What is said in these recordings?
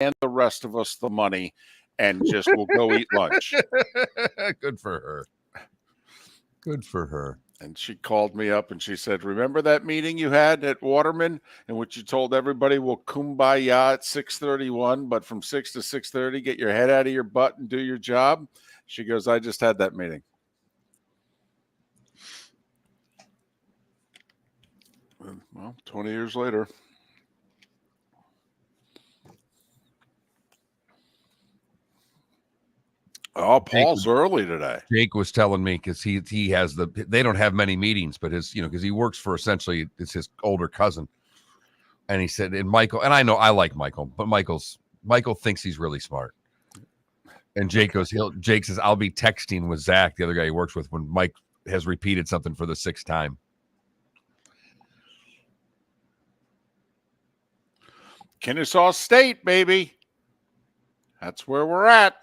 hand the rest of us the money and just we'll go eat lunch. Good for her. Good for her. And she called me up and she said, remember that meeting you had at Waterman in which you told everybody we'll kumbaya at 6:31, but from 6 to 6:30, get your head out of your butt and do your job? She goes, I just had that meeting. Well, 20 years later. Oh, Paul's early today. Jake was telling me because he has they don't have many meetings, but his because he works for essentially it's his older cousin, and he said and Michael and I know I like Michael, but Michael thinks he's really smart, and Jake says I'll be texting with Zach, the other guy he works with, when Mike has repeated something for the 6th time. Kennesaw State, baby. That's where we're at.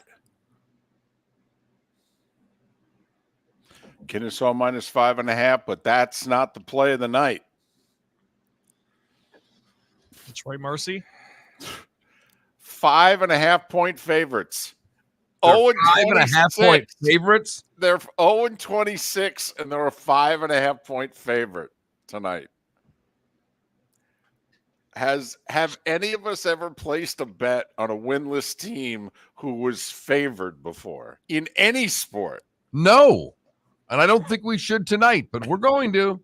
Kennesaw minus 5.5, but that's not the play of the night. Detroit Mercy. 5.5 point favorites. 5.5 point favorites? They're 0-26, and they're a 5.5 point favorite tonight. Have any of us ever placed a bet on a winless team who was favored before in any sport? No. And I don't think we should tonight, but we're going to.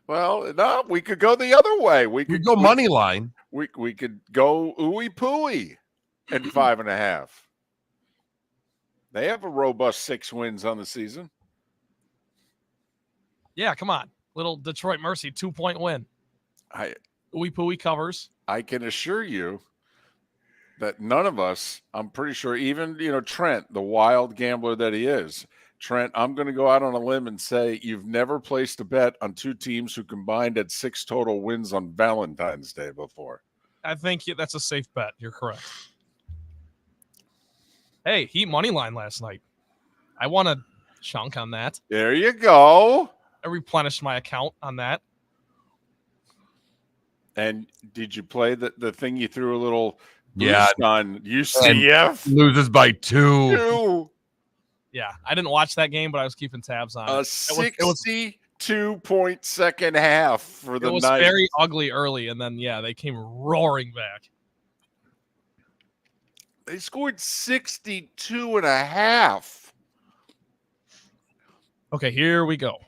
Well, no, we could go the other way. We could go money line. We could go ooey pooey at 5.5. They have a robust 6 wins on the season. Yeah, come on. Little Detroit Mercy 2-point win. Ooey pooey covers. I can assure you that none of us, I'm pretty sure, even Trent, the wild gambler that he is, Trent, I'm going to go out on a limb and say you've never placed a bet on 2 teams who combined had 6 total wins on Valentine's Day before. I think that's a safe bet. You're correct. Hey, Heat money line last night. I won a chunk on that. There you go. I replenished my account on that. And did you play the thing you threw a little boost on UCF? And loses by 2. Yeah, I didn't watch that game, but I was keeping tabs on it. A 62-point second half for the night. It was very ugly early, and then, they came roaring back. They scored 62.5. Okay, here we go.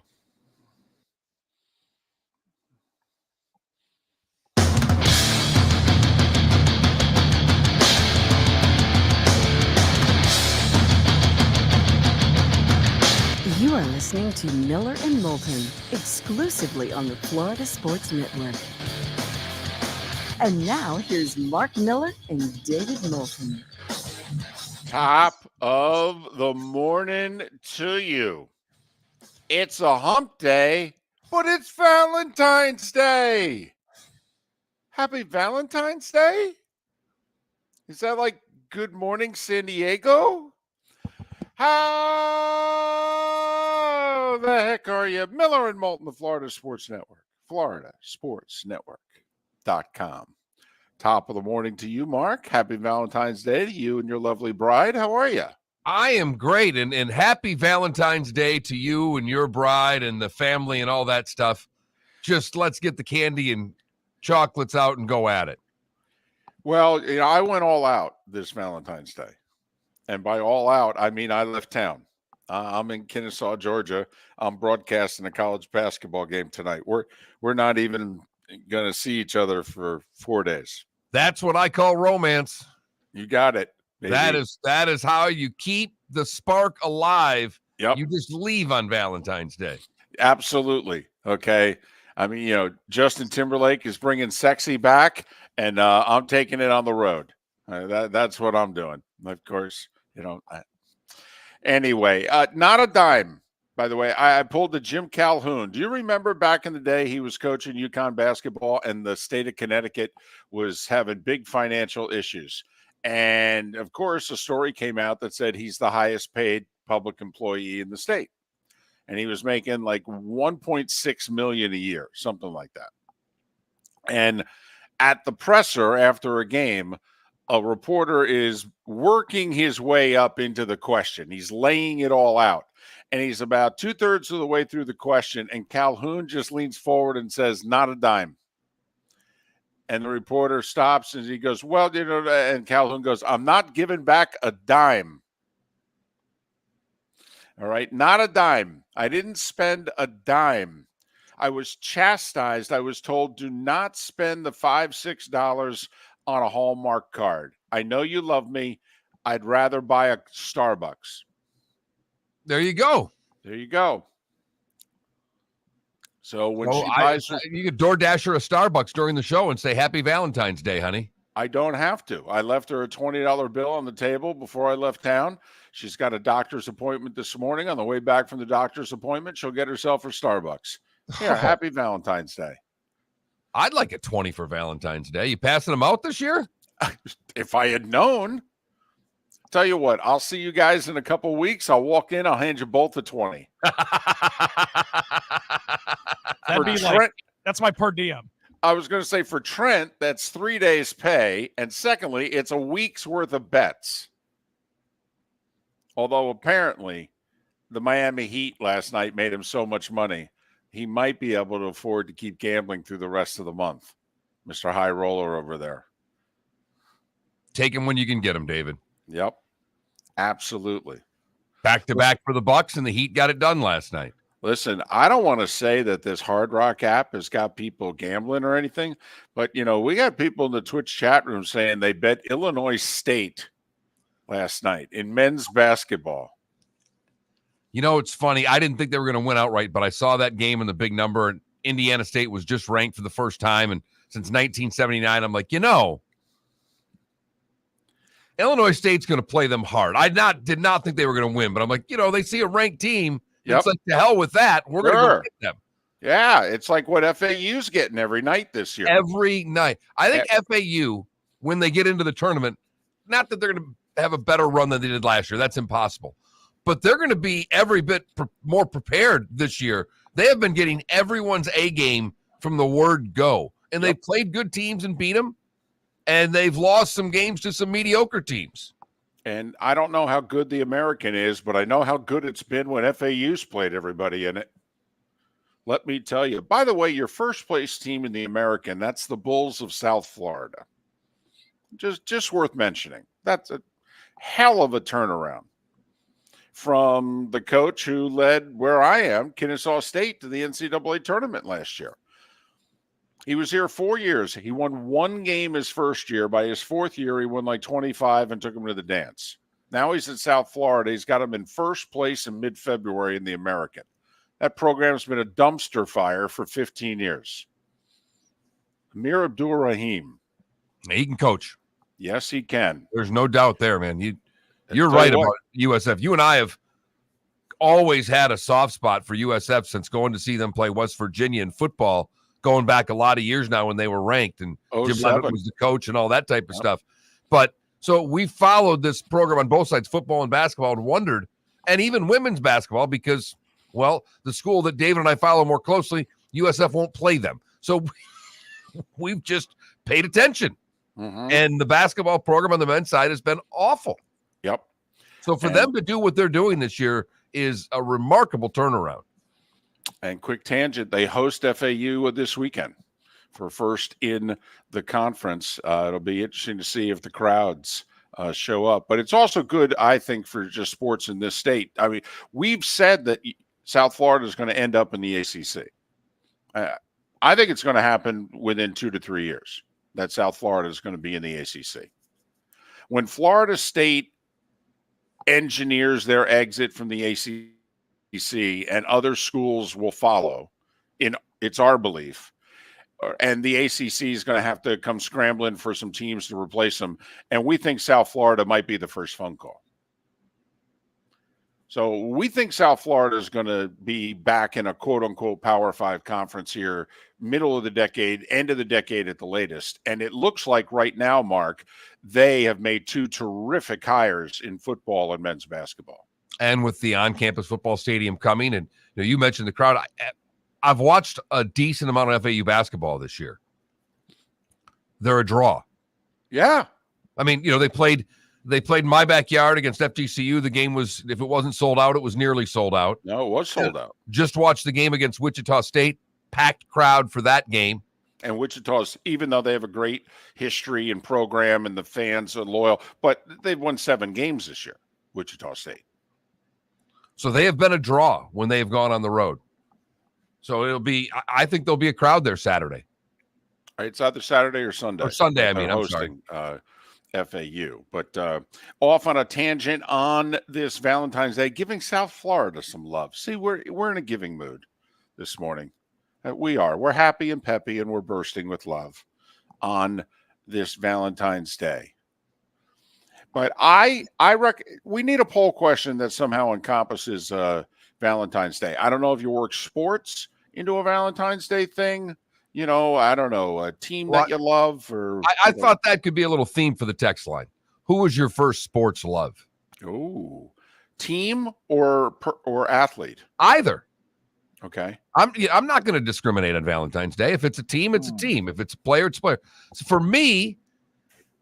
You are listening to Miller and Moulton, exclusively on the Florida Sports Network. And now, here's Mark Miller and David Moulton. Top of the morning to you. It's a hump day, but it's Valentine's Day. Happy Valentine's Day? Is that like Good Morning San Diego? How the heck are you? Miller and Moulton, the Florida Sports Network. FloridaSportsNetwork.com. Top of the morning to you, Mark. Happy Valentine's Day to you and your lovely bride. How are you? I am great, and happy Valentine's Day to you and your bride and the family and all that stuff. Just let's get the candy and chocolates out and go at it. Well, I went all out this Valentine's Day. And by all out, I mean I left town. I'm in Kennesaw, Georgia. I'm broadcasting a college basketball game tonight. We're not even going to see each other for 4 days. That's what I call romance. You got it, baby. That is how you keep the spark alive. Yep. You just leave on Valentine's Day. Absolutely. Okay. I mean, Justin Timberlake is bringing sexy back, and I'm taking it on the road. That's what I'm doing. Of course, anyway, not a dime, by the way. I pulled the Jim Calhoun. Do you remember back in the day he was coaching UConn basketball and the state of Connecticut was having big financial issues? And, of course, a story came out that said he's the highest paid public employee in the state. And he was making like $1.6 million a year, something like that. And at the presser after a game, a reporter is working his way up into the question. He's laying it all out. And he's about 2/3 of the way through the question, and Calhoun just leans forward and says, "Not a dime." And the reporter stops and he goes, "Well, and Calhoun goes, "I'm not giving back a dime." All right, not a dime. I didn't spend a dime. I was chastised. I was told, do not spend the $5, $6 on a Hallmark card. I know you love me. I'd rather buy a Starbucks. There you go. There you go. So when she buys her, you could DoorDash her a Starbucks during the show and say Happy Valentine's Day, honey. I don't have to. I left her a $20 bill on the table before I left town. She's got a doctor's appointment this morning. On the way back from the doctor's appointment, she'll get herself a Starbucks. Yeah, Happy Valentine's Day. I'd like a 20 for Valentine's Day. You passing them out this year? If I had known. Tell you what, I'll see you guys in a couple weeks. I'll walk in. I'll hand you both a 20. That'd be like, that's my per diem. I was going to say for Trent, that's 3 days pay. And secondly, it's a week's worth of bets. Although apparently the Miami Heat last night made him so much money, he might be able to afford to keep gambling through the rest of the month. Mr. High Roller over there. Take him when you can get him, David. Yep. Absolutely. Back to back for the Bucks, and the Heat got it done last night. Listen, I don't want to say that this Hard Rock app has got people gambling or anything, but, we got people in the Twitch chat room saying they bet Illinois State last night in men's basketball. It's funny. I didn't think they were going to win outright, but I saw that game and the big number, and Indiana State was just ranked for the first time. And since 1979, I'm like, Illinois State's going to play them hard. I did not think they were going to win, but I'm like, they see a ranked team. Yep. It's like, to hell with that. We're going to go get them. Yeah, it's like what FAU's getting every night this year. Every night. I think FAU, when they get into the tournament, not that they're going to have a better run than they did last year. That's impossible. But they're going to be every bit more prepared this year. They have been getting everyone's A game from the word go. And they've played good teams and beat them. And they've lost some games to some mediocre teams. And I don't know how good the American is, but I know how good it's been when FAU's played everybody in it. Let me tell you. By the way, your first place team in the American, that's the Bulls of South Florida. Just worth mentioning. That's a hell of a turnaround from the coach who led where I am, Kennesaw State, to the NCAA tournament last year. He was here 4 years. He won one game his first year. By his fourth year, he won like 25 and took him to the dance. Now he's in South Florida. He's got him in first place in mid-February in the American. That program's been a dumpster fire for 15 years. Amir Abdul-Rahim. He can coach. Yes, he can. There's no doubt there, man. You're right about USF. You and I have always had a soft spot for USF since going to see them play West Virginia in football, going back a lot of years now when they were ranked and Jim Levitt was the coach and all that type of stuff. But so we followed this program on both sides, football and basketball, and wondered, and even women's basketball, because, well, the school that David and I follow more closely, USF won't play them. So we've just paid attention. Mm-hmm. And the basketball program on the men's side has been awful. Yep. So for them to do what they're doing this year is a remarkable turnaround. And quick tangent, they host FAU this weekend for first in the conference. It'll be interesting to see if the crowds show up. But it's also good, I think, for just sports in this state. I mean, we've said that South Florida is going to end up in the ACC. I think it's going to happen within 2 to 3 years that South Florida is going to be in the ACC. When Florida State engineers their exit from the ACC and other schools will follow, it's our belief, and the ACC is going to have to come scrambling for some teams to replace them, and we think South Florida might be the first phone call. So we think South Florida is going to be back in a quote-unquote Power 5 conference here, middle of the decade, end of the decade at the latest. And it looks like right now, Mark, they have made 2 terrific hires in football and men's basketball. And with the on-campus football stadium coming, and you mentioned the crowd, I've watched a decent amount of FAU basketball this year. They're a draw. Yeah. I mean, they played in my backyard against FGCU. The game was, if it wasn't sold out, it was nearly sold out. No, it was sold out. Just watched the game against Wichita State, packed crowd for that game. And Wichita's, even though they have a great history and program and the fans are loyal, but they've won 7 games this year, Wichita State. So they have been a draw when they have gone on the road. So I think there'll be a crowd there Saturday. It's either Saturday or Sunday. Or Sunday, I mean, I'm hosting, FAU. But off on a tangent on this Valentine's Day, giving South Florida some love. See, we're in a giving mood this morning. We are. We're happy and peppy, and we're bursting with love on this Valentine's Day. But I reckon we need a poll question that somehow encompasses Valentine's Day. I don't know if you work sports into a Valentine's Day thing. I don't know, a team that you love, or I thought that could be a little theme for the text line. Who was your first sports love? Oh, team or athlete? Either. Okay. I'm not going to discriminate on Valentine's Day. If it's a team, it's a team. If it's a player, it's a player. So for me,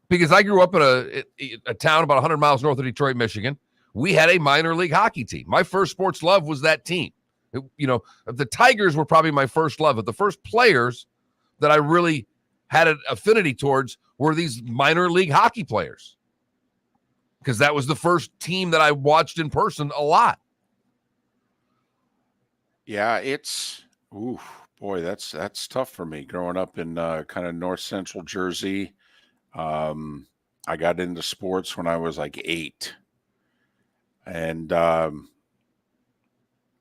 because I grew up in a town about 100 miles north of Detroit, Michigan, we had a minor league hockey team. My first sports love was that team. The Tigers were probably my first love, but the first players that I really had an affinity towards were these minor league hockey players, because that was the first team that I watched in person a lot. Yeah, that's tough for me growing up in kind of north central Jersey. I got into sports when I was like 8, and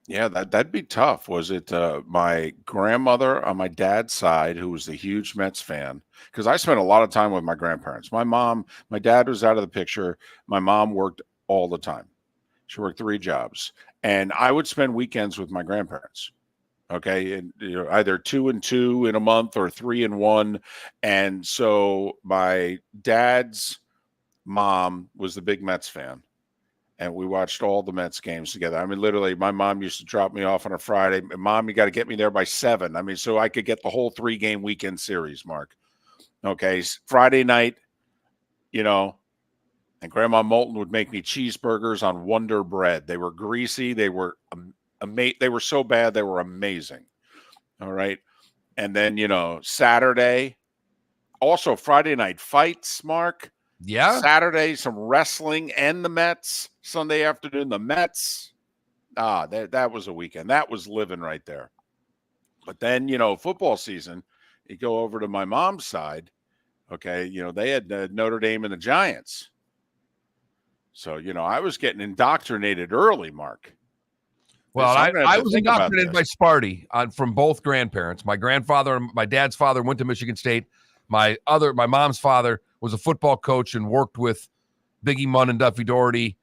yeah, that'd be tough. Was it my grandmother on my dad's side, who was a huge Mets fan? Because I spent a lot of time with my grandparents. My dad was out of the picture. My mom worked all the time. She worked 3 jobs. And I would spend weekends with my grandparents. Okay. And either 2 and 2 in a month or 3 and 1. And so my dad's mom was the big Mets fan. And we watched all the Mets games together. I mean, literally, my mom used to drop me off on a Friday. Mom, you got to get me there by 7. I mean, so I could get the whole 3-game weekend series, Mark. Okay. Friday night, and Grandma Moulton would make me cheeseburgers on Wonder Bread. They were greasy. They were they were so bad. They were amazing. All right. And then, Saturday, also Friday night fights, Mark. Yeah. Saturday, some wrestling and the Mets. Sunday afternoon, the Mets. That was a weekend. That was living right there. But then, football season, you go over to my mom's side. Okay. They had Notre Dame and the Giants. So, I was getting indoctrinated early, Mark. Well, I was indoctrinated by Sparty from both grandparents. My grandfather and my dad's father went to Michigan State. My mom's father was a football coach and worked with Biggie Munn and Duffy Doherty,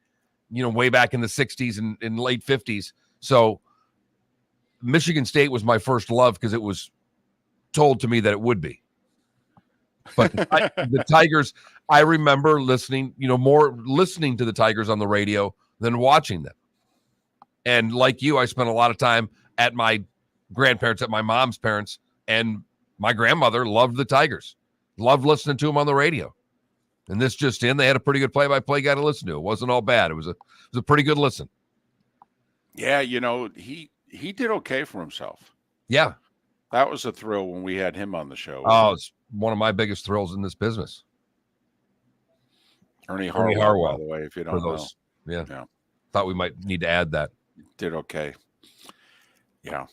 way back in the 60s and late 50s. So Michigan State was my first love because it was told to me that it would be. But the Tigers, I remember more listening to the Tigers on the radio than watching them. And like you, I spent a lot of time at my grandparents, at my mom's parents, and my grandmother loved the Tigers, loved listening to them on the radio. And this just in, they had a pretty good play-by-play guy to listen to. It wasn't all bad. It was a pretty good listen. Yeah, he did okay for himself. Yeah. That was a thrill when we had him on the show. Oh, it's one of my biggest thrills in this business. Ernie Harwell, by the way, if you don't know. Yeah. Thought we might need to add that. Did okay. Yeah.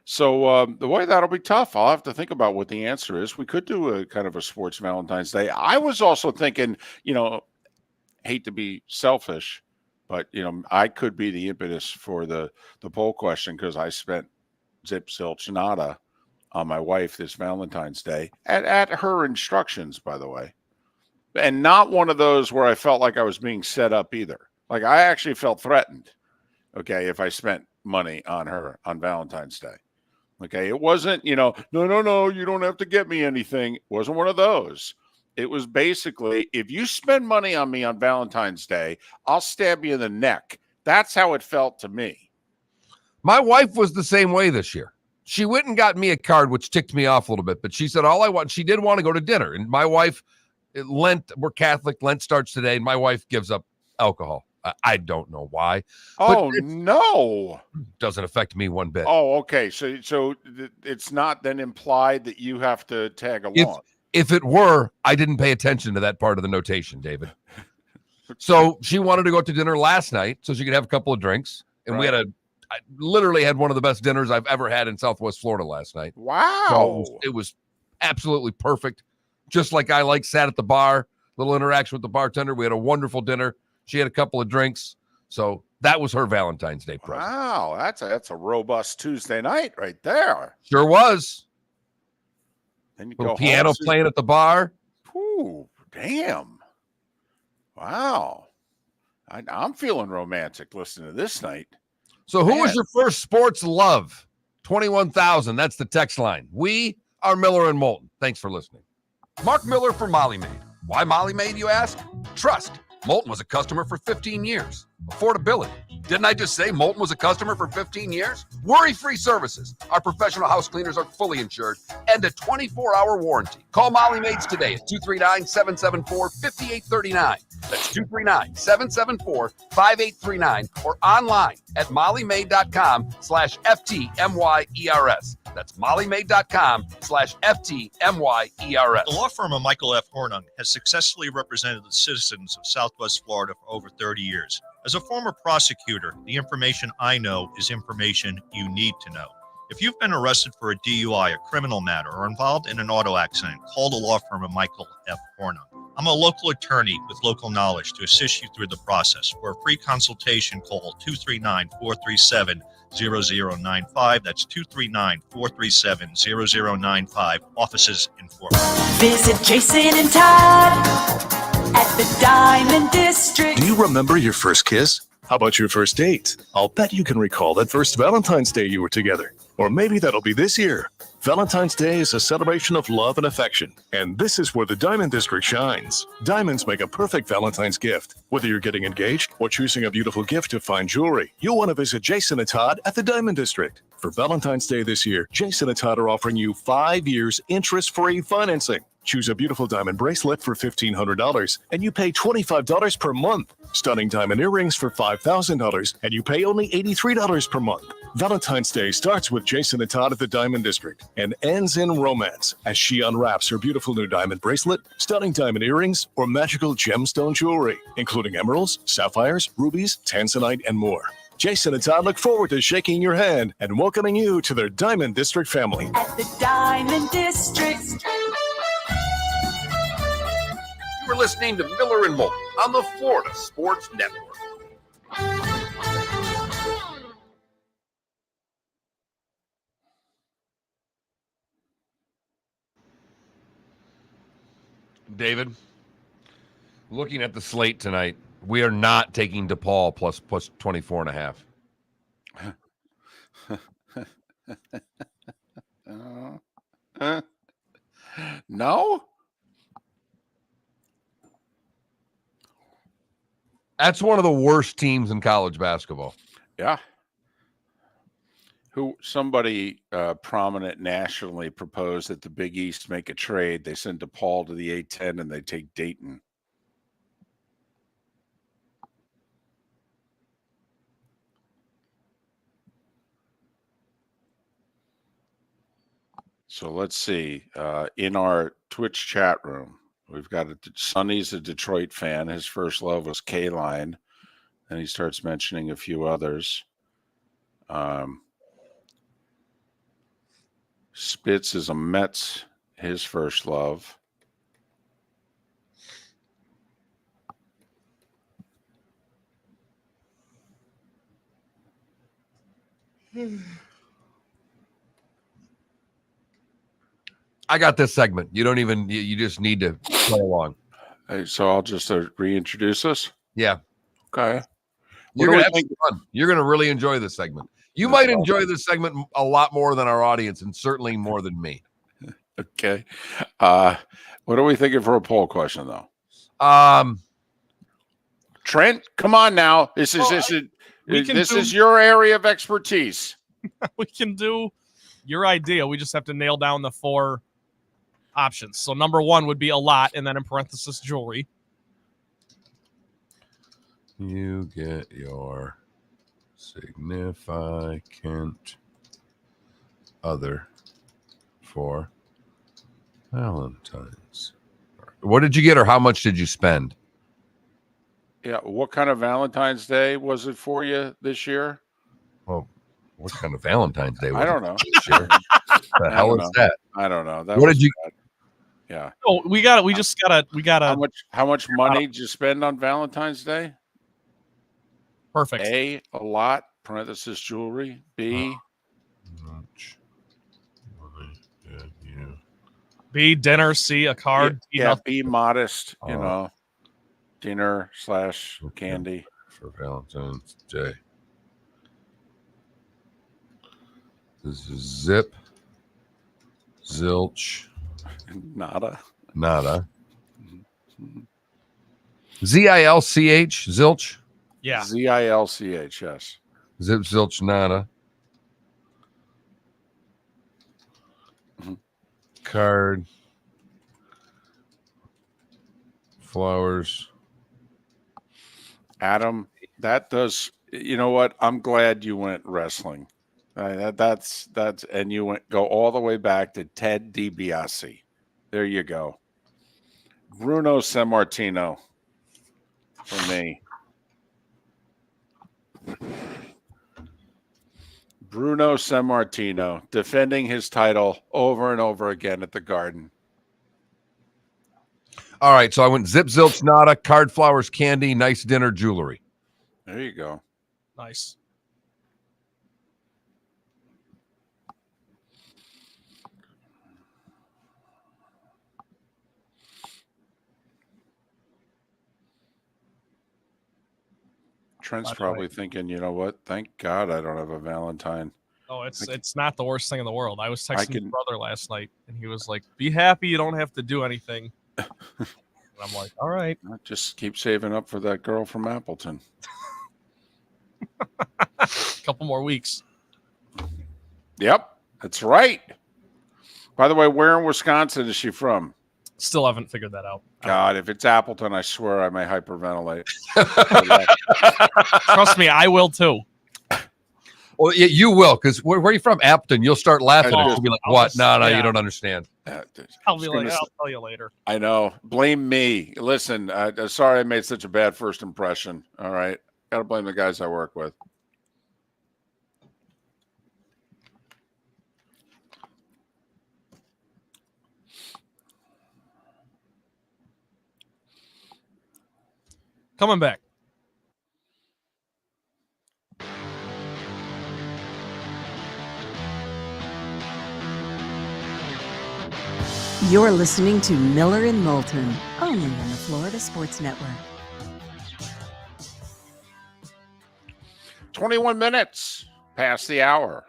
So the way that'll be tough. I'll have to think about what the answer is. We could do a kind of a sports Valentine's Day. I was also thinking, hate to be selfish, but I could be the impetus for the poll question, because I spent zip zilch nada on my wife this Valentine's Day at her instructions, by the way, and not one of those where I felt like I was being set up either. Like, I actually felt threatened. Okay, if I spent money on her on Valentine's Day. Okay, it wasn't, no, you don't have to get me anything. It wasn't one of those. It was basically, if you spend money on me on Valentine's Day, I'll stab you in the neck. That's how it felt to me. My wife was the same way this year. She went and got me a card, which ticked me off a little bit, but she said, she did want to go to dinner. And my wife Lent, we're Catholic. Lent starts today, and my wife gives up alcohol. I don't know why. Oh, no. Doesn't affect me one bit. Oh, okay. So it's not then implied that you have to tag along. If it were, I didn't pay attention to that part of the notation, David. So she wanted to go out to dinner last night so she could have a couple of drinks. And I literally had one of the best dinners I've ever had in Southwest Florida last night. Wow. So it was absolutely perfect. Just like I sat at the bar, little interaction with the bartender. We had a wonderful dinner. She had a couple of drinks. So that was her Valentine's Day present. Wow. That's a robust Tuesday night right there. Sure was. Then you little piano playing at the bar. Ooh, damn. Wow. I'm feeling romantic listening to this night. So who was your first sports love? 21,000. That's the text line. We are Miller and Moulton. Thanks for listening. Mark Miller for Molly Maid. Why Molly Maid, you ask? Trust. Moulton was a customer for 15 years. Affordability. Didn't I just say Moulton was a customer for 15 years? Worry-free services. Our professional house cleaners are fully insured and a 24-hour warranty. Call Molly Maids today at 239-774-5839. That's 239-774-5839 or online at mollymaid.com/FTMYERS. That's mollymaid.com/FTMYERS. The law firm of Michael F. Hornung has successfully represented the citizens of Southwest Florida for over 30 years. As a former prosecutor, the information I know is information you need to know. If you've been arrested for a DUI, a criminal matter, or involved in an auto accident, call the law firm of Michael F. Hornung. I'm a local attorney with local knowledge to assist you through the process. For a free consultation, call 239-437-0095. That's 239-437-0095. Offices in Fort Worth. Visit Jason and Todd at the Diamond District. Do you remember your first kiss? How about your first date? I'll bet you can recall that first Valentine's Day you were together. Or maybe that'll be this year. Valentine's Day is a celebration of love and affection, and this is where the Diamond District shines. Diamonds make a perfect Valentine's gift. Whether you're getting engaged or choosing a beautiful gift to fine jewelry, you'll want to visit Jason and Todd at the Diamond District. For Valentine's Day this year, Jason and Todd are offering you 5 years interest-free financing. Choose a beautiful diamond bracelet for $1,500, and you pay $25 per month. Stunning diamond earrings for $5,000, and you pay only $83 per month. Valentine's Day starts with Jason and Todd at the Diamond District and ends in romance as she unwraps her beautiful new diamond bracelet, stunning diamond earrings, or magical gemstone jewelry, including emeralds, sapphires, rubies, tanzanite, and more. Jason and Todd look forward to shaking your hand and welcoming you to their Diamond District family. At the Diamond District. You were listening to Miller and Moulton on the Florida Sports Network. David, looking at the slate tonight, we are not taking DePaul plus 24.5. No? That's one of the worst teams in college basketball. Yeah. Somebody prominent nationally proposed that the Big East make a trade. They send DePaul to the A-10 and they take Dayton. So let's see. In our Twitch chat room, we've got Sonny's a Detroit fan. His first love was K-Line. Then he starts mentioning a few others. Spitz is a Mets, his first love. I got this segment. You don't even, you just need to play along. So I'll just reintroduce us. Yeah. Okay. You're going to have fun. You're going to really enjoy this segment. You might enjoy this segment a lot more than our audience and certainly more than me. Okay. What are we thinking for a poll question, though? Trent, come on now. This is your area of expertise. We can do your idea. We just have to nail down the four options. So number 1 would be a lot, and then in parenthesis jewelry. You get your significant other for Valentine's. What did you get, or how much did you spend? Yeah. What kind of Valentine's Day was it for you this year? Well, what kind of Valentine's Day was I don't know. this year? The hell is that? I don't know. What did you? Bad. Yeah. Oh, we got to. How much money did you spend on Valentine's Day? Perfect. A lot. Parenthesis jewelry. B. How much money did you? B, dinner. C, a card. Yeah. Be modest. You know, dinner / candy for Valentine's Day. This is zip. Zilch. Nada. Zilch. Zilch. Yeah. Zilch. Yes. Zip, zilch, nada. Card. Flowers. Adam, that does. You know what? I'm glad you went wrestling. That's and you go all the way back to Ted DiBiase. There you go. Bruno Sammartino for me. Bruno Sammartino defending his title over and over again at the Garden. All right, so I went zip, zilch, nada, card, flowers, candy, nice dinner, jewelry. There you go. Nice. Trent's probably thinking, you know what? Thank God I don't have a Valentine. Oh, it's not the worst thing in the world. I was texting my brother last night, and he was like, "Be happy, you don't have to do anything." And I'm like, "All right, just keep saving up for that girl from Appleton." A couple more weeks. Yep, that's right. By the way, where in Wisconsin is she from? Still haven't figured that out. God, if it's Appleton, I swear I may hyperventilate. Trust me, I will too. Well, yeah, you will, because where are you from? Appleton. You'll start laughing. You'll be like, "What? No, you don't understand." I'll be like, "I'll tell you later." I know. Blame me. Listen, sorry I made such a bad first impression. All right, got to blame the guys I work with. Coming back. You're listening to Miller and Moulton, only on the Florida Sports Network. 21 minutes past the hour.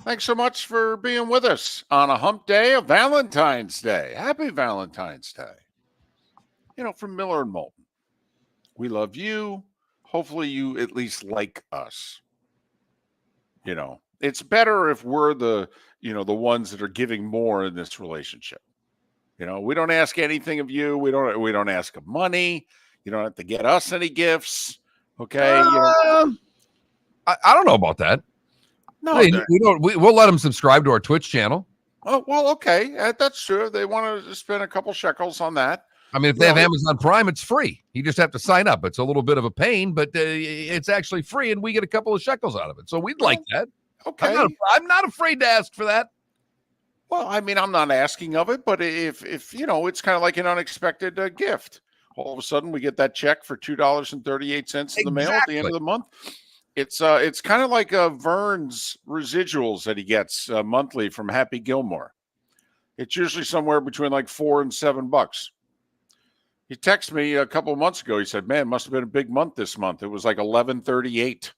Thanks so much for being with us on a hump day of Valentine's Day. Happy Valentine's Day. You know, from Miller and Moulton. We love you. Hopefully you at least like us. You know, it's better if we're the ones that are giving more in this relationship. You know, we don't ask anything of you. We don't ask of money. You don't have to get us any gifts. Okay. I don't know about that. No, hey, we'll let them subscribe to our Twitch channel. Oh, well, okay. That's true. They want to spend a couple shekels on that. I mean, if they have Amazon Prime, it's free. You just have to sign up. It's a little bit of a pain, but it's actually free, and we get a couple of shekels out of it. So we'd like that. Okay. I'm not afraid to ask for that. Well, I mean, I'm not asking of it, but if it's kind of like an unexpected gift. All of a sudden, we get that check for $2.38 in the mail at the end of the month. It's kind of like Vern's residuals that he gets monthly from Happy Gilmore. It's usually somewhere between like $4 and $7. He texted me a couple of months ago. He said, "Man, it must have been a big month this month. It was like $11.38."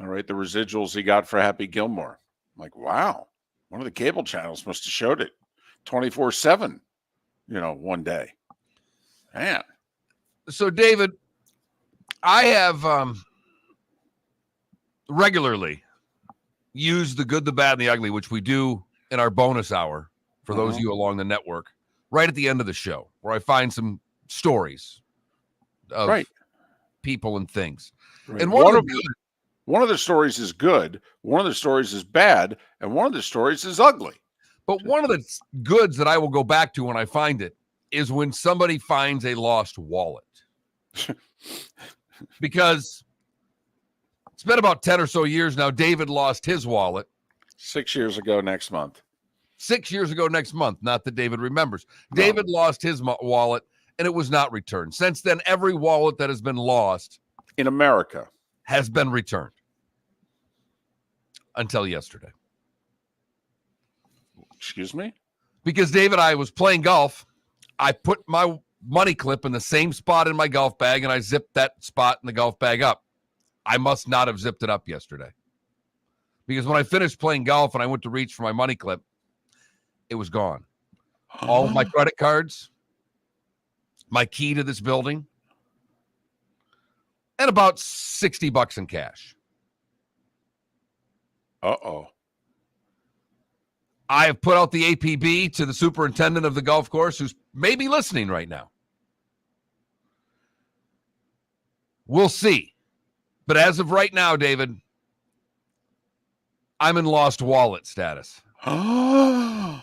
All right, the residuals he got for Happy Gilmore. I'm like, wow, one of the cable channels must have showed it 24/7. One day. Man. So, David, I have regularly used the good, the bad, and the ugly, which we do in our bonus hour for those of you along the network, right at the end of the show, where I find some stories of people and things. Right. And one of the stories is good, one of the stories is bad, and one of the stories is ugly. But one of the goods that I will go back to when I find it is when somebody finds a lost wallet. Because it's been about 10 or so years now. David lost his wallet 6 years ago next month. 6 years ago next month. Not that David remembers. No. David lost his wallet, and it was not returned. Since then, every wallet that has been lost in America has been returned. Until yesterday. Excuse me? Because David, I was playing golf. I put my money clip in the same spot in my golf bag, and I zipped that spot in the golf bag up. I must not have zipped it up yesterday. Because when I finished playing golf and I went to reach for my money clip, it was gone. All of my credit cards, my key to this building, and about $60 in cash. Uh-oh. I have put out the APB to the superintendent of the golf course, who's maybe listening right now. We'll see. But as of right now, David, I'm in lost wallet status. Oh,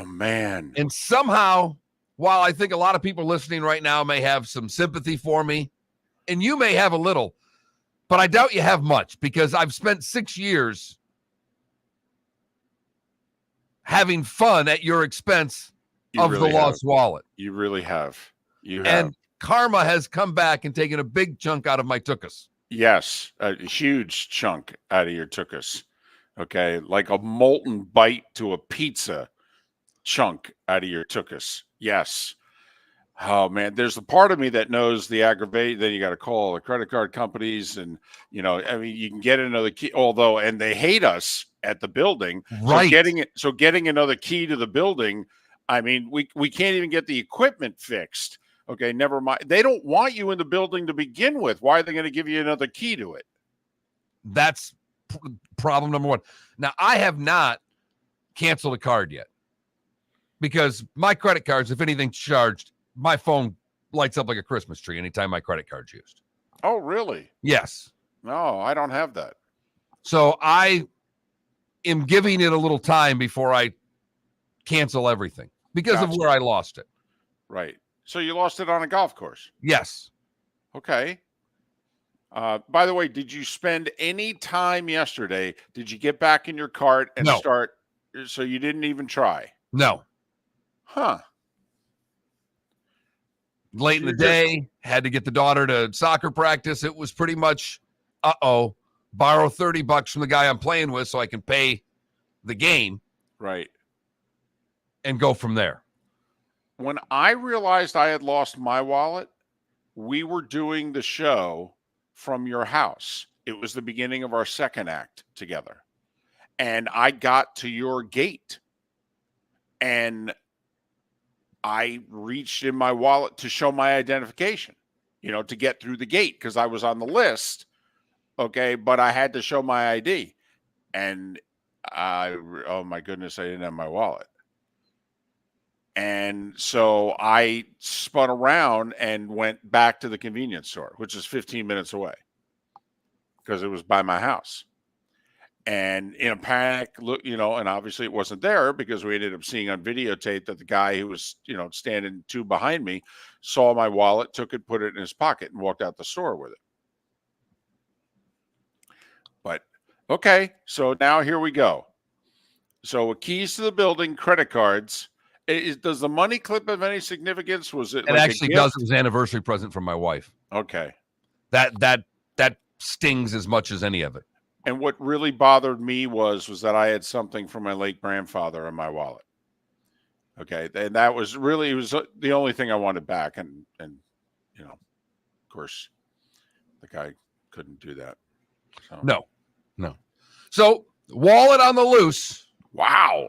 man. And somehow, while I think a lot of people listening right now may have some sympathy for me, and you may have a little, but I doubt you have much, because I've spent 6 years having fun at your expense of the lost wallet. You really have. You have. And karma has come back and taken a big chunk out of my tuchus. Yes, a huge chunk out of your tuchus. Okay, like a Moulton bite to a pizza chunk out of your tuchus. Yes. Oh, man, there's a part of me that knows the aggravate. Then you got to call the credit card companies. And, you know, I mean, you can get another key, although, and they hate us at the building. Right. So getting another key to the building, I mean, we can't even get the equipment fixed. Okay, never mind. They don't want you in the building to begin with. Why are they going to give you another key to it? That's problem number one. Now, I have not canceled a card yet, because my credit cards, if anything charged, my phone lights up like a Christmas tree anytime my credit card's used. Oh, really? Yes. No, I don't have that. So I am giving it a little time before I cancel everything because of where I lost it. Right. So you lost it on a golf course? Yes. Okay. By the way, did you spend any time yesterday? Did you get back in your cart and start? So you didn't even try? No. Huh. Late in the day, had to get the daughter to soccer practice. It was pretty much, borrow $30 from the guy I'm playing with so I can pay the game. Right. And go from there. When I realized I had lost my wallet, we were doing the show from your house. It was the beginning of our second act together. And I got to your gate. And I reached in my wallet to show my identification, to get through the gate, because I was on the list. Okay. But I had to show my ID. And oh my goodness, I didn't have my wallet. And so I spun around and went back to the convenience store, which is 15 minutes away, because it was by my house. And in a panic, and obviously it wasn't there, because we ended up seeing on videotape that the guy who was, standing two behind me saw my wallet, took it, put it in his pocket, and walked out the store with it. But okay, so now here we go. So keys to the building, credit cards. Does the money clip have any significance? Was it? It actually does. It was an anniversary present from my wife. Okay. That stings as much as any of it. And what really bothered me was that I had something from my late grandfather in my wallet. Okay. And that was really, it was the only thing I wanted back. And of course, the guy couldn't do that. So. No. So wallet on the loose. Wow.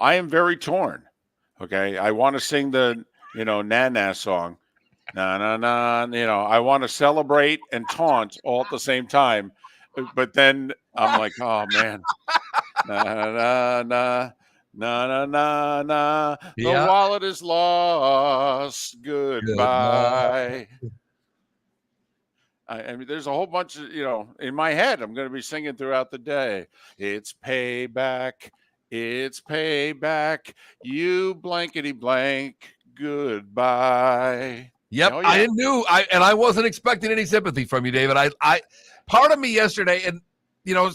I am very torn. Okay. I want to sing the, na-na song. Na. I want to celebrate and taunt all at the same time. But then I'm like, oh, man. na, na, na, na, na. The Yeah. wallet is lost. Goodbye. I mean, there's a whole bunch of, in my head, I'm going to be singing throughout the day. It's payback. It's payback. You blankety blank. Goodbye. Yep. Oh, yeah. I wasn't expecting any sympathy from you, David. I part of me yesterday, and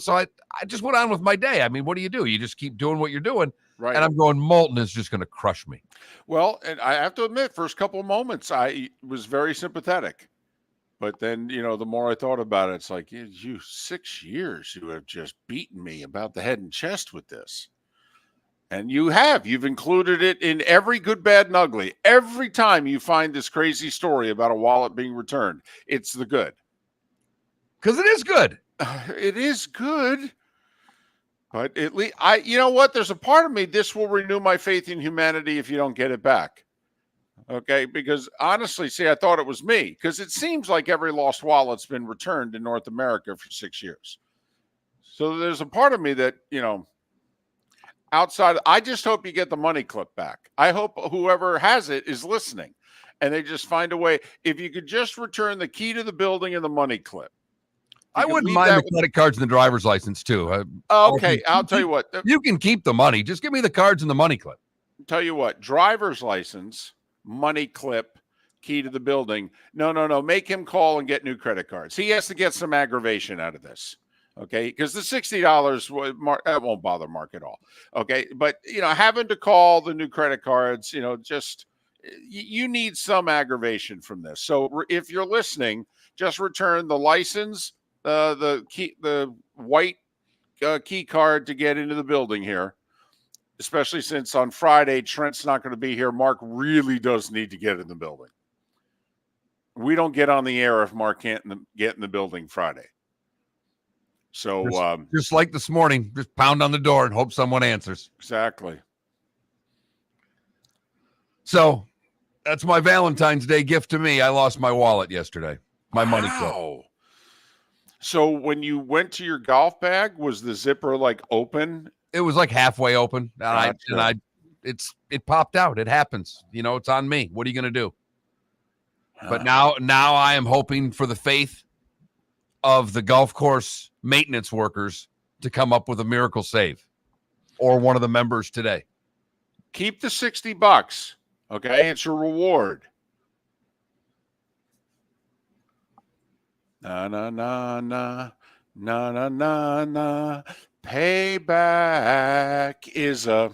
so I just went on with my day. I mean, what do? You just keep doing what you're doing. Right. And I'm going, Moulton is just going to crush me. Well, and I have to admit, first couple of moments, I was very sympathetic. But then, the more I thought about it, it's like, you 6 years, you have just beaten me about the head and chest with this. And you've included it in every good, bad, and ugly. Every time you find this crazy story about a wallet being returned, it's the good. Because it is good. It is good. But at least, you know what? There's a part of me, this will renew my faith in humanity if you don't get it back. Okay, because honestly, I thought it was me, because it seems like every lost wallet's been returned in North America for 6 years. So there's a part of me that, outside, I just hope you get the money clip back. I hope whoever has it is listening and they just find a way. If you could just return the key to the building and the money clip. I wouldn't mind the credit cards and the driver's license too. Okay, I'll tell you what. You can keep the money. Just give me the cards and the money clip. Tell you what, driver's license, money clip, key to the building. No. Make him call and get new credit cards. He has to get some aggravation out of this. Okay, because the $60 that won't bother Mark at all. Okay, but having to call the new credit cards, just you need some aggravation from this. So if you're listening, just return the license, the key, the white key card to get into the building here. Especially since on Friday Trent's not going to be here. Mark really does need to get in the building. We don't get on the air if Mark can't get in the building Friday. So just like this morning, just pound on the door and hope someone answers. Exactly. So that's my Valentine's Day gift to me. I lost my wallet yesterday. My money clip. So when you went to your golf bag, was the zipper like open? It was like halfway open. It popped out. It happens. It's on me. What are you going to do? But now I am hoping for the faith of the golf course maintenance workers to come up with a miracle save, or one of the members today. Keep the $60. Okay, it's your reward. Na na na na na na na na. Payback is a.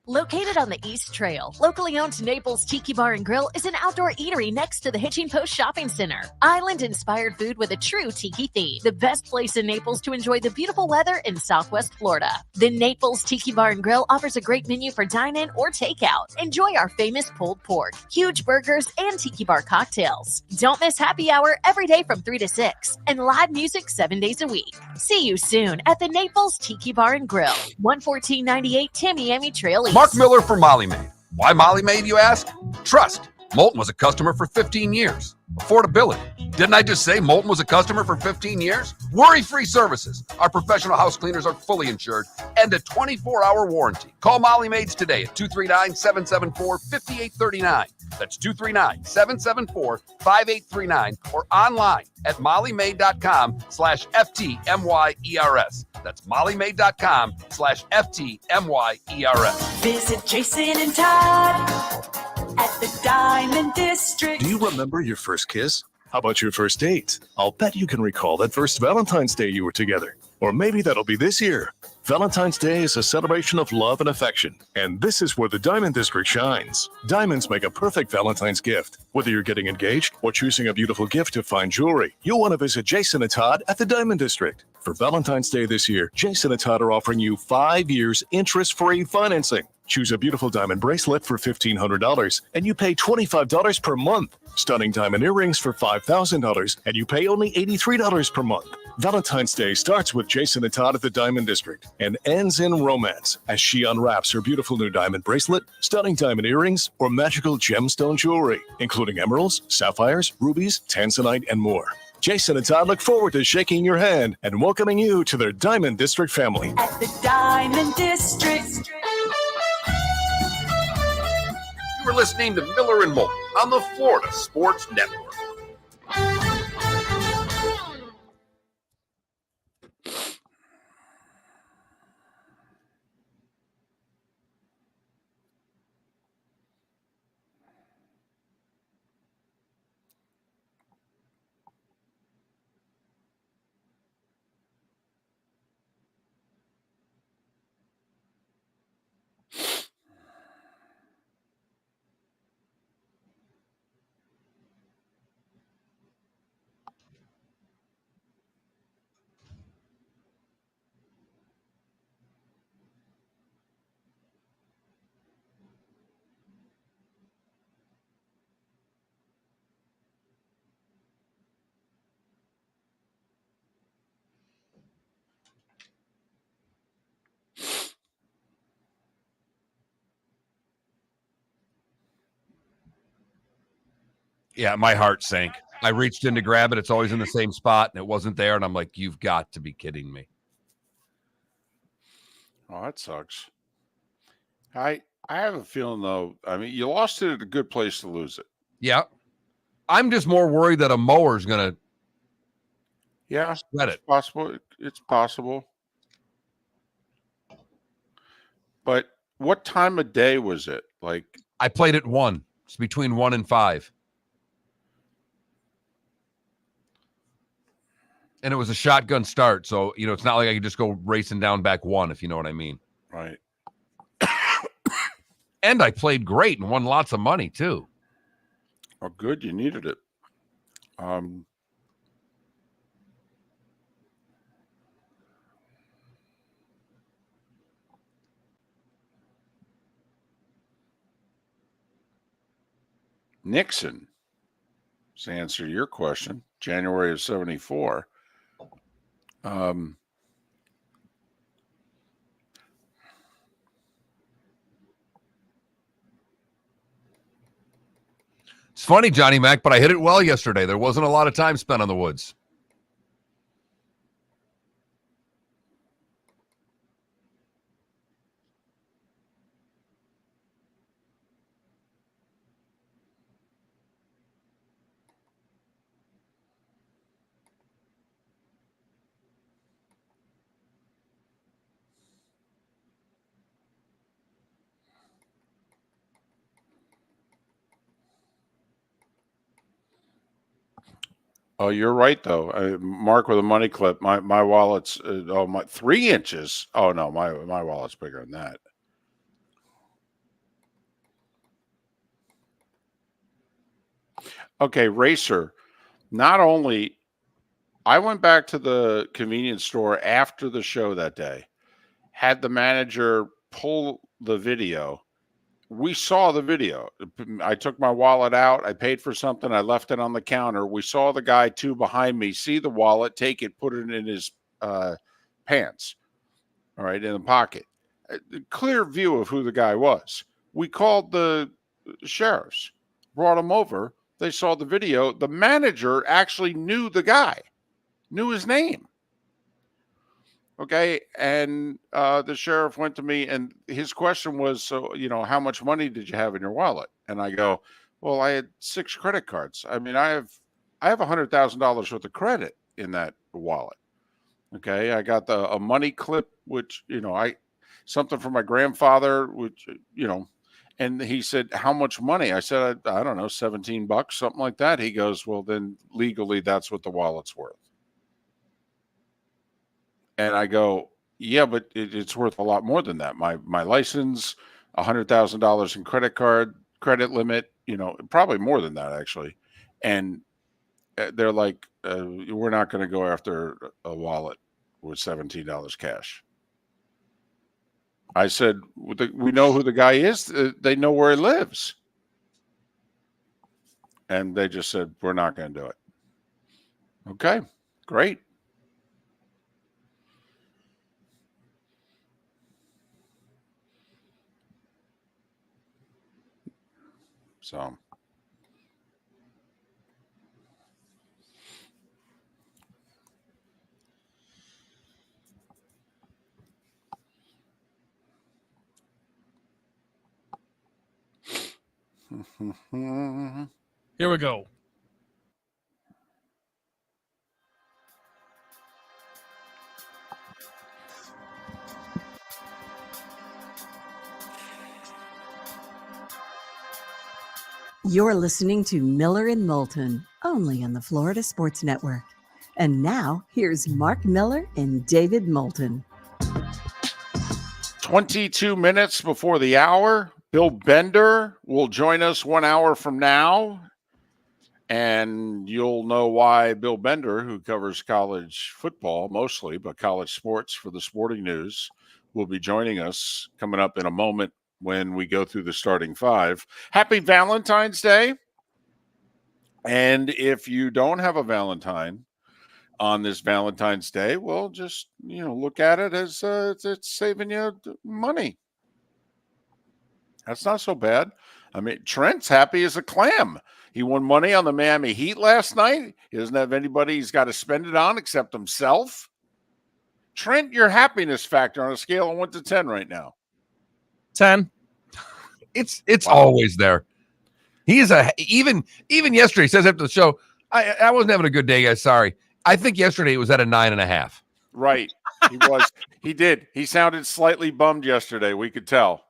Located on the East Trail, locally owned Naples Tiki Bar and Grill is an outdoor eatery next to the Hitching Post Shopping Center. Island-inspired food with a true tiki theme. The best place in Naples to enjoy the beautiful weather in Southwest Florida. The Naples Tiki Bar and Grill offers a great menu for dine-in or takeout. Enjoy our famous pulled pork, huge burgers, and tiki bar cocktails. Don't miss happy hour every day from 3 to 6 and live music 7 days a week. See you soon at the Naples Tiki Bar and Grill, 11498 Tamiami Trail East. Mark Miller for Molly Maid. Why Molly Maid, you ask? Trust. Moulton was a customer for 15 years. Affordability. Didn't I just say Moulton was a customer for 15 years? Worry-free services. Our professional house cleaners are fully insured and a 24-hour warranty. Call Molly Maids today at 239-774-5839. That's 239-774-5839 or online at mollymaid.com/FTMYERS. That's mollymaid.com/FTMYERS. Visit Jason and Todd at the Diamond District. Do you remember your first kiss? How about your first date? I'll bet you can recall that first Valentine's Day you were together. Or maybe that'll be this year. Valentine's Day is a celebration of love and affection, and this is where the Diamond District shines. Diamonds make a perfect Valentine's gift. Whether you're getting engaged or choosing a beautiful gift to fine jewelry, you'll want to visit Jason and Todd at the Diamond District. For Valentine's Day this year, Jason and Todd are offering you 5 years interest-free financing. Choose a beautiful diamond bracelet for $1,500, and you pay $25 per month. Stunning diamond earrings for $5,000, and you pay only $83 per month. Valentine's Day starts with Jason and Todd at the Diamond District and ends in romance as she unwraps her beautiful new diamond bracelet, stunning diamond earrings, or magical gemstone jewelry, including emeralds, sapphires, rubies, tanzanite, and more. Jason and Todd look forward to shaking your hand and welcoming you to their Diamond District family. At the Diamond District. You are listening to Miller and Moulton on the Florida Sports Network. Yeah, my heart sank. I reached in to grab it. It's always in the same spot, and it wasn't there. And I'm like, you've got to be kidding me. Oh, that sucks. I have a feeling, though, I mean, you lost it at a good place to lose it. Yeah. I'm just more worried that a mower's going to shred it. Possible. It's possible. But what time of day was it? Like, I played at 1. It's between 1 and 5. And it was a shotgun start. So, it's not like I could just go racing down back 1, if you know what I mean. right. And I played great and won lots of money, too. Oh, good. You needed it. Nixon, to answer your question, January of 74. It's funny, Johnny Mac, but I hit it well yesterday. There wasn't a lot of time spent on the woods. Oh, you're right, though. Mark with a money clip. My wallet's 3 inches. Oh no, my wallet's bigger than that. Okay, Racer. Not only I went back to the convenience store after the show that day, had the manager pull the video. We saw the video. I took my wallet out. I paid for something. I left it on the counter. We saw the guy behind me see the wallet, take it, put it in his pants. All right, in the pocket. A clear view of who the guy was. We called the sheriffs, brought him over. They saw the video. The manager actually knew the guy, knew his name. Okay. And the sheriff went to me and his question was, so, how much money did you have in your wallet? And I go, well, I had 6 credit cards. I mean, I have $100,000 worth of credit in that wallet. Okay. I got a money clip, which, something from my grandfather, which, and he said, how much money? I said, I don't know, $17, something like that. He goes, well, then legally that's what the wallet's worth. And I go, yeah, but it's worth a lot more than that. My license, $100,000 in credit limit, probably more than that actually. And they're like, we're not going to go after a wallet with $17 cash. I said, we know who the guy is. They know where he lives. And they just said, we're not going to do it. Okay, great. So Here we go. You're listening to Miller and Moulton, only on the Florida Sports Network. And now, here's Mark Miller and David Moulton. 22 minutes before the hour. Bill Bender will join us 1 hour from now. And you'll know why Bill Bender, who covers college football mostly, but college sports for the Sporting News, will be joining us coming up in a moment when we go through the starting five. Happy Valentine's Day. And if you don't have a Valentine on this Valentine's Day, well, just, look at it as it's saving you money. That's not so bad. I mean, Trent's happy as a clam. He won money on the Miami Heat last night. He doesn't have anybody he's got to spend it on except himself. Trent, your happiness factor on a scale of 1 to 10 right now. 10. It's always there. He is even yesterday. He says after the show, I wasn't having a good day, guys. Sorry. I think yesterday it was at a 9.5. Right. He was. He did. He sounded slightly bummed yesterday. We could tell.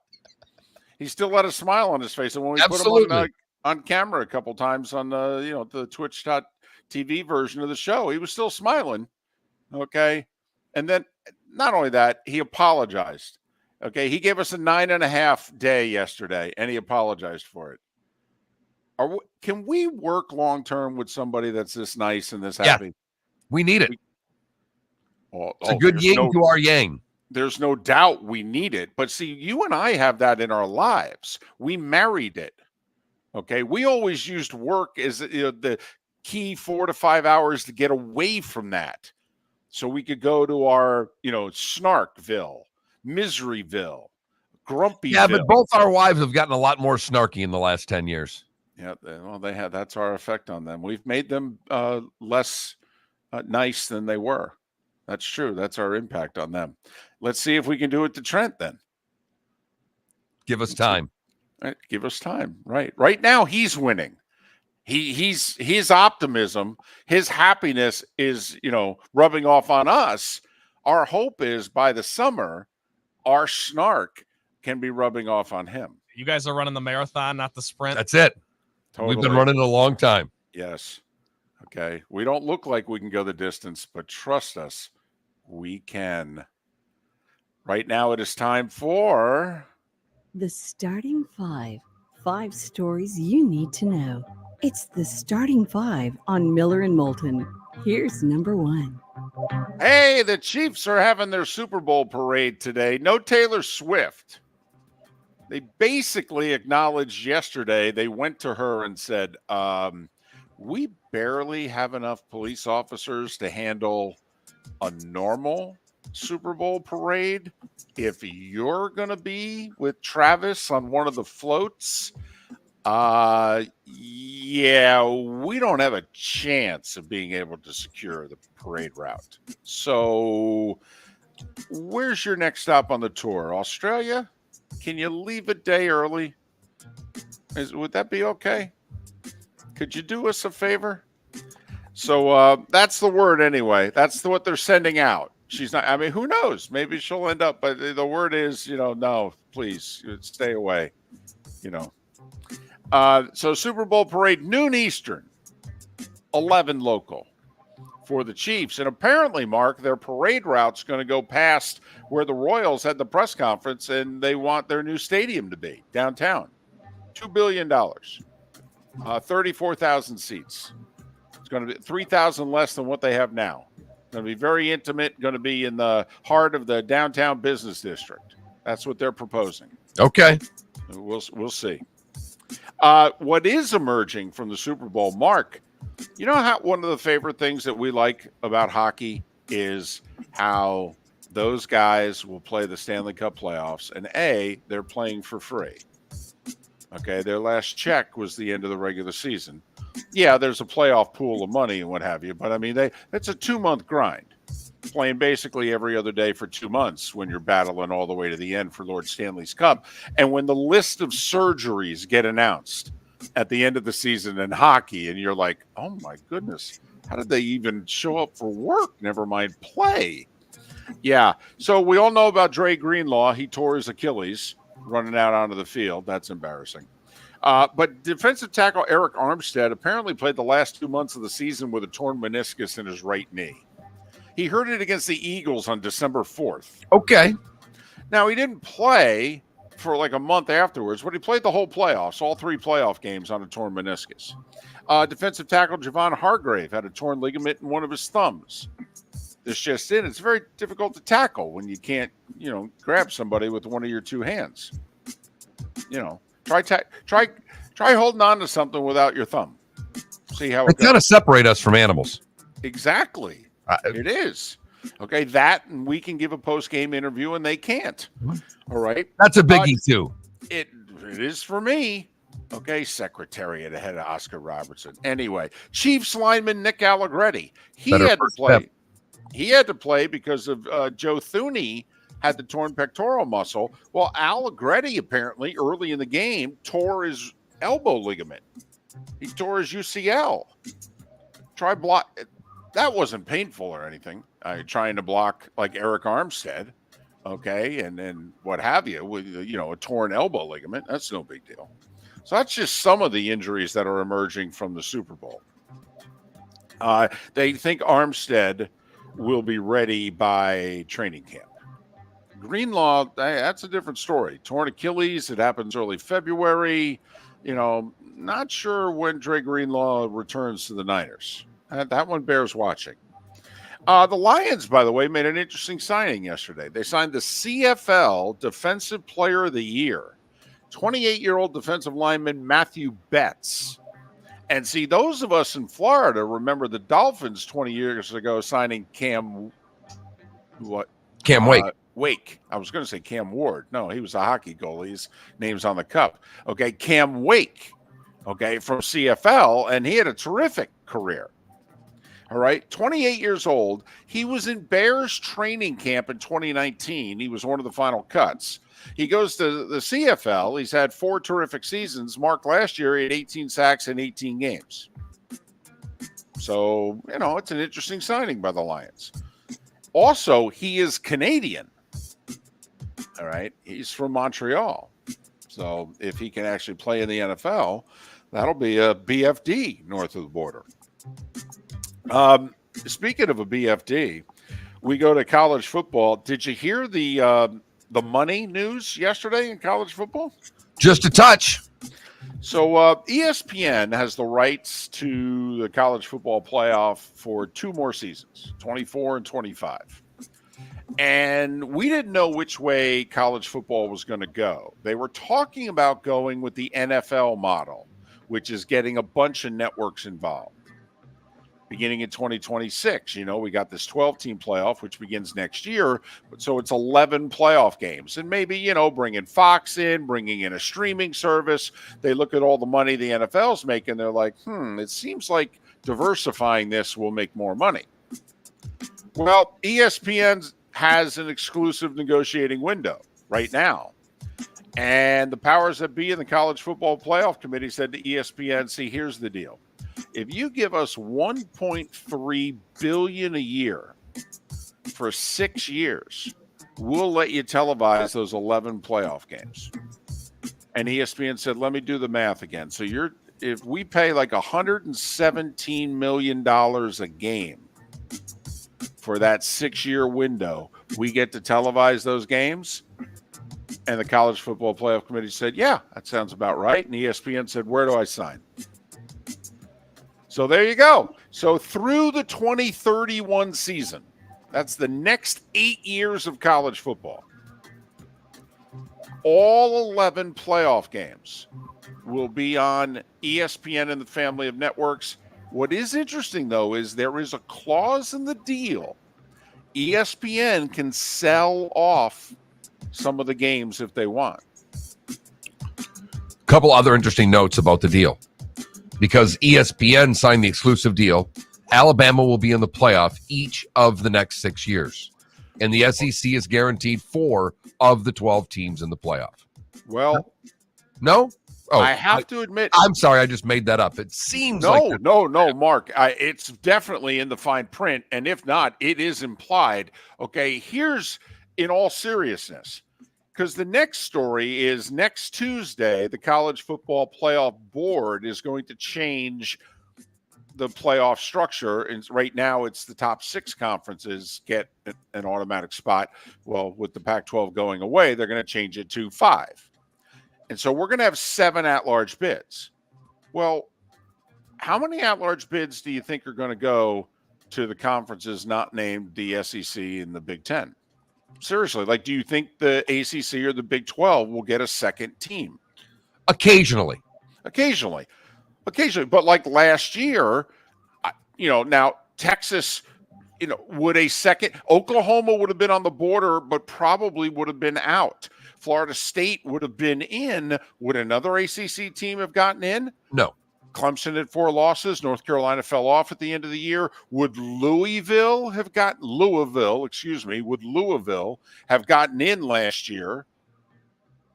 He still had a smile on his face, and when we put him on camera a couple times on the Twitch.tv version of the show, he was still smiling. Okay. And then not only that, he apologized. Okay. He gave us a 9.5 day yesterday, and he apologized for it. Can we work long-term with somebody that's this nice and this happy? Yeah, we need it. It's a good yin to our yang. There's no doubt we need it. But see, you and I have that in our lives. We married it. Okay. We always used work as the key 4 to 5 hours to get away from that. So we could go to our, Snarkville, Miseryville, Grumpyville. Yeah, but both our wives have gotten a lot more snarky in the last 10 years. Yeah, well, they have. That's our effect on them. We've made them less nice than they were. That's true. That's our impact on them. Let's see if we can do it to Trent then. Give us time. Right, give us time. Right. Right now, he's winning. He's his optimism, his happiness is, rubbing off on us. Our hope is by the summer, our snark can be rubbing off on him. You guys are running the marathon, not the sprint. That's it. Totally. We've been running a long time. Yes. Okay. We don't look like we can go the distance, but trust us, we can. Right now it is time for the starting five. 5 stories you need to know. It's the starting 5 on Miller and Moulton. Here's number 1. Hey, the Chiefs are having their Super Bowl parade today. No Taylor Swift. They basically acknowledged yesterday, they went to her and said, we barely have enough police officers to handle a normal Super Bowl parade. If you're going to be with Travis on one of the floats, yeah, we don't have a chance of being able to secure the parade route. So where's your next stop on the tour? Australia? Can you leave a day early? Would that be okay? Could you do us a favor? So that's the word anyway. That's what they're sending out. She's not, who knows? Maybe she'll end up, but the word is, no, please stay away, So Super Bowl parade, noon Eastern, 11 local for the Chiefs. And apparently, Mark, their parade route's going to go past where the Royals had the press conference, and they want their new stadium to be downtown. $2 billion, 34,000 seats. It's going to be 3,000 less than what they have now. Going to be very intimate, going to be in the heart of the downtown business district. That's what they're proposing. Okay. We'll see. What is emerging from the Super Bowl, Mark, how one of the favorite things that we like about hockey is how those guys will play the Stanley Cup playoffs, and they're playing for free. Okay, their last check was the end of the regular season. Yeah, there's a playoff pool of money and what have you, but it's a 2-month grind. playing basically every other day for 2 months when you're battling all the way to the end for Lord Stanley's Cup. And when the list of surgeries get announced at the end of the season in hockey, and you're like, oh my goodness, how did they even show up for work? Never mind play. Yeah. So we all know about Dre Greenlaw. He tore his Achilles running out onto the field. That's embarrassing. But defensive tackle Eric Armstead apparently played the last 2 months of the season with a torn meniscus in his right knee. He hurt it against the Eagles on December 4th. Okay. Now, he didn't play for like a month afterwards, but he played the whole playoffs, all 3 playoff games on a torn meniscus. Defensive tackle Javon Hargrave had a torn ligament in one of his thumbs. This just in, it's very difficult to tackle when you can't, grab somebody with one of your 2 hands. Try holding on to something without your thumb. See how it goes. Kind of separate us from animals. Exactly. It is. Okay, that, and we can give a post-game interview, and they can't. All right? That's a biggie, too. It is for me. Okay, Secretariat ahead of Oscar Robertson. Anyway, Chiefs lineman Nick Allegretti. He had to play. He had to play because of Joe Thuney had the torn pectoral muscle. Well, Allegretti apparently early in the game tore his elbow ligament. He tore his UCL. Try block. That wasn't painful or anything. Trying to block like Eric Armstead, okay, and then what have you with a torn elbow ligament. That's no big deal. So that's just some of the injuries that are emerging from the Super Bowl. They think Armstead will be ready by training camp. Greenlaw, that's a different story. Torn Achilles, it happens early February. Not sure when Dre Greenlaw returns to the Niners. That one bears watching. The Lions, by the way, made an interesting signing yesterday. They signed the CFL Defensive Player of the Year, 28-year-old defensive lineman Matthew Betts. And see, those of us in Florida remember the Dolphins 20 years ago signing Cam Wake. Wake. I was going to say Cam Ward. No, he was a hockey goalie. His name's on the cup. Okay, Cam Wake, okay, from CFL, and he had a terrific career. All right, 28 years old. He was in Bears training camp in 2019. He was one of the final cuts. He goes to the CFL. He's had 4 terrific seasons. Mark last year, he had 18 sacks in 18 games. So, it's an interesting signing by the Lions. Also, he is Canadian. All right, he's from Montreal. So if he can actually play in the NFL, that'll be a BFD north of the border. Speaking of a BFD, we go to college football. Did you hear the money news yesterday in college football? Just a touch. So ESPN has the rights to the college football playoff for 2 more seasons, 24 and 25. And we didn't know which way college football was going to go. They were talking about going with the NFL model, which is getting a bunch of networks involved. Beginning in 2026, we got this 12-team playoff, which begins next year. So it's 11 playoff games. And maybe, bringing Fox in, bringing in a streaming service. They look at all the money the NFL's making. They're like, it seems like diversifying this will make more money. Well, ESPN has an exclusive negotiating window right now. And the powers that be in the college football playoff committee said to ESPN, see, here's the deal. If you give us $1.3 billion a year for 6 years, we'll let you televise those 11 playoff games. And ESPN said, let me do the math again. So if we pay like $117 million a game for that 6-year window, we get to televise those games. And the college football playoff committee said, yeah, that sounds about right. And ESPN said, where do I sign? So there you go. So through the 2031 season, that's the next 8 years of college football, all 11 playoff games will be on ESPN and the family of networks. What is interesting, though, is there is a clause in the deal. ESPN can sell off some of the games if they want. Couple other interesting notes about the deal. Because ESPN signed the exclusive deal Alabama will be in the playoff each of the next 6 years. And the SEC is guaranteed 4 of the 12 teams in the playoff. Well, no? Oh, I have to admit. I'm sorry, I just made that up. It seems like No, Mark. It's definitely in the fine print. And if not, it is implied. Okay, here's in all seriousness. Because the next story is next Tuesday, the College Football Playoff Board is going to change the playoff structure. And right now, it's the top 6 conferences get an automatic spot. Well, with the Pac-12 going away, they're going to change it to 5. And so we're going to have 7 at-large bids. Well, how many at-large bids do you think are going to go to the conferences not named the SEC and the Big Ten? Seriously, like, do you think the ACC or the Big 12 will get a second team? Occasionally. But like last year, now Texas, would a second, Oklahoma would have been on the border, but probably would have been out. Florida State would have been in. Would another ACC team have gotten in? No. Clemson had 4 losses. North Carolina fell off at the end of the year. Would Louisville have gotten in last year?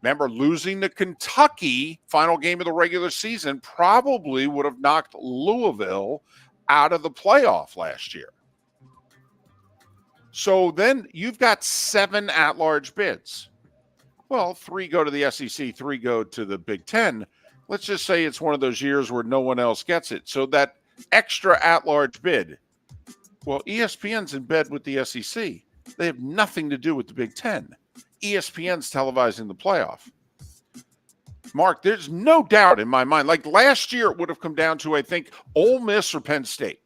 Remember, losing to Kentucky, final game of the regular season, probably would have knocked Louisville out of the playoff last year. So then you've got 7 at-large bids. Well, 3 go to the SEC, 3 go to the Big Ten. Let's just say it's one of those years where no one else gets it. So that extra at-large bid, well, ESPN's in bed with the SEC. They have nothing to do with the Big Ten. ESPN's televising the playoff. Mark, there's no doubt in my mind. Like last year, it would have come down to, I think, Ole Miss or Penn State.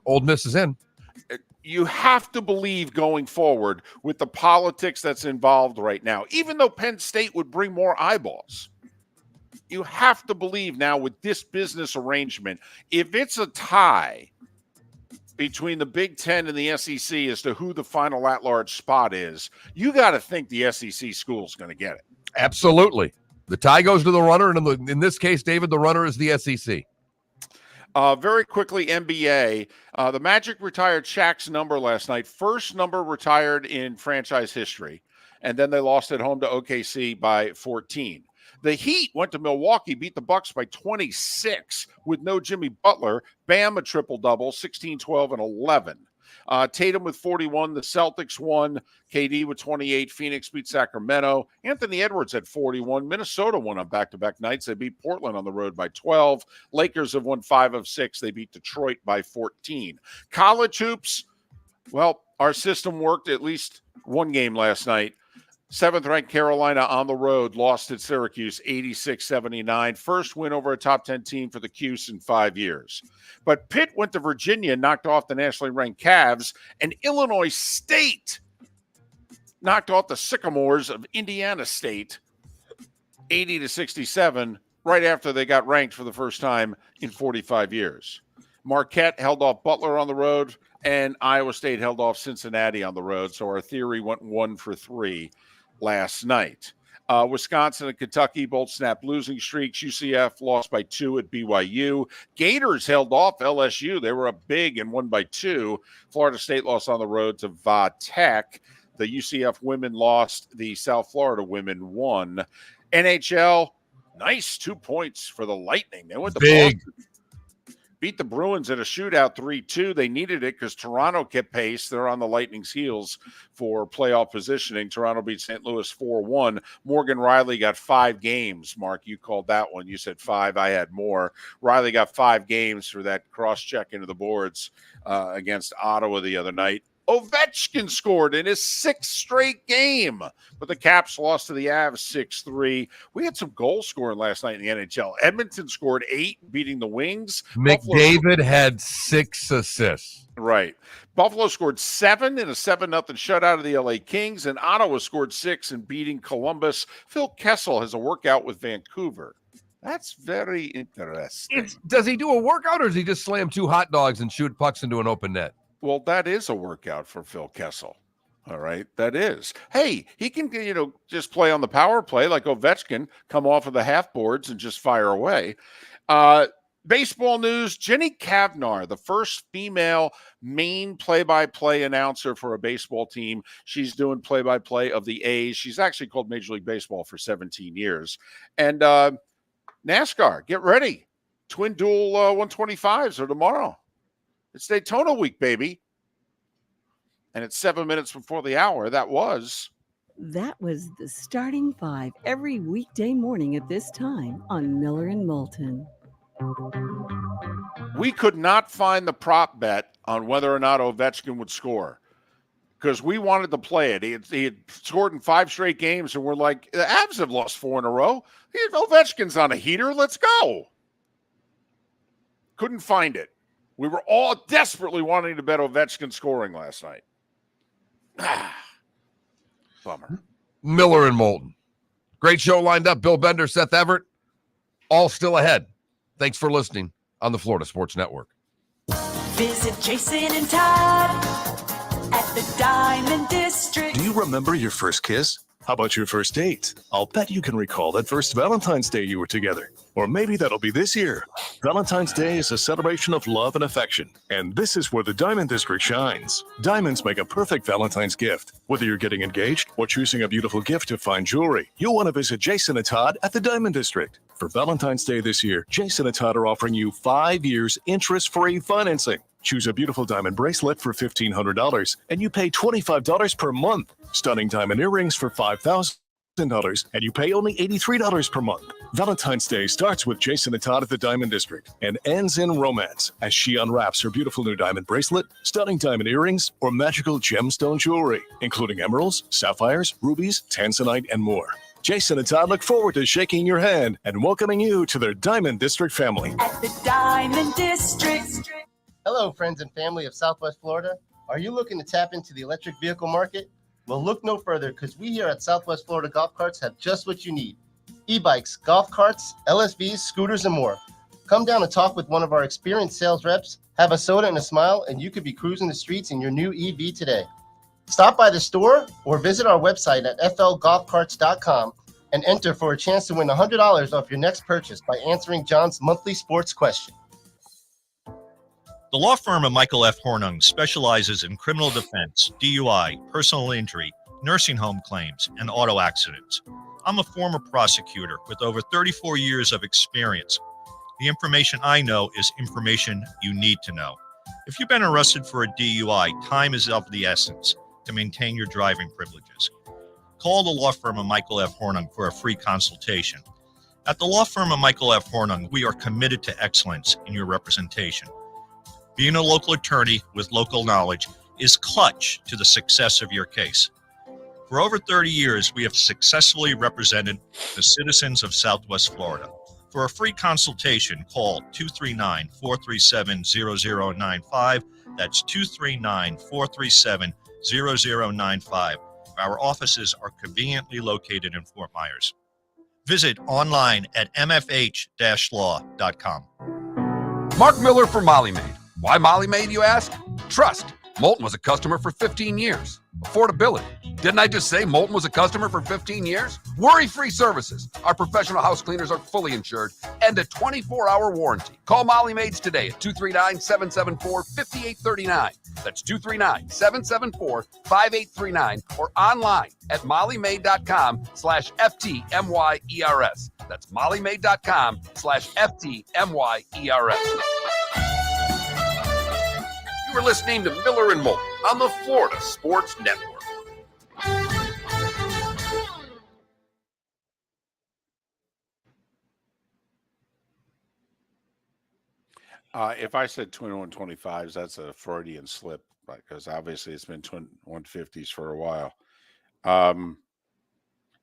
Ole Miss is in. You have to believe going forward with the politics that's involved right now, even though Penn State would bring more eyeballs. You have to believe now with this business arrangement, if it's a tie between the Big Ten and the SEC as to who the final at-large spot is, you got to think the SEC school is going to get it. Absolutely. The tie goes to the runner, and in this case, David, the runner is the SEC. Very quickly, NBA. The Magic retired Shaq's number last night. First number retired in franchise history. And then they lost at home to OKC by 14. The Heat went to Milwaukee, beat the Bucks by 26 with no Jimmy Butler. Bam, a triple-double, 16, 12, and 11. Tatum with 41. The Celtics won. KD with 28. Phoenix beat Sacramento. Anthony Edwards had 41. Minnesota won on back-to-back nights. They beat Portland on the road by 12. Lakers have won 5 of 6. They beat Detroit by 14. College hoops, well, our system worked at least one game last night. 7th-ranked Carolina on the road lost at Syracuse 86-79. First win over a top 10 team for the Cuse in 5 years. But Pitt went to Virginia, knocked off the nationally ranked Cavs, and Illinois State knocked off the Sycamores of Indiana State 80-67 right after they got ranked for the first time in 45 years. Marquette held off Butler on the road, and Iowa State held off Cincinnati on the road. So our theory went 1 for 3 last night. Wisconsin and Kentucky both snapped losing streaks. UCF lost by 2 at BYU. Gators held off LSU. They were up big and won by 2. Florida State lost on the road to Va Tech. The UCF women lost. The South Florida women won. NHL, nice 2 points for the Lightning. They went to big. Boston. Beat the Bruins at a shootout 3-2. They needed it because Toronto kept pace. They're on the Lightning's heels for playoff positioning. Toronto beat St. Louis 4-1. Morgan Riley got 5 games. Mark, you called that one. You said 5. I had more. Riley got 5 games for that cross-check into the boards against Ottawa the other night. Ovechkin scored in his 6th straight game, but the Caps lost to the Avs 6-3. We had some goal scoring last night in the NHL. Edmonton scored 8, beating the Wings. McDavid had 6 assists. Right. Buffalo scored 7 in a 7-0 shutout of the LA Kings, and Ottawa scored 6 in beating Columbus. Phil Kessel has a workout with Vancouver. That's very interesting. Does he do a workout, or does he just slam 2 hot dogs and shoot pucks into an open net? Well, that is a workout for Phil Kessel. All right, that is. Hey, he can, just play on the power play like Ovechkin, come off of the half boards and just fire away. Baseball news, Jenny Kavnar, the first female main play-by-play announcer for a baseball team. She's doing play-by-play of the A's. She's actually called Major League Baseball for 17 years. And NASCAR, get ready. Twin dual 125s are tomorrow. It's Daytona week, baby. And it's 7 minutes before the hour. That was the starting five every weekday morning at this time on Miller and Moulton. We could not find the prop bet on whether or not Ovechkin would score because we wanted to play it. He had scored in 5 straight games, and we're like, the Avs have lost 4 in a row. Ovechkin's on a heater. Let's go. Couldn't find it. We were all desperately wanting to bet Ovechkin scoring last night. Bummer. Miller and Moulton. Great show lined up. Bill Bender, Seth Everett, all still ahead. Thanks for listening on the Florida Sports Network. Visit Jason and Todd at the Diamond District. Do you remember your first kiss? How about your first date? I'll bet you can recall that first Valentine's Day you were together. Or maybe that'll be this year. Valentine's Day is a celebration of love and affection. And this is where the Diamond District shines. Diamonds make a perfect Valentine's gift. Whether you're getting engaged or choosing a beautiful gift to fine jewelry, you'll want to visit Jason and Todd at the Diamond District. For Valentine's Day this year, Jason and Todd are offering you 5 years interest-free financing. Choose a beautiful diamond bracelet for $1,500 and you pay $25 per month. Stunning diamond earrings for $5,000 and you pay only $83 per month. Valentine's Day starts with Jason and Todd at the Diamond District and ends in romance as she unwraps her beautiful new diamond bracelet, stunning diamond earrings, or magical gemstone jewelry, including emeralds, sapphires, rubies, tanzanite, and more. Jason and Todd look forward to shaking your hand and welcoming you to their Diamond District family. At the Diamond District. Hello, friends and family of Southwest Florida. Are you looking to tap into the electric vehicle market? Well, look no further because we here at Southwest Florida Golf Carts have just what you need. E-bikes, golf carts, LSVs, scooters, and more. Come down and talk with one of our experienced sales reps, have a soda and a smile, and you could be cruising the streets in your new EV today. Stop by the store or visit our website at flgolfcarts.com and enter for a chance to win $100 off your next purchase by answering John's monthly sports question. The law firm of Michael F. Hornung specializes in criminal defense, DUI, personal injury, nursing home claims, and auto accidents. I'm a former prosecutor with over 34 years of experience. The information I know is information you need to know. If you've been arrested for a DUI, time is of the essence to maintain your driving privileges. Call the law firm of Michael F. Hornung for a free consultation. At the law firm of Michael F. Hornung, we are committed to excellence in your representation. Being a local attorney with local knowledge is clutch to the success of your case. For over 30 years, we have successfully represented the citizens of Southwest Florida. For a free consultation, call 239-437-0095. That's 239-437-0095. Our offices are conveniently located in Fort Myers. Visit online at mfh-law.com. Mark Miller for Molly Maid. Why Molly Maid, you ask? Trust. Moulton was a customer for 15 years. Affordability. Didn't I just say Moulton was a customer for 15 years? Worry-free services. Our professional house cleaners are fully insured and a 24-hour warranty. Call Molly Maids today at 239-774-5839. That's 239-774-5839 or online at mollymaid.com/FTMYERS. That's mollymaid.com/FTMYERS. We're listening to Miller and Moulton on the Florida Sports Network. If I said twin 125s, that's a Freudian slip because obviously it's been twin 150s for a while.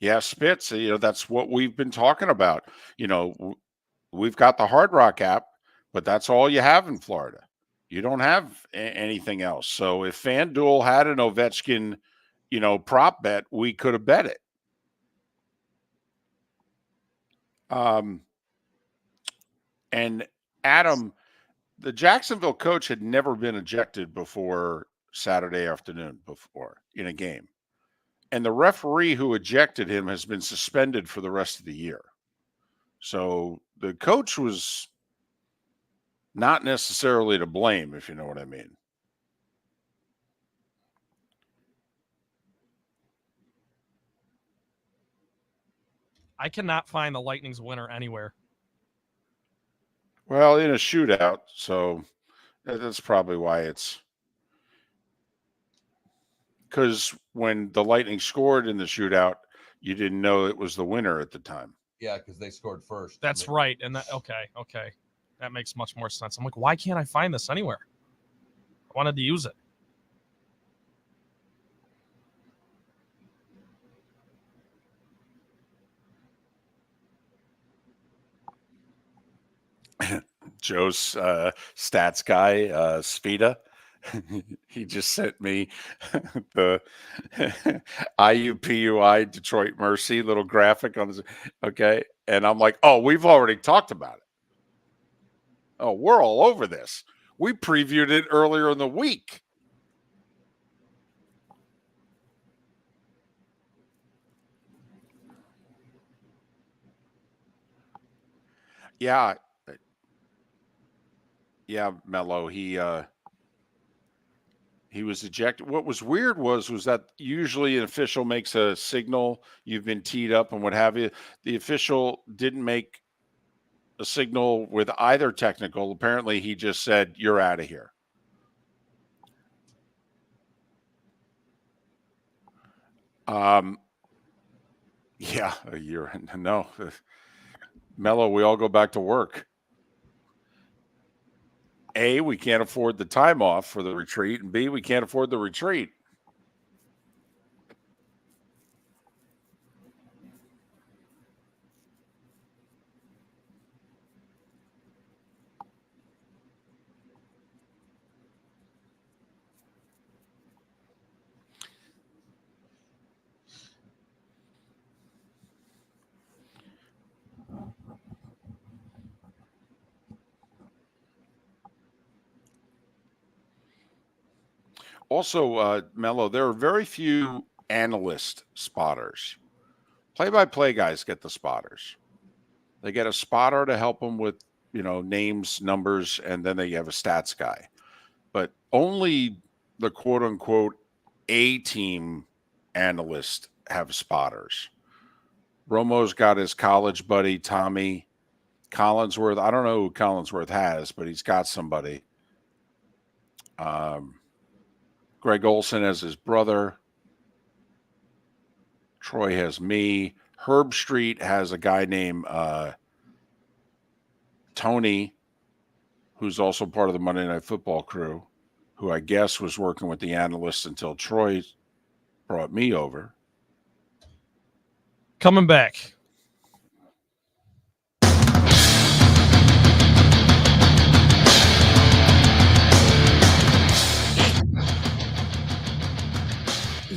Yeah, Spitz, that's what we've been talking about. We've got the Hard Rock app, but that's all you have in Florida. You don't have anything else. So if FanDuel had an Ovechkin, prop bet, we could have bet it. And Adam, the Jacksonville coach had never been ejected before Saturday afternoon in a game. And the referee who ejected him has been suspended for the rest of the year. So the coach was not necessarily to blame, if you know what I mean. I cannot find the Lightning's winner anywhere. Well, in a shootout, so that's probably why it's because when the Lightning scored in the shootout, you didn't know it was the winner at the time. Yeah, because they scored first. That's right. And that, okay. That makes much more sense. I'm like, why can't I find this anywhere? I wanted to use it. Joe's stats guy, Svita, he just sent me the IUPUI Detroit Mercy little graphic on his. Okay. And I'm like, oh, we've already talked about it. Oh, we're all over this. We previewed it earlier in the week. Yeah. Yeah, Mello. He was ejected. What was weird was that usually an official makes a signal, you've been teed up and what have you. The official didn't make a signal with either technical. Apparently, he just said, "You're out of here." Yeah, a year. No, Mello. We all go back to work. A, we can't afford the time off for the retreat, and B, we can't afford the retreat. Also, Mello, there are very few analyst spotters. Play-by-play guys get the spotters. They get a spotter to help them with, names, numbers, and then they have a stats guy. But only the quote-unquote A-team analysts have spotters. Romo's got his college buddy, Tommy Collinsworth. I don't know who Collinsworth has, but he's got somebody. Greg Olson has his brother. Troy has me. Herb Street has a guy named Tony, who's also part of the Monday Night Football crew, who I guess was working with the analysts until Troy brought me over. Coming back.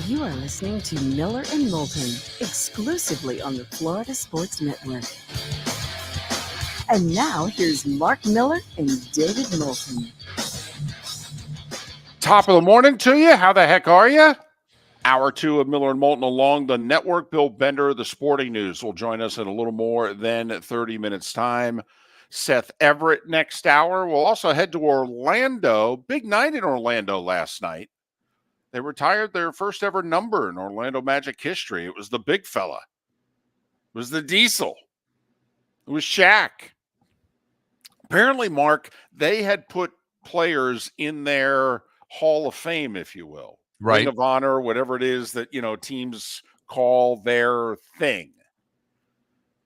You are listening to Miller and Moulton, exclusively on the Florida Sports Network. And now, here's Mark Miller and David Moulton. Top of the morning to you. How the heck are you? Hour 2 of Miller and Moulton along the network. Bill Bender of the Sporting News will join us in a little more than 30 minutes' time. Seth Everett next hour. We'll also head to Orlando. Big night in Orlando last night. They retired their first ever number in Orlando Magic history. It was the big fella. It was the Diesel. It was Shaq. Apparently, Mark, they had put players in their Hall of Fame, if you will. Right. Ring of Honor, whatever it is that, teams call their thing.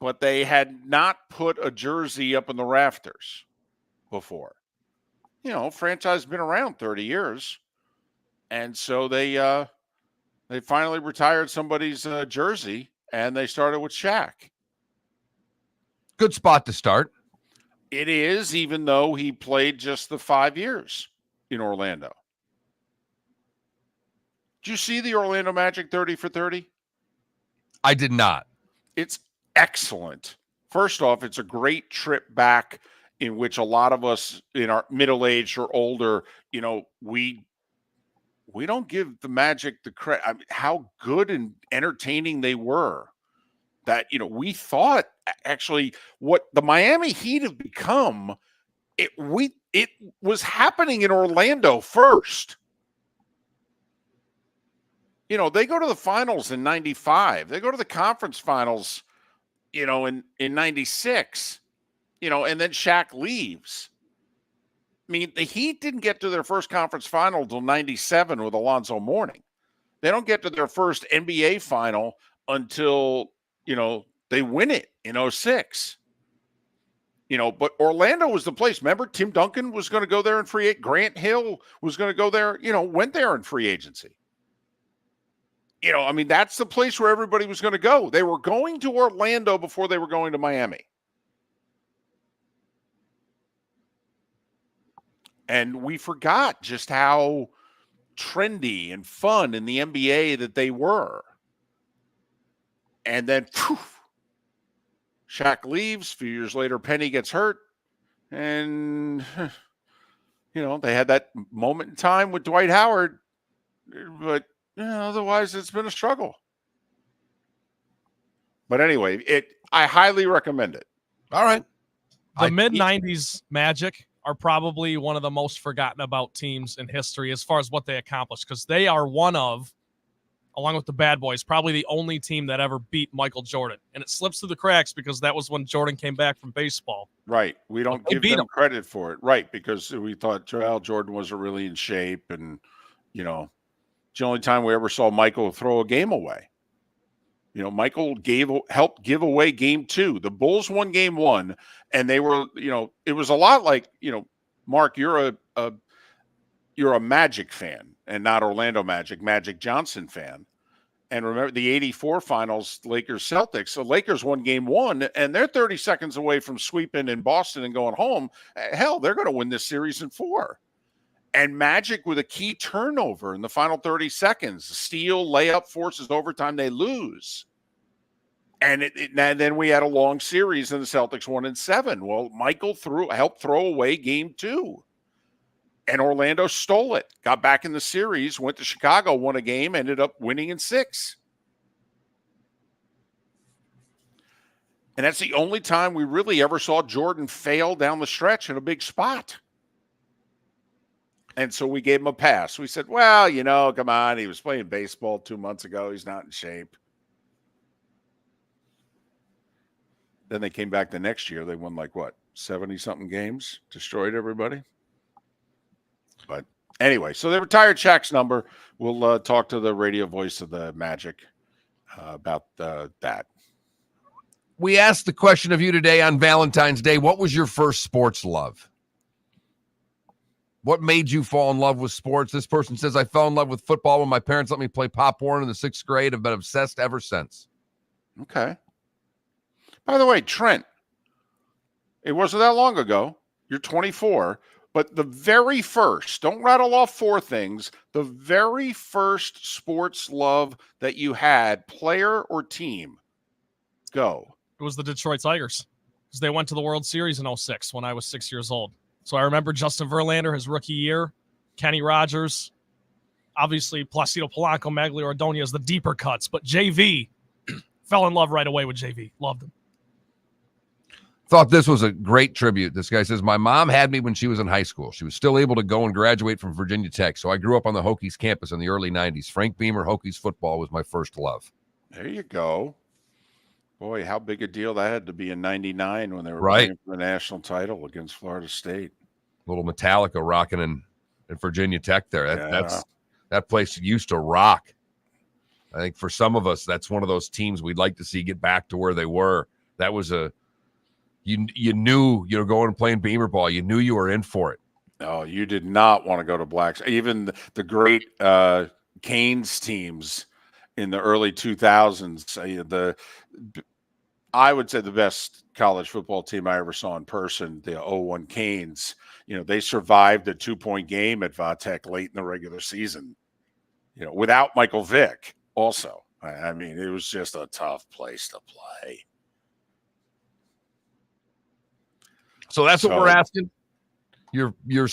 But they had not put a jersey up in the rafters before. Franchise been around 30 years. And so they finally retired somebody's jersey, and they started with Shaq. Good spot to start. It is, even though he played just the 5 years in Orlando. Did you see the Orlando Magic 30 for 30? I did not. It's excellent. First off, it's a great trip back in which a lot of us in our middle-aged or older, we don't give the Magic the credit. I mean, how good and entertaining they were. That, we thought actually what the Miami Heat have become, it was happening in Orlando first. They go to the finals in 95. They go to the conference finals, in 96, and then Shaq leaves. I mean, the Heat didn't get to their first conference final until 97 with Alonzo Mourning. They don't get to their first NBA final until, they win it in 06. But Orlando was the place. Remember, Tim Duncan was going to go there in free agency. Grant Hill was going to go there, went there in free agency. That's the place where everybody was going to go. They were going to Orlando before they were going to Miami. And we forgot just how trendy and fun in the NBA that they were. And then, Shaq leaves. A few years later, Penny gets hurt. And, they had that moment in time with Dwight Howard. But, otherwise, it's been a struggle. But anyway, I highly recommend it. All right. The mid-'90s Magic are probably one of the most forgotten about teams in history as far as what they accomplished, because they are one of, along with the Bad Boys, probably the only team that ever beat Michael Jordan. And it slips through the cracks because that was when Jordan came back from baseball. Right. We don't give them credit for it. Right. Because we thought Jordan wasn't really in shape. And, it's the only time we ever saw Michael throw a game away. Michael helped give away game 2. The Bulls won game 1, and they were, it was a lot like, Mark, you're a Magic fan and not Orlando Magic Johnson fan. And remember the 84 finals, Lakers Celtics. So Lakers won game 1, and they're 30 seconds away from sweeping in Boston and going home. Hell, they're going to win this series in 4. And Magic with a key turnover in the final 30 seconds, steal, layup, forces overtime, they lose. And then we had a long series and the Celtics won in 7. Well, Michael helped throw away game 2. And Orlando stole it, got back in the series, went to Chicago, won a game, ended up winning in 6. And that's the only time we really ever saw Jordan fail down the stretch in a big spot. And so we gave him a pass. We said, well, come on. He was playing baseball 2 months ago. He's not in shape. Then they came back the next year. They won 70-something games, destroyed everybody. But anyway, so they retired Shaq's number. We'll talk to the radio voice of the Magic about that. We asked the question of you today on Valentine's Day. What was your first sports love? What made you fall in love with sports? This person says, I fell in love with football when my parents let me play Pop Warner in the 6th grade. I've been obsessed ever since. Okay. By the way, Trent, it wasn't that long ago. You're 24. But the very first, don't rattle off 4 things, the very first sports love that you had, player or team, go. It was the Detroit Tigers, because they went to the World Series in 06 when I was 6 years old. So I remember Justin Verlander, his rookie year, Kenny Rogers, obviously Placido Polanco, Maglio Ordonez, the deeper cuts. But JV, fell in love right away with JV. Loved him. Thought this was a great tribute. This guy says, my mom had me when she was in high school. She was still able to go and graduate from Virginia Tech. So I grew up on the Hokies campus in the early 90s. Frank Beamer, Hokies football was my first love. There you go. Boy, how big a deal that had to be in 99 when they were right. playing for the national title against Florida State. Little Metallica rocking in Virginia Tech there. That place used to rock. I think for some of us, that's one of those teams we'd like to see get back to where they were. That was you knew you were going and playing Beamer ball. You knew you were in for it. No, you did not want to go to Blacks. Even the great Canes teams in the early 2000s, I would say the best college football team I ever saw in person, the 01 Canes, they survived a 2-point game at Vatech late in the regular season, without Michael Vick also. I mean, it was just a tough place to play. So that's what we're asking. Your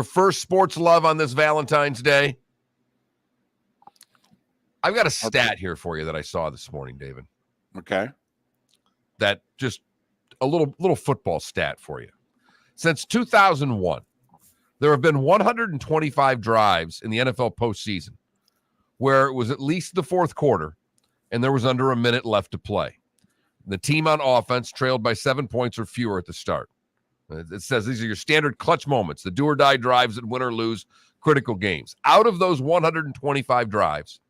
first sports love on this Valentine's Day. I've got a stat here for you that I saw this morning, David. Okay. That just a little football stat for you. Since 2001, There have been 125 drives in the NFL postseason where it was at least the fourth quarter and there was under a minute left to play. The team on offense trailed by 7 points or fewer at the start. It says these are your standard clutch moments, the do-or-die drives that win or lose critical games. Out of those 125 drives,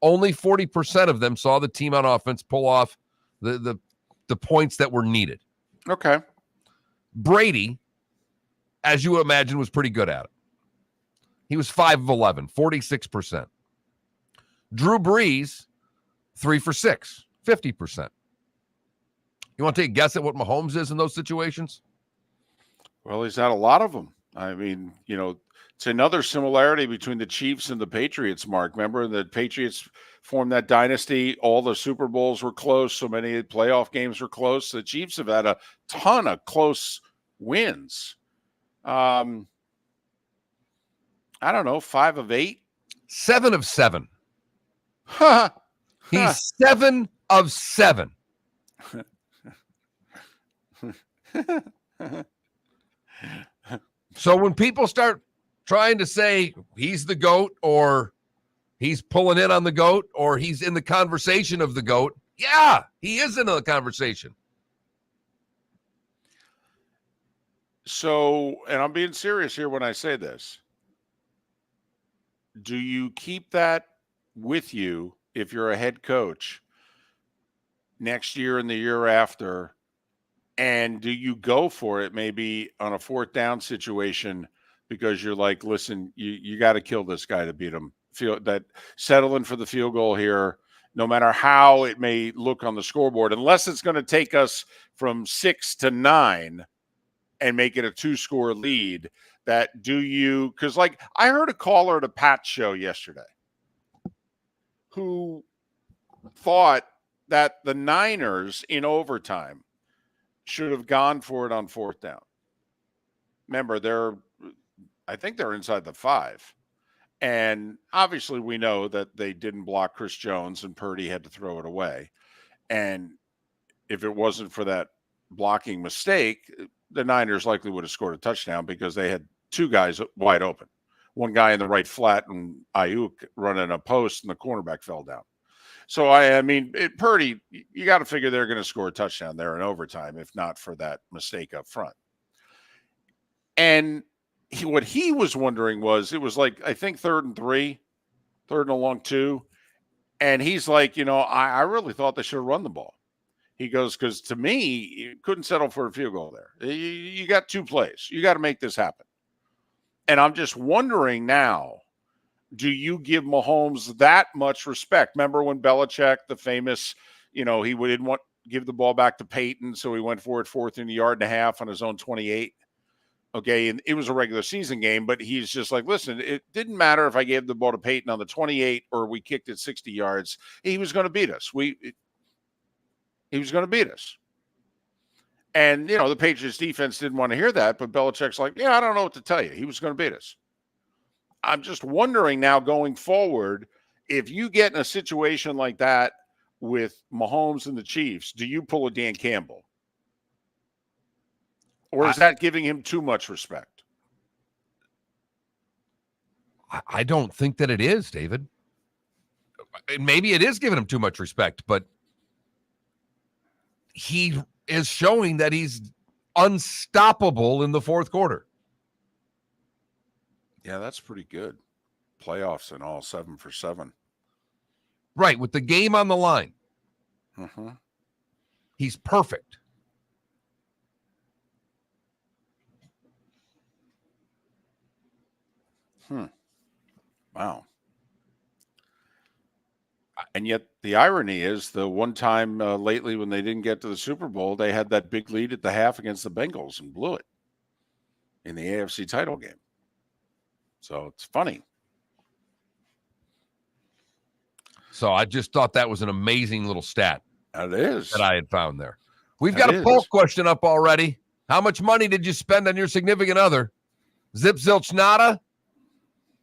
only 40% of them saw the team on offense pull off the points that were needed. Okay. Brady, as you imagine, was pretty good at it. He was 5 of 11, 46%. Drew Brees, 3 for 6, 50%. You want to take a guess at what Mahomes is in those situations? Well, he's had a lot of them. I mean, it's another similarity between the Chiefs and the Patriots, Mark. Remember, the Patriots formed that dynasty. All the Super Bowls were close. So many playoff games were close. The Chiefs have had a ton of close wins. I don't know, 5 of 8? 7 of 7. Huh. He's 7 of 7. So when people start trying to say he's the GOAT or he's pulling in on the GOAT or he's in the conversation of the GOAT, yeah, he is in the conversation. So, and I'm being serious here when I say this. Do you keep that with you if you're a head coach next year and the year after? And do you go for it maybe on a fourth down situation because you're like, listen, you got to kill this guy to beat him? Feel that settling for the field goal here, no matter how it may look on the scoreboard, unless it's going to take us from 6 to 9 and make it a 2-score lead. That do you, because like I heard a caller at a Pat show yesterday who thought that the Niners in overtime should have gone for it on fourth down. Remember, I think they're inside the 5. And obviously we know that they didn't block Chris Jones and Purdy had to throw it away. And if it wasn't for that blocking mistake, the Niners likely would have scored a touchdown because they had 2 guys wide open. One guy in the right flat and Ayuk running a post and the cornerback fell down. So, I mean, Purdy, you got to figure they're going to score a touchdown there in overtime, if not for that mistake up front. And what he was wondering was, it was like, I think 3rd and 3, 3rd and a long 2. And he's like, I really thought they should have run the ball. He goes, because to me, you couldn't settle for a field goal there. You got 2 plays. You got to make this happen. And I'm just wondering now, do you give Mahomes that much respect? Remember when Belichick, the famous, he didn't want to give the ball back to Peyton, so he went for it 4th and a yard and a half on his own 28. Okay, and it was a regular season game, but he's just like, listen, it didn't matter if I gave the ball to Peyton on the 28 or we kicked it 60 yards. He was going to beat us. He was going to beat us. And, the Patriots defense didn't want to hear that, but Belichick's like, yeah, I don't know what to tell you. He was going to beat us. I'm just wondering now going forward, if you get in a situation like that with Mahomes and the Chiefs, do you pull a Dan Campbell? Or is that giving him too much respect? I don't think that it is, David. Maybe it is giving him too much respect, but he is showing that he's unstoppable in the fourth quarter. Yeah, that's pretty good. Playoffs and all, 7 for 7. Right, with the game on the line. Mm-hmm. He's perfect. Wow. And yet the irony is the one time lately when they didn't get to the Super Bowl, they had that big lead at the half against the Bengals and blew it in the AFC title game. So it's funny. So I just thought that was an amazing little stat. It is. That I had found there. We've got a poll question up already. How much money did you spend on your significant other? Zip, zilch, nada.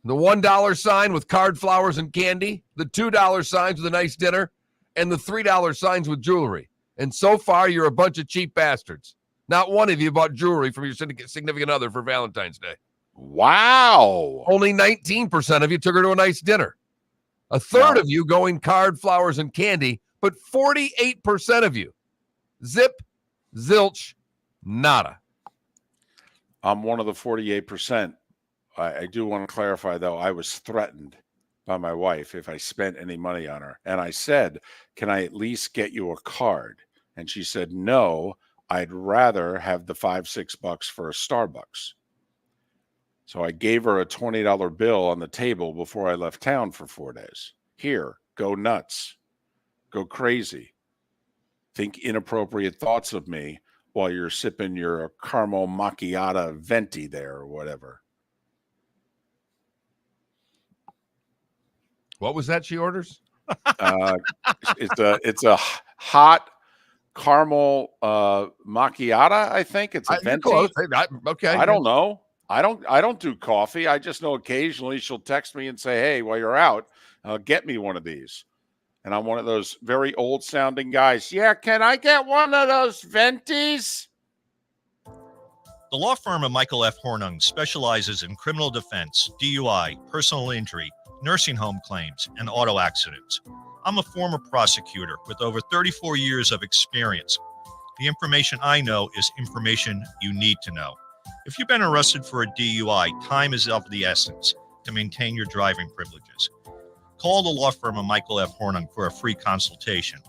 The $1 sign with card, flowers, and candy. The $2 signs with a nice dinner. And the $3 signs with jewelry. And so far, you're a bunch of cheap bastards. Not one of you bought jewelry from your significant other for Valentine's Day. Wow. Only 19% of you took her to a nice dinner. A third Wow. of you going card, flowers, and candy, but 48% of you. Zip, zilch, nada. I'm one of the 48%. I do want to clarify, though, I was threatened by my wife if I spent any money on her. And I said, can I at least get you a card? And she said, no, I'd rather have the $5-6 for a Starbucks. So I gave her a $20 bill on the table before I left town for 4 days. Here, go nuts. Go crazy. Think inappropriate thoughts of me while you're sipping your caramel macchiato venti there or whatever. What was that she orders? It's a hot caramel macchiato. I think it's a venti. Okay. I don't know. I don't do coffee. I just know occasionally she'll text me and say, "Hey, while you're out, get me one of these." And I'm one of those very old sounding guys. Yeah, can I get one of those ventis? The law firm of Michael F. Hornung specializes in criminal defense, DUI, personal injury, nursing home claims, and auto accidents. I'm a former prosecutor with over 34 years of experience. The information I know is information you need to know. If you've been arrested for a DUI, time is of the essence to maintain your driving privileges. Call the law firm of Michael F. Hornung for a free consultation.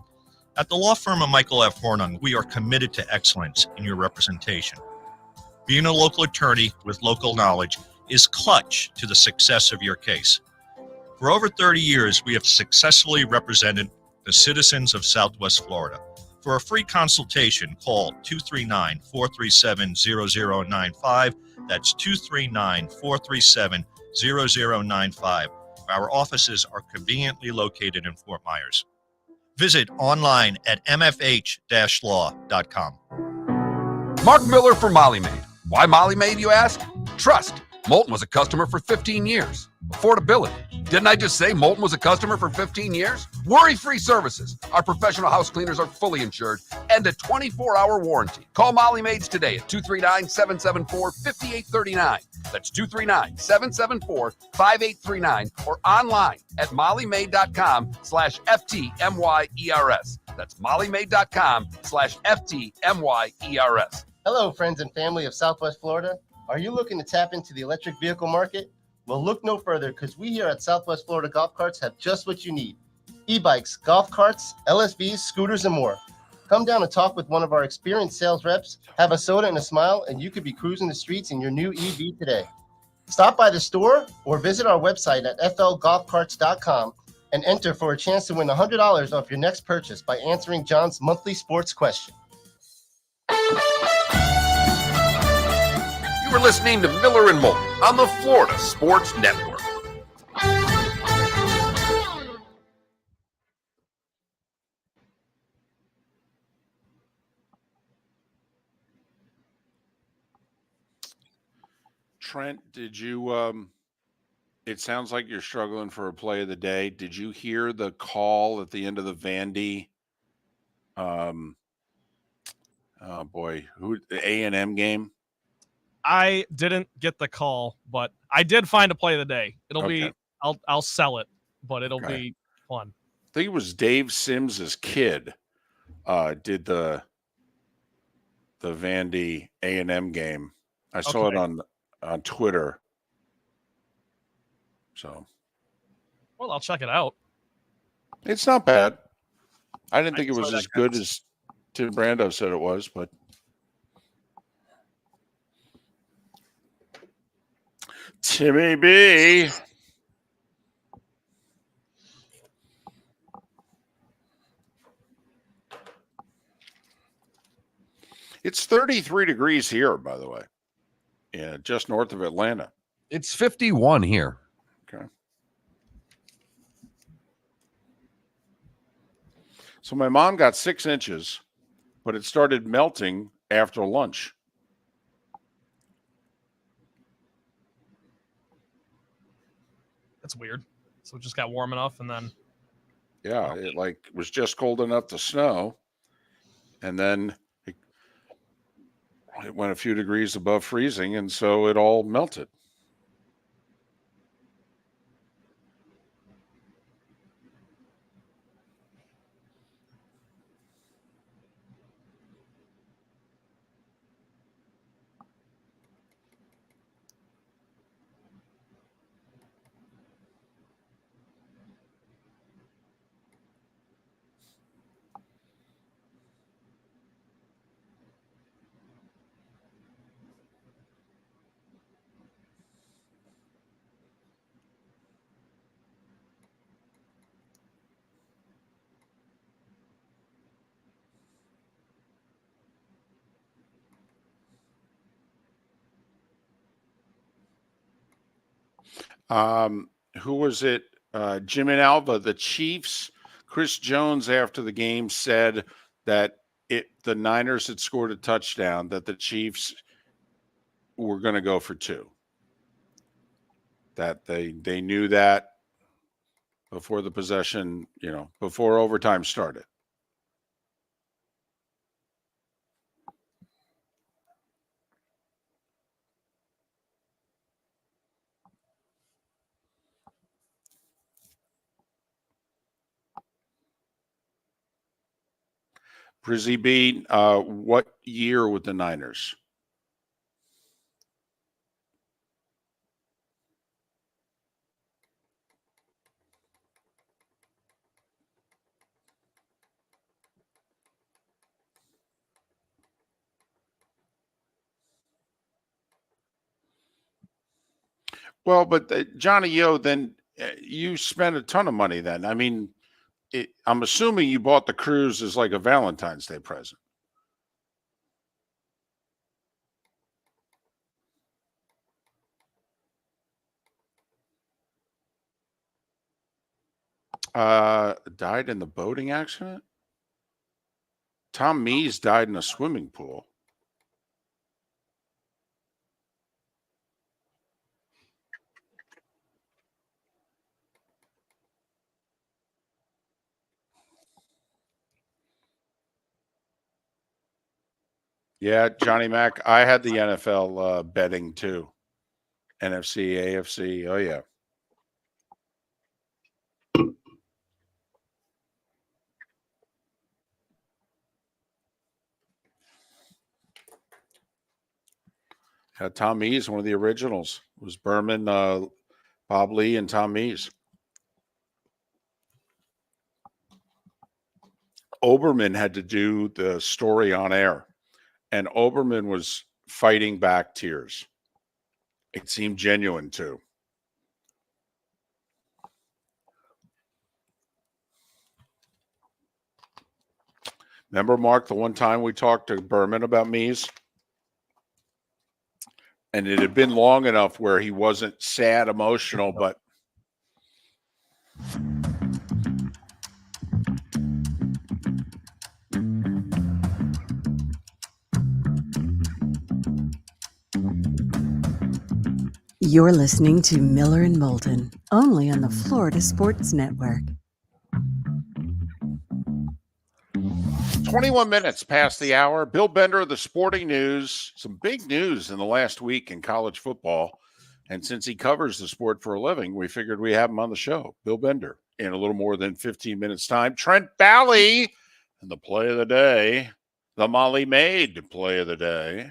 At the law firm of Michael F. Hornung, we are committed to excellence in your representation. Being a local attorney with local knowledge is clutch to the success of your case. For over 30 years, we have successfully represented the citizens of Southwest Florida. For a free consultation, call 239-437-0095. That's 239-437-0095. Our offices are conveniently located in Fort Myers. Visit online at mfh-law.com. Mark Miller for Molly Maid. Why Molly Maid, you ask? Trust. Moulton was a customer for 15 years. Affordability. Didn't I just say Moulton was a customer for 15 years? Worry-free services. Our professional house cleaners are fully insured and a 24-hour warranty. Call Molly Maids today at 239-774-5839. That's 239-774-5839 or online at mollymaid.com/FTMYERS. That's mollymaid.com/FTMYERS. Hello, friends and family of Southwest Florida. Are you looking to tap into the electric vehicle market? Well, look no further, because we here at Southwest Florida Golf Carts have just what you need. E-bikes, golf carts, LSVs, scooters, and more. Come down and talk with one of our experienced sales reps, have a soda and a smile, and you could be cruising the streets in your new EV today. Stop by the store or visit our website at flgolfcarts.com and enter for a chance to win $100 off your next purchase by answering John's monthly sports question. You were listening to Miller and Moulton on the Florida Sports Network. Trent, did you it sounds like you're struggling for a play of the day. Did you hear the call at the end of the Vandy oh boy, the A&M game? I didn't get the call, but I did find a play of the day. It'll be I'll sell it, but it'll be fun. I think it was Dave Sims's kid did the Vandy A&M game. I saw it on Twitter. So, well, I'll check it out. It's not bad. I didn't think it was as good as Tim Brando said it was, but Timmy B. It's 33 degrees here, by the way. Yeah, just north of Atlanta. It's 51 here. Okay. So my mom got 6 inches, but it started melting after lunch. That's weird. So it just got warm enough and then. Yeah, it was just cold enough to snow. And then it went a few degrees above freezing, and so it all melted. Who was it? Jim and Alva, the Chiefs. Chris Jones, after the game, said that the Niners had scored a touchdown, that the Chiefs were going to go for 2. That they knew that before the possession, before overtime started. Brizzy B, what year with the Niners? Well, but Johnny Yo, then you spent a ton of money then. I mean, I'm assuming you bought the cruise as like a Valentine's Day present. Died in the boating accident? Tom Mees died in a swimming pool. Yeah, Johnny Mac. I had the NFL betting too. NFC, AFC. Oh, yeah. Tom Mees, one of the originals. It was Berman, Bob Lee, and Tom Mees. Oberman had to do the story on air, and Oberman was fighting back tears. It seemed genuine, too. Remember, Mark, the one time we talked to Berman about Mees? And it had been long enough where he wasn't sad, emotional, but You're listening to Miller and Moulton, only on the Florida Sports Network. 21 minutes past the hour. Bill Bender of the Sporting News. Some big news in the last week in college football. And since he covers the sport for a living, we figured we have him on the show. Bill Bender in a little more than 15 minutes time. Trent Bally and the play of the day. The Molly Maid play of the day.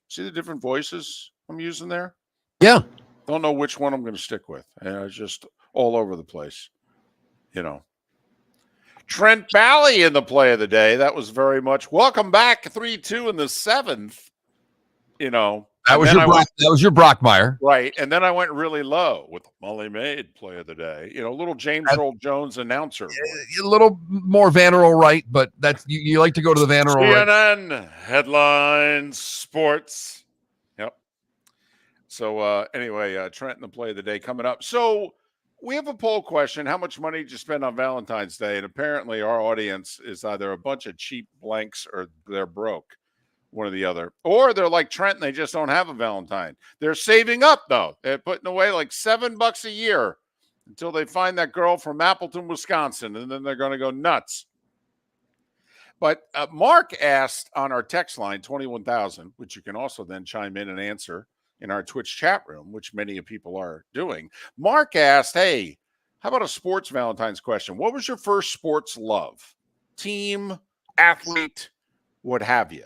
See the different voices I'm using there? Yeah. Don't know which one I'm going to stick with. It's just all over the place. Trent Bally in the play of the day. That was very much welcome back 3-2 in the 7th. That was your Brockmeyer. Right. And then I went really low with the Molly Maid play of the day. Little James Earl Jones announcer. A little more Van Earl right, but that's you like to go to the Van Earl right. CNN headlines, sports. Yep. So anyway, Trent in the play of the day coming up. So we have a poll question. How much money did you spend on Valentine's Day? And apparently our audience is either a bunch of cheap blanks or they're broke, one or the other. Or they're like Trent and they just don't have a Valentine. They're saving up, though. They're putting away like $7 a year until they find that girl from Appleton, Wisconsin, and then they're going to go nuts. But Mark asked on our text line, 21,000, which you can also then chime in and answer in our Twitch chat room, which many people are doing. Mark asked, hey, how about a sports Valentine's question? What was your first sports love? Team, athlete, what have you?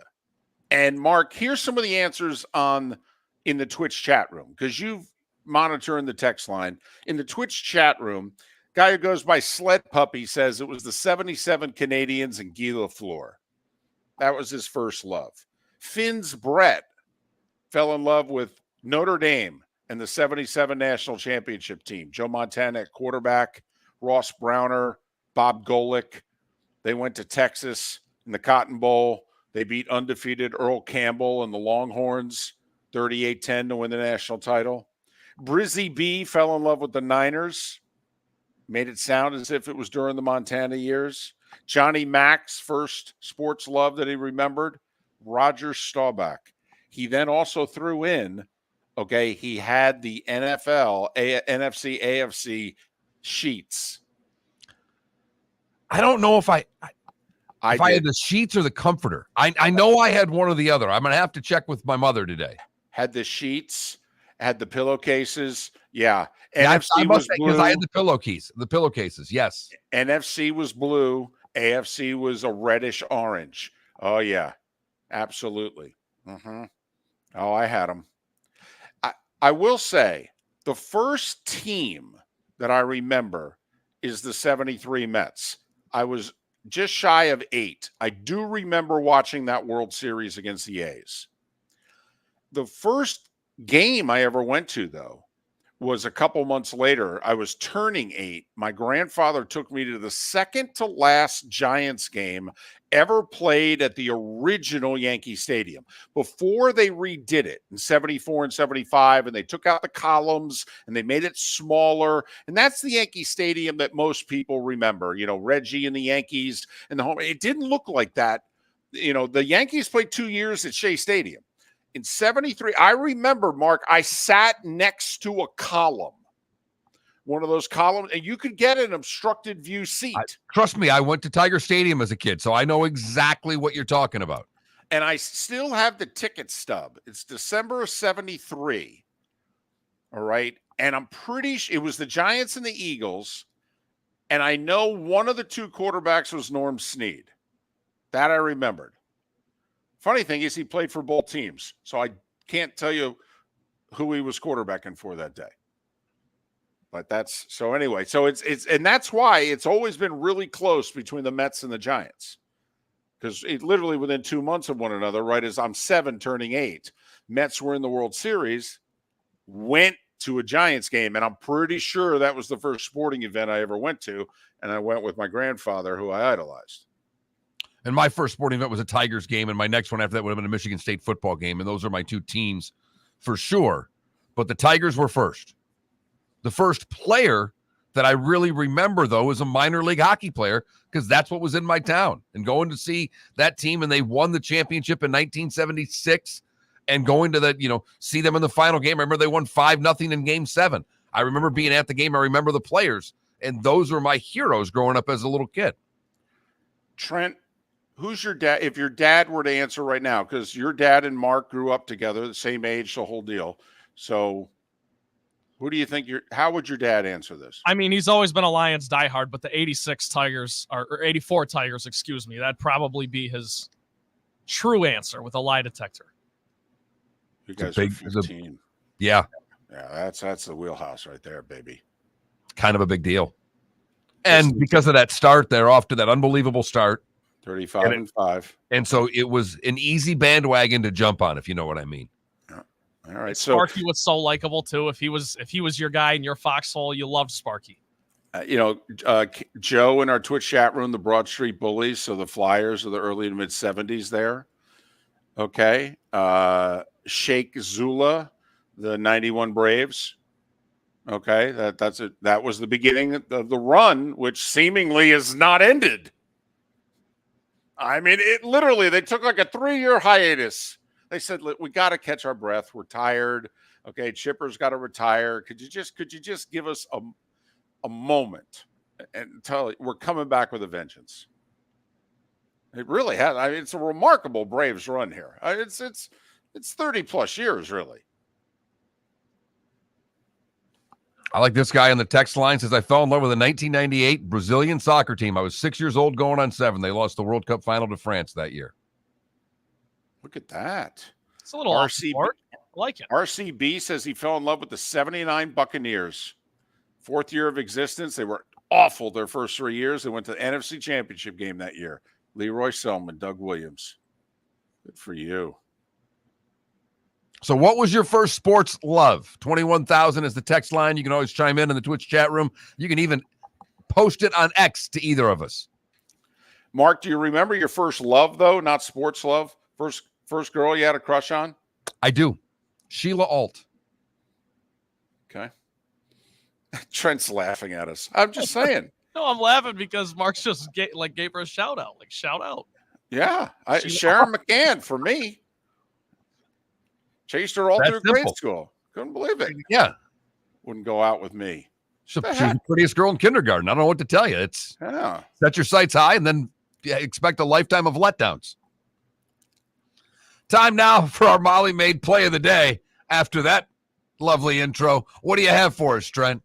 And Mark, here's some of the answers in the Twitch chat room, because you've monitoring the text line. In the Twitch chat room, guy who goes by Sled Puppy says it was the 77 Canadians and Guy Lafleur. That was his first love. Finn's Brett fell in love with Notre Dame and the 77 national championship team. Joe Montana at quarterback, Ross Browner, Bob Golick. They went to Texas in the Cotton Bowl. They beat undefeated Earl Campbell and the Longhorns 38-10 to win the national title. Brizzy B fell in love with the Niners. Made it sound as if it was during the Montana years. Johnny Mack's first sports love that he remembered, Roger Staubach. He then also threw in, okay, he had the NFL, NFC, AFC sheets. I don't know if I had did. the sheets or the comforter. I know I had one or the other. I'm going to have to check with my mother today. Had the sheets, had the pillowcases. Yeah. Yeah, NFC was blue. Because I had the pillowcases. Yes. NFC was blue. AFC was a reddish orange. Oh, yeah. Absolutely. Oh, I had them. I will say the first team that I remember is the 73 Mets. I was just shy of 8. I do remember watching that World Series against the A's. The first game I ever went to, though, was a couple months later. I was turning 8. My grandfather took me to the second to last Giants game ever played at the original Yankee Stadium before they redid it in 74 and 75, and they took out the columns and they made it smaller. And that's the Yankee Stadium that most people remember, Reggie and the Yankees and the home. It didn't look like that. The Yankees played 2 years at Shea Stadium. In 73, I remember, Mark, I sat next to a column, one of those columns, and you could get an obstructed view seat. Trust me, I went to Tiger Stadium as a kid, so I know exactly what you're talking about. And I still have the ticket stub. It's December of 73. All right. And I'm pretty sure it was the Giants and the Eagles. And I know one of the two quarterbacks was Norm Snead. That I remembered. Funny thing is he played for both teams, so I can't tell you who he was quarterbacking for that day. But that's so anyway. So it's and that's why it's always been really close between the Mets and the Giants, because it literally within 2 months of one another. Right as I'm 7, turning 8, Mets were in the World Series, went to a Giants game, and I'm pretty sure that was the first sporting event I ever went to, and I went with my grandfather, who I idolized. And my first sporting event was a Tigers game, and my next one after that would have been a Michigan State football game, and those are my two teams for sure. But the Tigers were first. The first player that I really remember, though, is a minor league hockey player, because that's what was in my town. And going to see that team, and they won the championship in 1976, and going to see them in the final game. I remember they won 5-0 in Game 7. I remember being at the game. I remember the players, and those were my heroes growing up as a little kid. Trent, who's your dad? If your dad were to answer right now, because your dad and Mark grew up together, the same age, the whole deal. So who do you think how would your dad answer this? I mean, he's always been a Lions diehard, but the 86 Tigers or 84 Tigers, excuse me, that'd probably be his true answer with a lie detector. You guys are 15. Yeah. Yeah, that's the wheelhouse right there, baby. Kind of a big deal. And because of that start, they're off to that unbelievable start. 35-5. And so it was an easy bandwagon to jump on, if you know what I mean. Yeah. All right. Sparky was so likable too. If he was your guy in your foxhole, you loved Sparky. Joe in our Twitch chat room, the Broad Street Bullies, so the Flyers of the early to mid 70s there. Okay. Sheikh Zula, the 91 Braves. Okay. That was the beginning of the run, which seemingly is not ended. I mean, they took like a 3-year hiatus. They said, we got to catch our breath. We're tired. Okay. Chipper's got to retire. Could you just give us a moment and tell you we're coming back with a vengeance? It really has. I mean, it's a remarkable Braves run here. It's 30 plus years, really. I like this guy on the text line. Says, I fell in love with a 1998 Brazilian soccer team. I was 6 years old going on 7. They lost the World Cup final to France that year. Look at that. It's a little RCB. I like it. RCB says he fell in love with the 79 Buccaneers. 4th year of existence. They were awful their first 3 years. They went to the NFC Championship game that year. Leroy Selman, Doug Williams. Good for you. So what was your first sports love? 21,000 is the text line. You can always chime in the Twitch chat room. You can even post it on X to either of us. Mark, do you remember your first love, though? Not sports love? First girl you had a crush on? I do. Sheila Alt. Okay. Trent's laughing at us. I'm just saying. No, I'm laughing because Mark's just gave her a shout out. Like, shout out. Yeah. Sharon McCann for me. Chased her all That's through grade simple. school. Couldn't believe it. Yeah. Wouldn't go out with me. She was the prettiest girl in kindergarten. I don't know what to tell you. It's set your sights high and then expect a lifetime of letdowns. Time now for our Molly Maid play of the day. After that lovely intro, what do you have for us, Trent?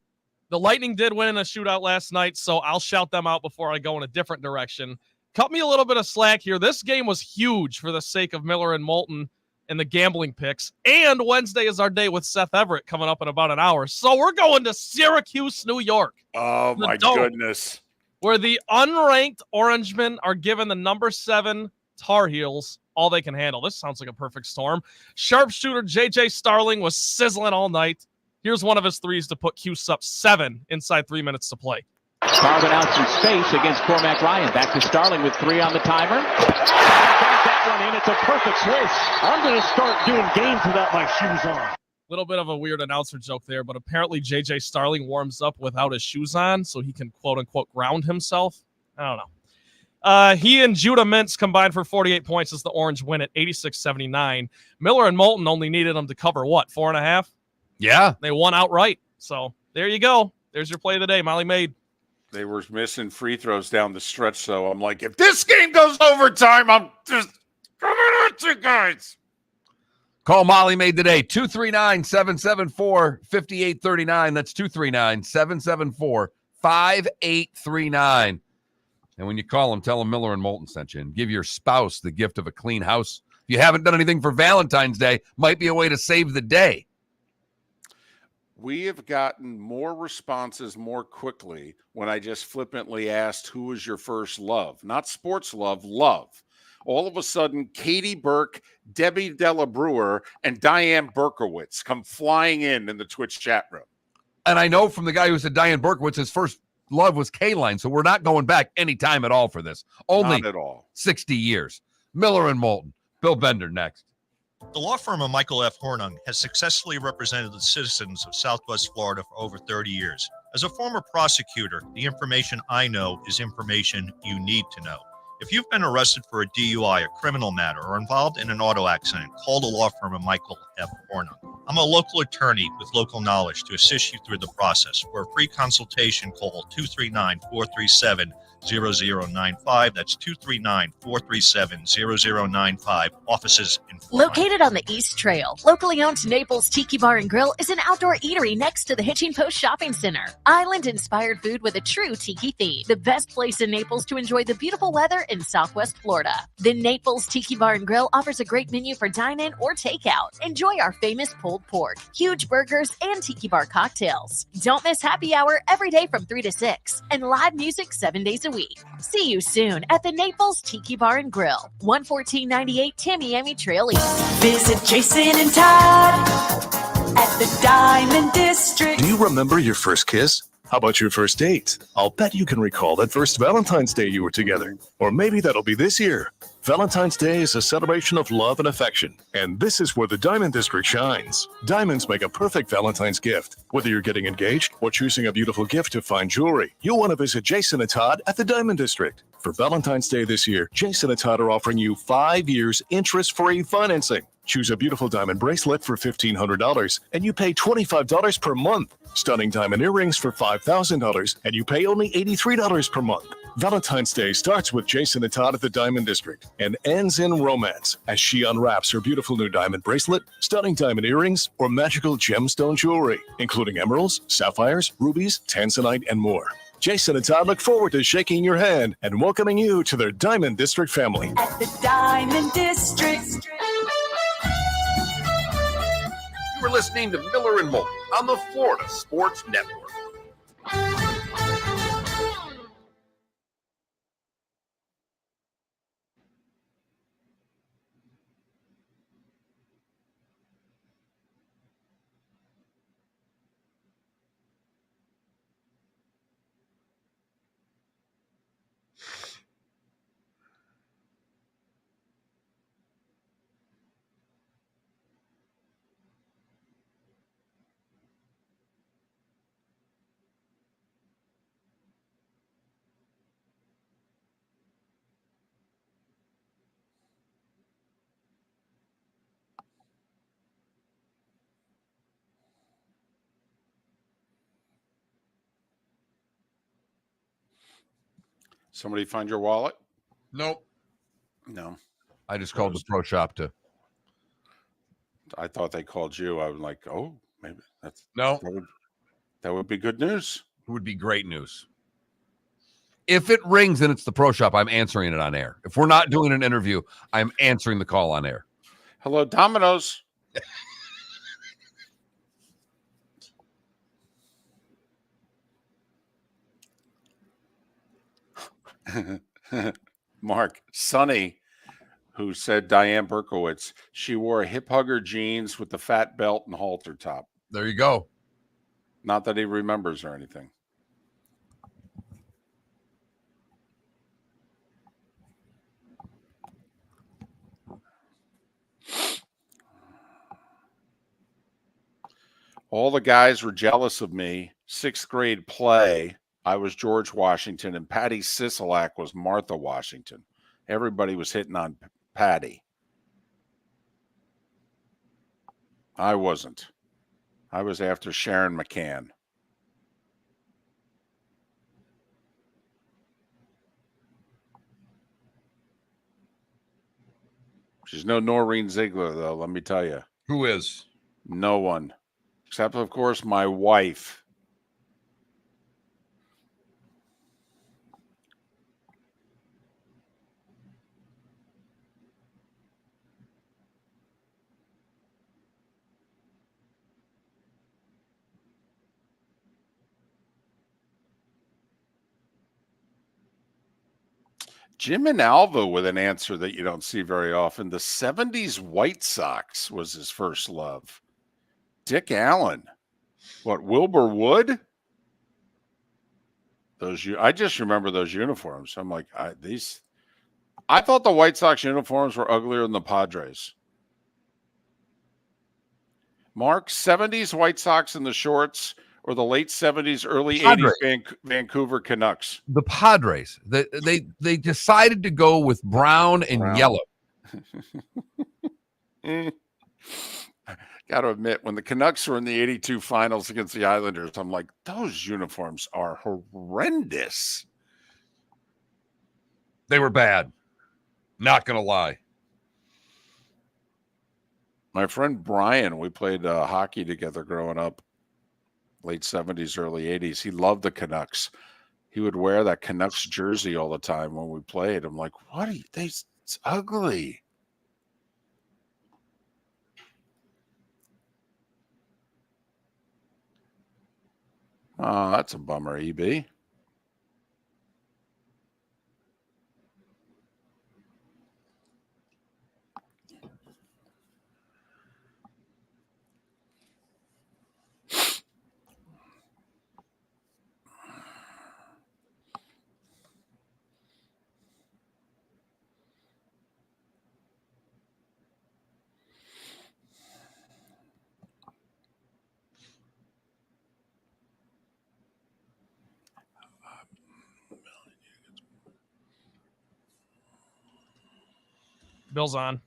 The Lightning did win in a shootout last night, so I'll shout them out before I go in a different direction. Cut me a little bit of slack here. This game was huge for the sake of Miller and Moulton and the gambling picks. And Wednesday is our day with Seth Everett coming up in about an hour. So we're going to Syracuse, New York. Oh, my goodness. Where the unranked Orangemen are given the number 7 Tar Heels all they can handle. This sounds like a perfect storm. Sharpshooter J.J. Starling was sizzling all night. Here's one of his threes to put Cuse up 7 inside 3 minutes to play. Carving out some space against Cormac Ryan. Back to Starling with 3 on the timer. Bank that one in. It's a perfect swish. I'm going to start doing games without my shoes on. Little bit of a weird announcer joke there, but apparently J.J. Starling warms up without his shoes on so he can quote-unquote ground himself. I don't know. He and Judah Mintz combined for 48 points as the Orange win at 86-79. Miller and Moulton only needed them to cover, what, 4.5? Yeah. They won outright. So there you go. There's your play of the day, Molly Maid. They were missing free throws down the stretch, so I'm like, if this game goes overtime, I'm just coming at you guys. Call Molly Maid today, 239-774-5839. That's 239-774-5839. And when you call them, tell them Miller and Moulton sent you. And give your spouse the gift of a clean house. If you haven't done anything for Valentine's Day, might be a way to save the day. We have gotten more responses more quickly when I just flippantly asked, who was your first love? Not sports love, love. All of a sudden, Katie Burke, Debbie Della Brewer, and Diane Berkowitz come flying in the Twitch chat room. And I know from the guy who said Diane Berkowitz, his first love was K-Line, so we're not going back any time at all for this. Only not at all. 60 years. Miller and Moulton. Bill Bender next. The law firm of Michael F. Hornung has successfully represented the citizens of Southwest Florida for over 30 years. As a former prosecutor, the information I know is information you need to know. If you've been arrested for a DUI, a criminal matter, or involved in an auto accident, call the law firm of Michael F. Hornung. I'm a local attorney with local knowledge to assist you through the process. For a free consultation, call 239-437-0095. That's 239-437-0095. Offices in Florida. Located on the East Trail, locally owned Naples Tiki Bar and Grill is an outdoor eatery next to the Hitching Post Shopping Center. Island-inspired food with a true tiki theme. The best place in Naples to enjoy the beautiful weather in Southwest Florida. The Naples Tiki Bar and Grill offers a great menu for dine-in or takeout. Enjoy our famous pulled pork, huge burgers, and tiki bar cocktails. Don't miss happy hour every day from 3 to 6 and live music 7 days a week. See you soon at the Naples Tiki Bar and Grill, 11498 Tamiami Trail East. Visit Jason and Todd at the Diamond District. Do you remember your first kiss? How about your first date? I'll bet you can recall that first Valentine's Day you were together. Or maybe that'll be this year. Valentine's Day is a celebration of love and affection, and this is where the Diamond District shines. Diamonds make a perfect Valentine's gift. Whether you're getting engaged or choosing a beautiful gift to fine jewelry, you'll want to visit Jason and Todd at the Diamond District. For Valentine's Day this year, Jason and Todd are offering you 5 years interest-free financing. Choose a beautiful diamond bracelet for $1,500, and you pay $25 per month. Stunning diamond earrings for $5,000, and you pay only $83 per month. Valentine's Day starts with Jason and Todd at the Diamond District and ends in romance as she unwraps her beautiful new diamond bracelet, stunning diamond earrings, or magical gemstone jewelry, including emeralds, sapphires, rubies, tanzanite, and more. Jason and Todd look forward to shaking your hand and welcoming you to their Diamond District family. At the Diamond District. You were listening to Miller and Moulton on the Florida Sports Network. Somebody find your wallet? Nope. No. I just called the pro shop to. I thought they called you. I was like, oh, maybe No. That would be good news. It would be great news. If it rings and it's the pro shop, I'm answering it on air. If we're not doing an interview, I'm answering the call on air. Hello, Domino's. Mark, Sonny, who said Diane Berkowitz, she wore hip hugger jeans with the fat belt and halter top. There you go. Not that he remembers or anything. All the guys were jealous of me. 6th grade play, I was George Washington, and Patty Sisolak was Martha Washington. Everybody was hitting on Patty. I wasn't. I was after Sharon McCann. She's no Noreen Ziegler, though, let me tell you. Who is? No one. Except, of course, my wife. Jim and Alva with an answer that you don't see very often. The 70s White Sox was his first love. Dick Allen. What, Wilbur Wood? I just remember those uniforms. I'm like, I thought the White Sox uniforms were uglier than the Padres. Mark, 70s White Sox in the shorts or the late 70s, early Padres. 80s Vancouver Canucks? The Padres. They decided to go with brown and yellow. Got to admit, when the Canucks were in the 82 finals against the Islanders, I'm like, those uniforms are horrendous. They were bad. Not going to lie. My friend Brian, we played hockey together growing up, late 70s, early 80s. He loved the Canucks. He would wear that Canucks jersey all the time when we played. I'm like, what are you? It's ugly. Oh, that's a bummer, EB. Bill's on.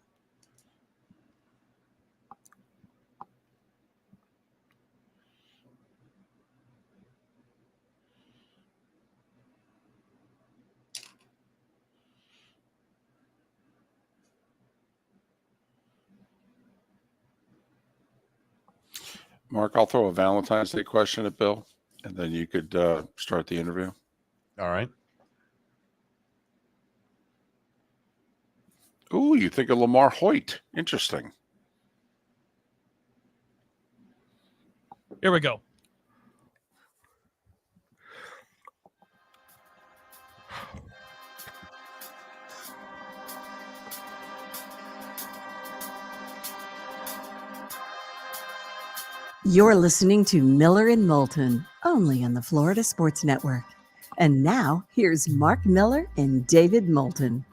Mark, I'll throw a Valentine's Day question at Bill, and then you could start the interview. All right. Ooh, you think of Lamar Hoyt. Interesting. Here we go. You're listening to Miller and Moulton, only on the Florida Sports Network. And now, here's Mark Miller and David Moulton.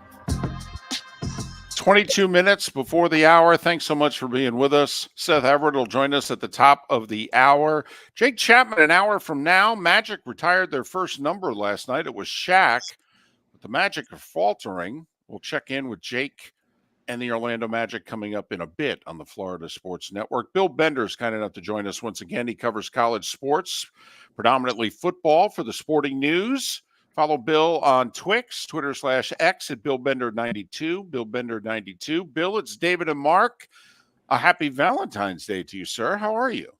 22 minutes before the hour. Thanks so much for being with us. Seth Everett will join us at the top of the hour. Jake Chapman, an hour from now. Magic retired their first number last night. It was Shaq. But the Magic are faltering. We'll check in with Jake and the Orlando Magic coming up in a bit on the Florida Sports Network. Bill Bender is kind enough to join us once again. He covers college sports, predominantly football for the Sporting News. Follow Bill on Twix, Twitter/X at BillBender92, BillBender92. Bill, it's David and Mark. A happy Valentine's Day to you, sir. How are you?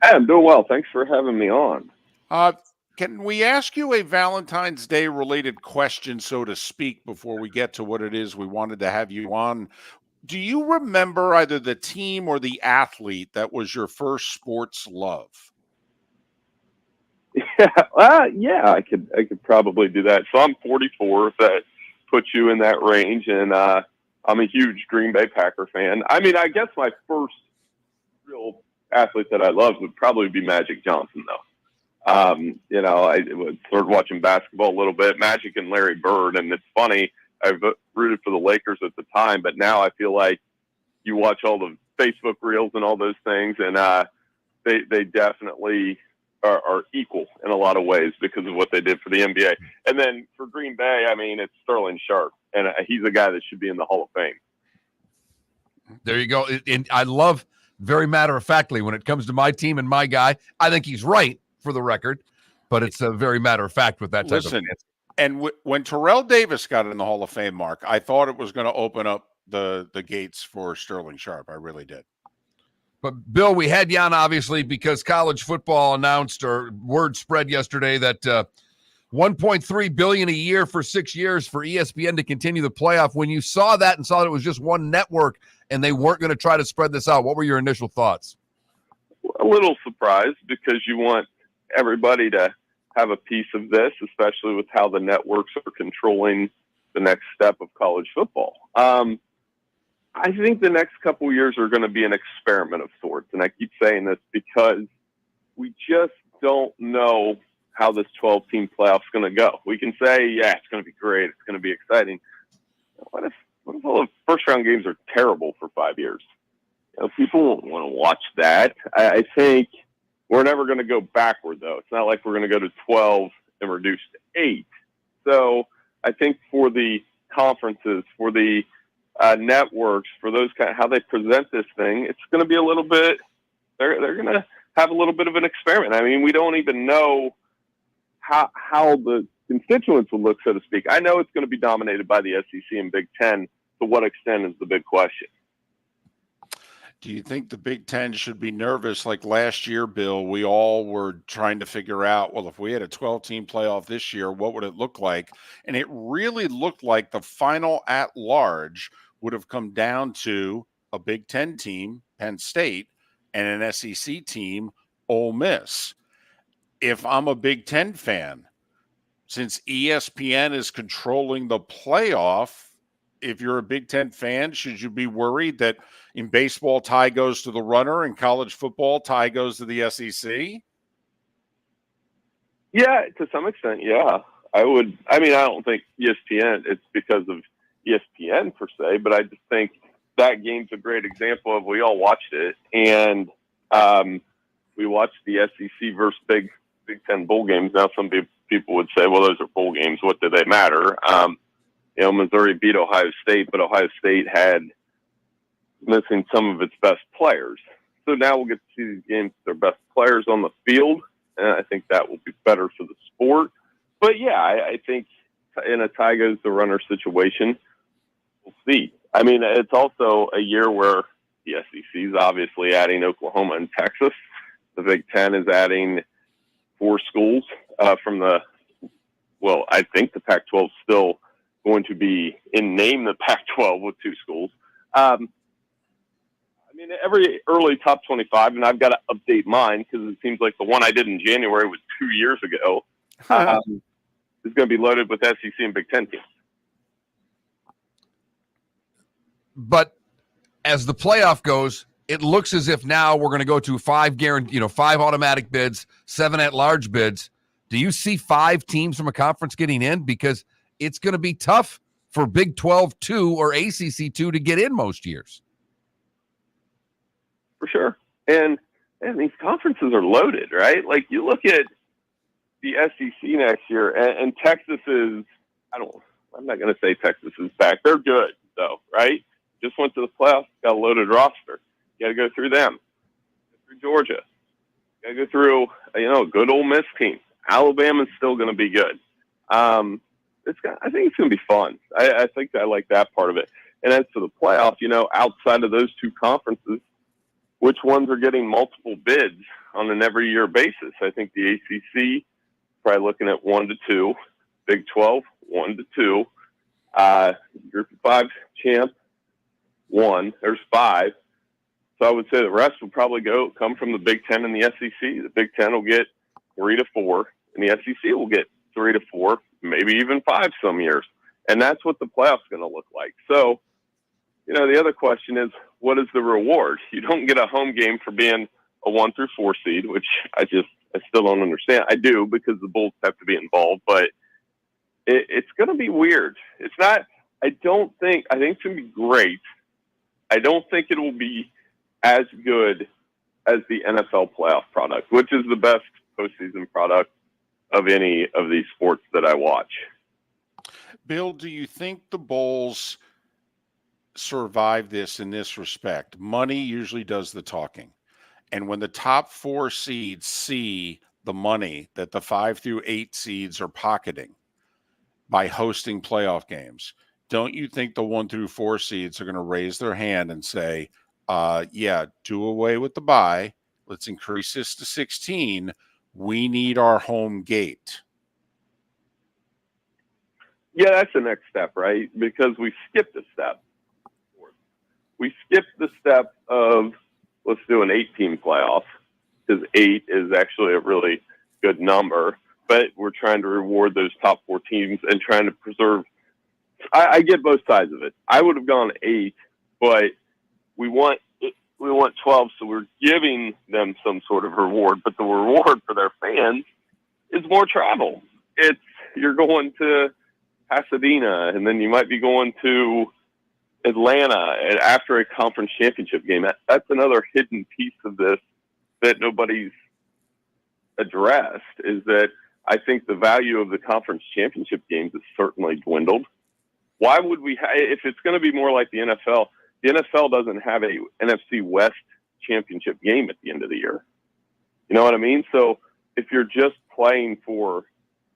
Hey, I'm doing well. Thanks for having me on. Can we ask you a Valentine's Day related question, so to speak, before we get to what it is we wanted to have you on? Do you remember either the team or the athlete that was your first sports love? Yeah, I could probably do that. So I'm 44, if that puts you in that range, and I'm a huge Green Bay Packer fan. I mean, I guess my first real athlete that I loved would probably be Magic Johnson, though. I started watching basketball a little bit, Magic and Larry Bird, and it's funny, I rooted for the Lakers at the time, but now I feel like you watch all the Facebook reels and all those things, and they definitely are equal in a lot of ways because of what they did for the NBA. And then for Green Bay, I mean, it's Sterling Sharp, and he's a guy that should be in the Hall of Fame. There you go. And I love, very matter-of-factly, when it comes to my team and my guy, I think he's right, for the record, but it's a very matter-of-fact with that type of answer. And when Terrell Davis got in the Hall of Fame, Mark, I thought it was going to open up the gates for Sterling Sharp. I really did. But, Bill, we had you on, obviously, because college football announced, or word spread yesterday, that $1.3 billion a year for 6 years for ESPN to continue the playoff. When you saw that and saw that it was just one network and they weren't going to try to spread this out, what were your initial thoughts? A little surprised, because you want everybody to have a piece of this, especially with how the networks are controlling the next step of college football. I think the next couple years are going to be an experiment of sorts. And I keep saying this because we just don't know how this 12-team playoff is going to go. We can say, yeah, it's going to be great, it's going to be exciting. What if all the first-round games are terrible for 5 years? People won't want to watch that. I think we're never going to go backward, though. It's not like we're going to go to 12 and reduce to 8. So I think for the conferences, for the networks, for those kind of how they present this thing, it's going to be a little bit, they're going to have a little bit of an experiment. I mean, we don't even know how the constituents will look, so to speak. I know it's going to be dominated by the SEC and Big Ten. To what extent is the big question. Do you think the Big Ten should be nervous? Like last year, Bill, we all were trying to figure out, well, if we had a 12-team playoff this year, what would it look like? And it really looked like the final at-large would have come down to a Big Ten team, Penn State, and an SEC team, Ole Miss. If I'm a Big Ten fan, since ESPN is controlling the playoff, if you're a Big Ten fan, should you be worried that in baseball, tie goes to the runner, and college football, tie goes to the SEC? Yeah, to some extent, yeah. I don't think ESPN, it's because of ESPN per se, but I just think that game's a great example of, we all watched it, and we watched the SEC versus Big Ten bowl games. Now some people would say, well, those are bowl games. What do they matter? Missouri beat Ohio State, but Ohio State had missing some of its best players. So now we'll get to see these games with their best players on the field, and I think that will be better for the sport. But, yeah, I think in a tie goes the runner situation, we'll see. I mean, it's also a year where the SEC is obviously adding Oklahoma and Texas. The Big Ten is adding 4 schools from I think the Pac-12 is still going to be in name the Pac-12 with 2 schools. Every early top 25, and I've got to update mine because it seems like the one I did in January was 2 years ago, is going to be loaded with SEC and Big Ten teams. But as the playoff goes, it looks as if now we're going to go to 5 automatic bids, 7 at-large bids. Do you see 5 teams from a conference getting in? Because it's going to be tough for Big 12 2 or ACC 2 to get in most years. For sure. And these conferences are loaded, right? Like, you look at the SEC next year, and Texas is, I'm not going to say Texas is back. They're good, though, right? Just went to the playoffs, got a loaded roster. You got to go through them. Go through Georgia. You got to go through, a good Ole Miss team. Alabama's still going to be good. I think it's going to be fun. I think I like that part of it. And as for the playoff, outside of those two conferences, which ones are getting multiple bids on an every year basis? I think the ACC probably looking at 1 to 2, Big 12 1 to 2, Group of 5 champ 1. There's 5. So I would say the rest will probably come from the Big 10 and the SEC. The Big 10 will get 3 to 4, and the SEC will get 3 to 4, maybe even 5 some years. And that's what the playoff's going to look like. So, the other question is, what is the reward? You don't get a home game for being a 1 through 4 seed, which I still don't understand. I do, because the Bulls have to be involved, but it's going to be weird. It's not. I think it's going to be great. I don't think it will be as good as the NFL playoff product, which is the best postseason product of any of these sports that I watch. Bill, do you think the Bulls survive this in this respect? Money usually does the talking. And when the top 4 seeds see the money that the 5 through 8 seeds are pocketing by hosting playoff games, don't you think the 1 through 4 seeds are going to raise their hand and say, do away with the bye. Let's increase this to 16. We need our home gate. Yeah, that's the next step, right? Because we skipped a step. We skipped the step of, let's do an 8-team playoff, because 8 is actually a really good number, but we're trying to reward those top 4 teams and trying to preserve. I get both sides of it. I would have gone 8, but we want 12, so we're giving them some sort of reward. But the reward for their fans is more travel. You're going to Pasadena, and then you might be going to Atlanta after a conference championship game. That's another hidden piece of this that nobody's addressed, is that I think the value of the conference championship games has certainly dwindled. Why would we if it's going to be more like the NFL doesn't have a NFC West championship game at the end of the year. You know what I mean? So if you're just playing for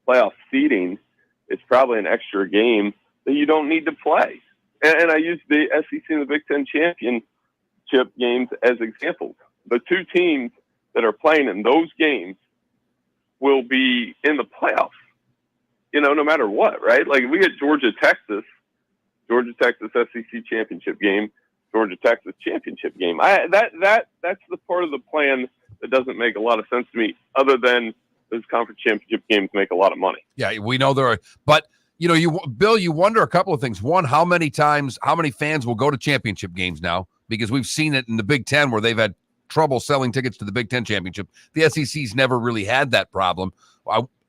playoff seeding, it's probably an extra game that you don't need to play. And I use the SEC and the Big Ten championship games as examples. The 2 teams that are playing in those games will be in the playoffs, no matter what, right? Like, we get Georgia, Texas SEC championship game, Georgia, Texas championship game. That's the part of the plan that doesn't make a lot of sense to me, other than those conference championship games make a lot of money. Yeah, we know there are, but Bill, you wonder a couple of things. One, how many fans will go to championship games now? Because we've seen it in the Big Ten where they've had trouble selling tickets to the Big Ten championship. The SEC's never really had that problem.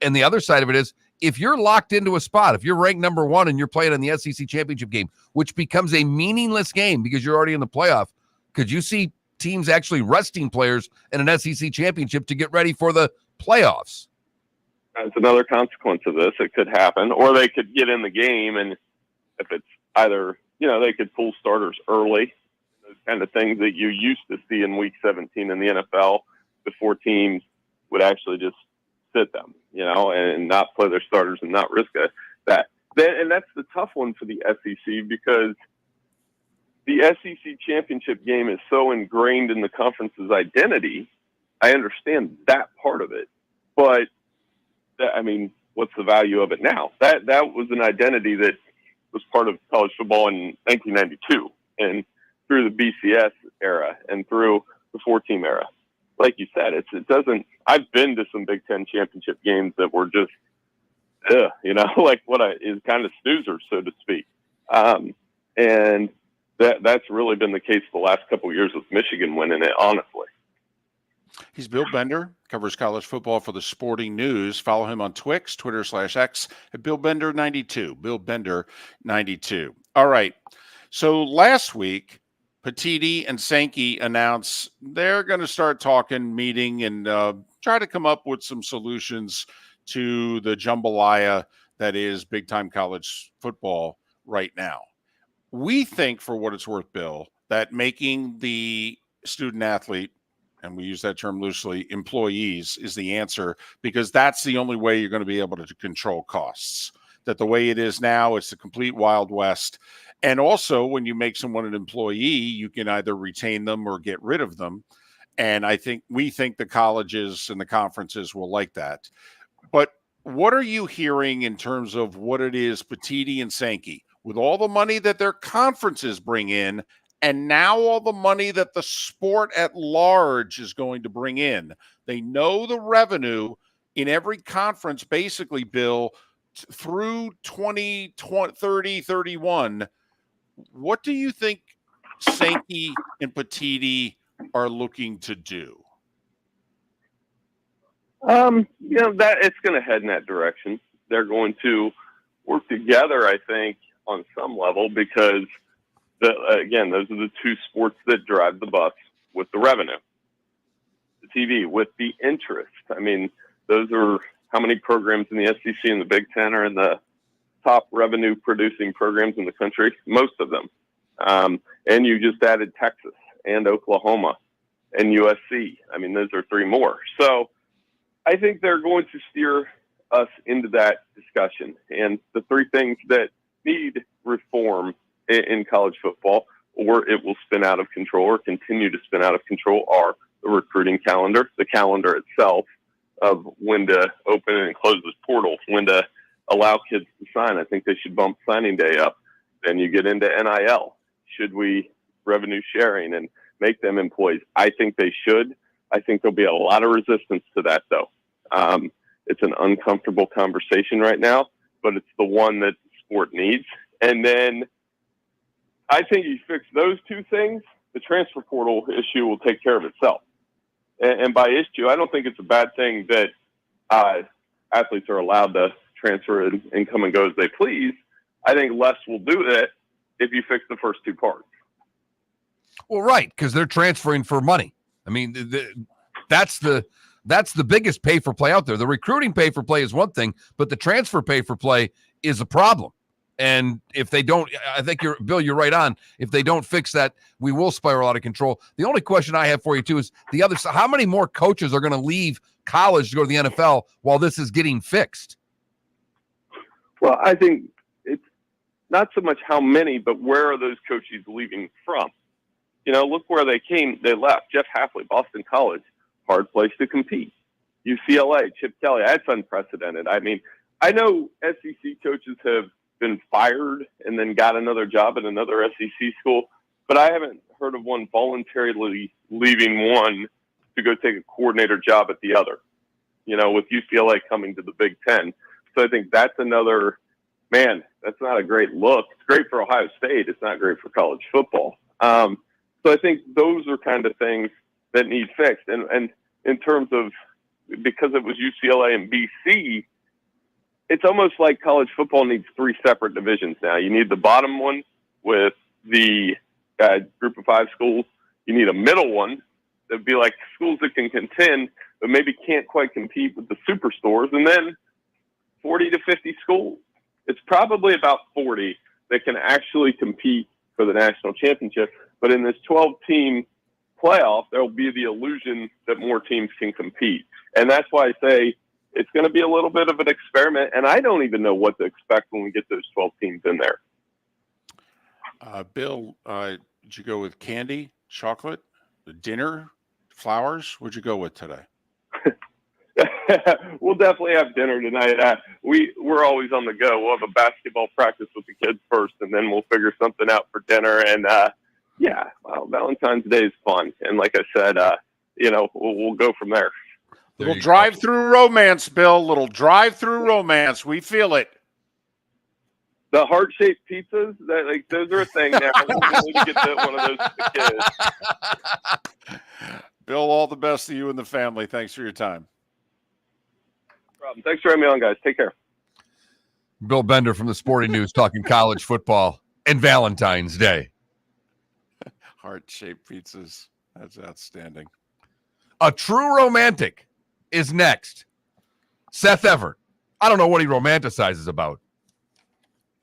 And the other side of it is, if you're locked into a spot, if you're ranked number 1 and you're playing in the SEC championship game, which becomes a meaningless game because you're already in the playoff, could you see teams actually resting players in an SEC championship to get ready for the playoffs? That's another consequence of this. It could happen, or they could get in the game, and if it's either, they could pull starters early, those kind of things that you used to see in Week 17 in the NFL before teams would actually just sit them, and not play their starters and not risk that. And that's the tough one for the SEC, because the SEC championship game is so ingrained in the conference's identity. I understand that part of it, but what's the value of it now? That was an identity that was part of college football in 1992 and through the BCS era and through the 4-team era. Like you said, it doesn't. I've been to some Big Ten championship games that were just, like is kind of snoozers, so to speak. And that's really been the case the last couple of years with Michigan winning it, honestly. He's Bill Bender, covers college football for the Sporting News. Follow him on Twix, Twitter/X at BillBender92. BillBender92. All right. So last week, Petiti and Sankey announced they're going to start meeting, and try to come up with some solutions to the jambalaya that is big-time college football right now. We think, for what it's worth, Bill, that making the student athlete and we use that term loosely, employees is the answer, because that's the only way you're going to be able to control costs. That the way it is now, it's the complete Wild West. And also, when you make someone an employee, you can either retain them or get rid of them. And we think the colleges and the conferences will like that. But what are you hearing in terms of what it is Petitti and Sankey, with all the money that their conferences bring in, and now all the money that the sport at large is going to bring in? They know the revenue in every conference, basically, Bill, through 2030, 31. What do you think Sankey and Petitti are looking to do? That it's going to head in that direction. They're going to work together, I think, on some level, because again, those are the two sports that drive the bus with the revenue. The TV with the interest. I mean, those are how many programs in the SEC and the Big Ten are in the top revenue producing programs in the country? Most of them. And you just added Texas and Oklahoma and USC. I mean, those are three more. So I think they're going to steer us into that discussion. And the three things that need reform in college football, or it will spin out of control or continue to spin out of control, are the recruiting calendar, the calendar itself of when to open and close this portal, when to allow kids to sign. I think they should bump signing day up. Then you get into NIL. Should we revenue sharing and make them employees? I think they should. I think there'll be a lot of resistance to that, though. It's an uncomfortable conversation right now, but it's the one that the sport needs. And then I think you fix those two things, the transfer portal issue will take care of itself. And by issue, I don't think it's a bad thing that athletes are allowed to transfer and come and go as they please. I think less will do that if you fix the first two parts. Well, right, because they're transferring for money. I mean, that's the biggest pay for play out there. The recruiting pay for play is one thing, but the transfer pay for play is a problem. And if they don't, I think you're right on. If they don't fix that, we will spiral out of control. The only question I have for you too is the other side. How many more coaches are going to leave college to go to the NFL while this is getting fixed? Well, I think it's not so much how many, but where are those coaches leaving from? Look where they left. Jeff Hafley, Boston College, hard place to compete. UCLA, Chip Kelly, that's unprecedented. I mean, I know SEC coaches have been fired and then got another job at another SEC school, but I haven't heard of one voluntarily leaving one to go take a coordinator job at the other, with UCLA coming to the Big Ten. So I think that's another, that's not a great look. It's great for Ohio State. It's not great for college football. So I think those are kind of things that need fixed. And in terms of, because it was UCLA and BC, it's almost like college football needs three separate divisions now. You need the bottom one with the group of five schools. You need a middle one that would be like schools that can contend, but maybe can't quite compete with the superstores. And then 40 to 50 schools. It's probably about 40 that can actually compete for the national championship. But in this 12-team playoff, there will be the illusion that more teams can compete. And that's why I say it's going to be a little bit of an experiment. And I don't even know what to expect when we get those 12 teams in there. Bill, did you go with candy, chocolate, dinner, flowers? What'd you go with today? We'll definitely have dinner tonight. We're always on the go. We'll have a basketball practice with the kids first, and then we'll figure something out for dinner. And Valentine's Day is fun. And like I said, we'll go from there. Little drive-through romance, Bill. Little drive-through romance. We feel it. The heart-shaped pizzas, those are a thing now. We need to get one of those to the kids. Bill, all the best to you and the family. Thanks for your time. No problem. Thanks for having me on, guys. Take care. Bill Bender from the Sporting News talking college football and Valentine's Day. Heart-shaped pizzas. That's outstanding. A true romantic is next. Seth Everett. I don't know what he romanticizes about.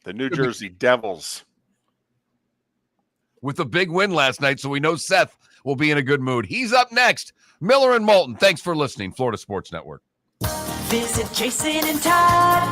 The New Jersey Devils. With a big win last night, so we know Seth we'll be in a good mood. He's up next. Miller and Moulton. Thanks for listening. Florida Sports Network. Visit Jason and Todd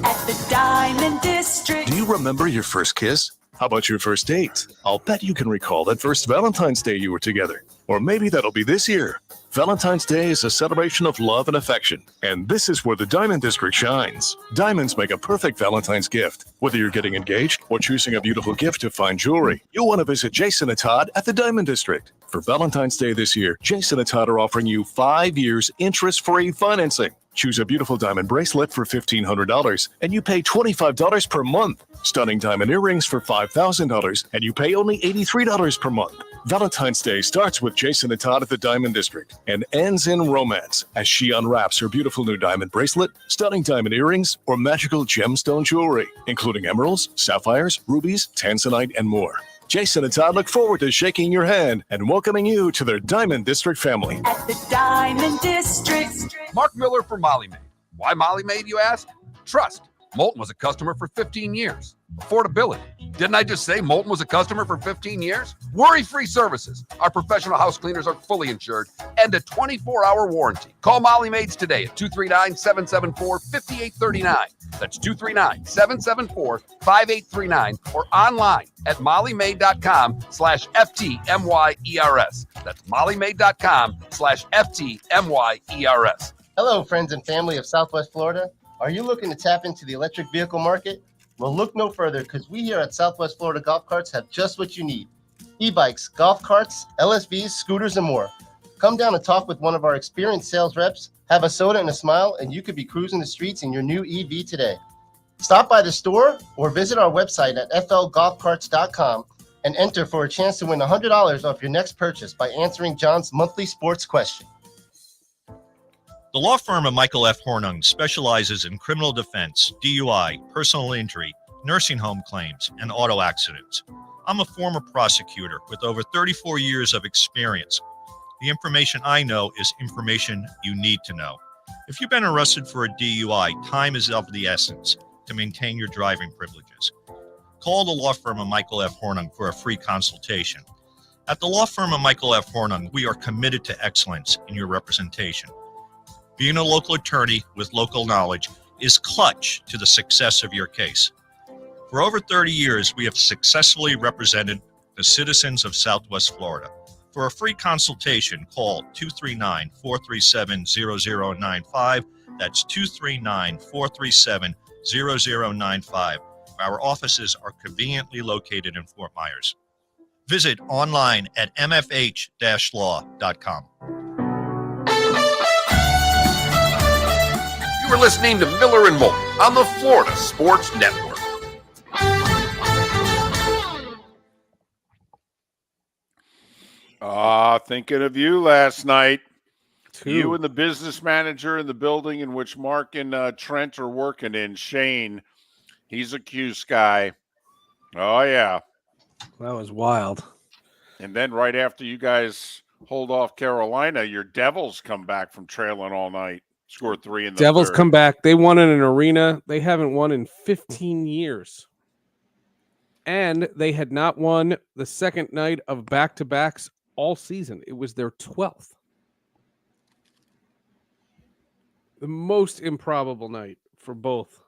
at the Diamond District. Do you remember your first kiss? How about your first date? I'll bet you can recall that first Valentine's Day you were together. Or maybe that'll be this year. Valentine's Day is a celebration of love and affection, and this is where the Diamond District shines. Diamonds make a perfect Valentine's gift. Whether you're getting engaged or choosing a beautiful gift to fine jewelry, you'll want to visit Jason and Todd at the Diamond District. For Valentine's Day this year, Jason and Todd are offering you 5 years interest-free financing. Choose a beautiful diamond bracelet for $1,500, and you pay $25 per month. Stunning diamond earrings for $5,000, and you pay only $83 per month. Valentine's Day starts with Jason and Todd at the Diamond District and ends in romance as she unwraps her beautiful new diamond bracelet, stunning diamond earrings, or magical gemstone jewelry, including emeralds, sapphires, rubies, tanzanite, and more. Jason and Todd look forward to shaking your hand and welcoming you to their Diamond District family. At the Diamond District. Mark Miller for Molly Maid. Why Molly Maid, you ask? Trust. Moulton was a customer for 15 years. Affordability. Didn't I just say Moulton was a customer for 15 years? Worry-free services. Our professional house cleaners are fully insured and a 24-hour warranty. Call Molly Maids today at 239-774-5839. That's 239-774-5839 or online at mollymaid.com/FTMYERS. That's mollymaid.com/FTMYERS. Hello, friends and family of Southwest Florida. Are you looking to tap into the electric vehicle market? Well, look no further, because we here at Southwest Florida Golf Carts have just what you need. E-bikes, golf carts, LSVs, scooters, and more. Come down and talk with one of our experienced sales reps, have a soda and a smile, and you could be cruising the streets in your new EV today. Stop by the store or visit our website at flgolfcarts.com and enter for a chance to win $100 off your next purchase by answering John's monthly sports question. The law firm of Michael F. Hornung specializes in criminal defense, DUI, personal injury, nursing home claims, and auto accidents. I'm a former prosecutor with over 34 years of experience. The information I know is information you need to know. If you've been arrested for a DUI, time is of the essence to maintain your driving privileges. Call the law firm of Michael F. Hornung for a free consultation. At the law firm of Michael F. Hornung, we are committed to excellence in your representation. Being a local attorney with local knowledge is clutch to the success of your case. For over 30 years, we have successfully represented the citizens of Southwest Florida. For a free consultation, call 239-437-0095. That's 239-437-0095. Our offices are conveniently located in Fort Myers. Visit online at mfh-law.com. You are listening to Miller and Moulton on the Florida Sports Network. Thinking of you last night. You and the business manager in the building in which Mark and Trent are working in, Shane. He's a Cuse guy. Oh, yeah. That was wild. And then right after you guys hold off Carolina, your Devils come back from trailing all night. Scored 3 in the Devils third. come back. They won in an arena they haven't won in 15 years. And they had not won the second night of back-to-backs all season. It was their 12th. The most improbable night for both.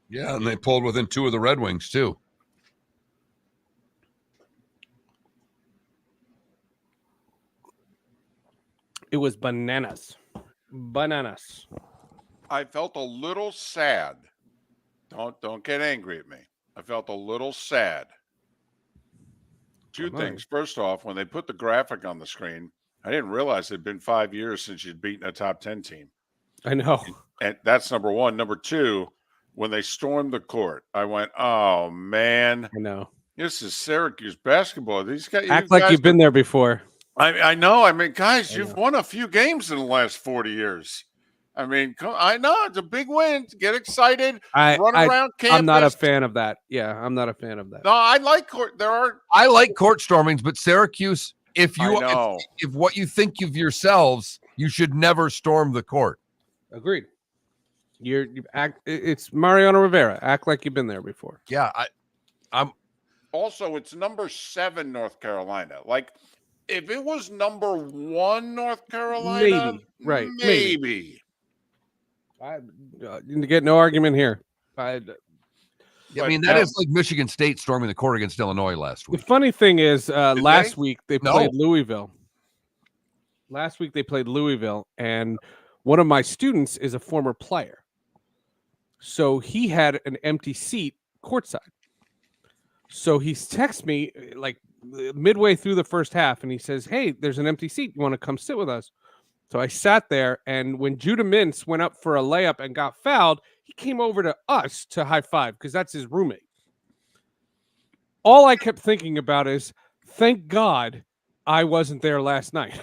Yeah, and they pulled within 2 of the Red Wings, too. It was bananas. Bananas. I felt a little sad. Don't get angry at me. I felt a little sad. Two things. First off, when they put the graphic on the screen, I didn't realize it had been 5 years since you'd beaten a top 10 team. I know. And that's number one. Number two, when they stormed the court, I went, oh, man. I know. This is Syracuse basketball. These guys Act like you've been there before. I know. I mean, guys, you've won a few games in the last 40 years. I mean, I know it's a big win. Get excited. Run around campus. I'm not a fan of that. Yeah, I'm not a fan of that. No, I like court. I like court stormings, but Syracuse, if what you think of yourselves, you should never storm the court. Agreed. You act. It's Mariano Rivera. Act like you've been there before. Yeah, I'm. Also, it's number 7 North Carolina. Like, if it was number 1 North Carolina, Maybe. Right. Maybe. I get no argument here. I mean, that is like Michigan State storming the court against Illinois last week. The funny thing is, last they? week they played Louisville. Last week they played Louisville, and one of my students is a former player. So he had an empty seat courtside. So he texts me like midway through the first half, and he says, "Hey, there's an empty seat. You want to come sit with us?" So I sat there, and when Judah Mintz went up for a layup and got fouled, he came over to us to high five because that's his roommate. All I kept thinking about is, thank God I wasn't there last night.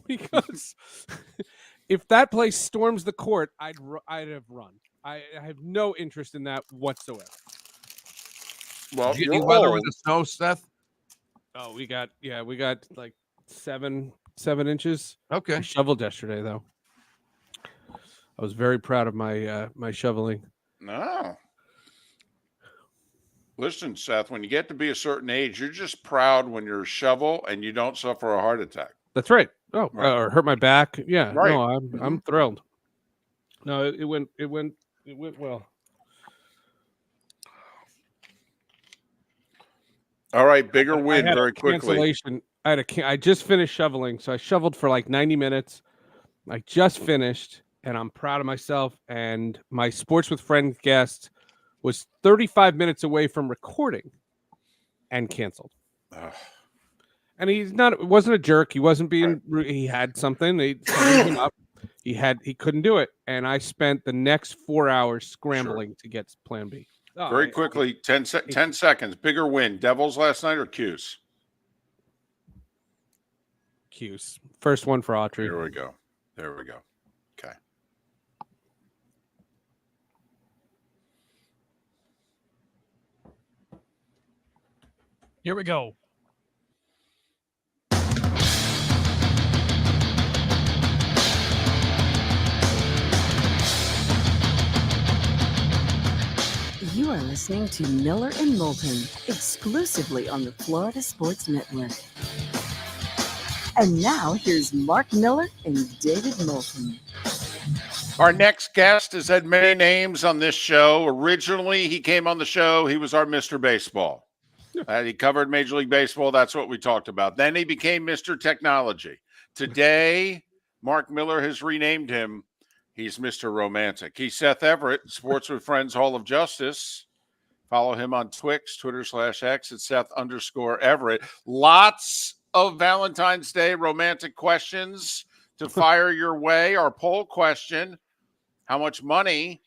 Because if that place storms the court, I'd have run. I have no interest in that whatsoever. Well, Did you get any weather with the snow, Seth? Oh, we got like 7 inches. Okay. I shoveled yesterday though. I was very proud of my my shoveling. No. Listen, Seth, when you get to be a certain age, you're just proud when you're a shovel and you don't suffer a heart attack. That's right. Oh, Right. or hurt my back. Yeah. Right. No, I'm thrilled. No, it went well. All right, bigger win I had very a quickly. cancellation. I just finished shoveling, so I shoveled for like 90 minutes. I just finished, and I'm proud of myself. And my Sports with Friends guest was 35 minutes away from recording, and canceled. Ugh. And he wasn't a jerk. He wasn't being. He had something. He couldn't do it, and I spent the next 4 hours scrambling to get Plan B. Oh, Very quickly, 10 seconds. Bigger win. Devils last night or Q's? Q's. First one for Autry. There we go. Okay. Here we go. You are listening to Miller and Moulton, exclusively on the Florida Sports Network. And now, here's Mark Miller and David Moulton. Our next guest has had many names on this show. Originally, he came on the show. He was our Mr. Baseball. He covered Major League Baseball. That's what we talked about. Then he became Mr. Technology. Today, Mark Miller has renamed him. He's Mr. Romantic. He's Seth Everett, Sports with Friends Hall of Justice. Follow him on Twix, Twitter/X at Seth_Everett. Lots of Valentine's Day romantic questions to fire your way. Our poll question: how much money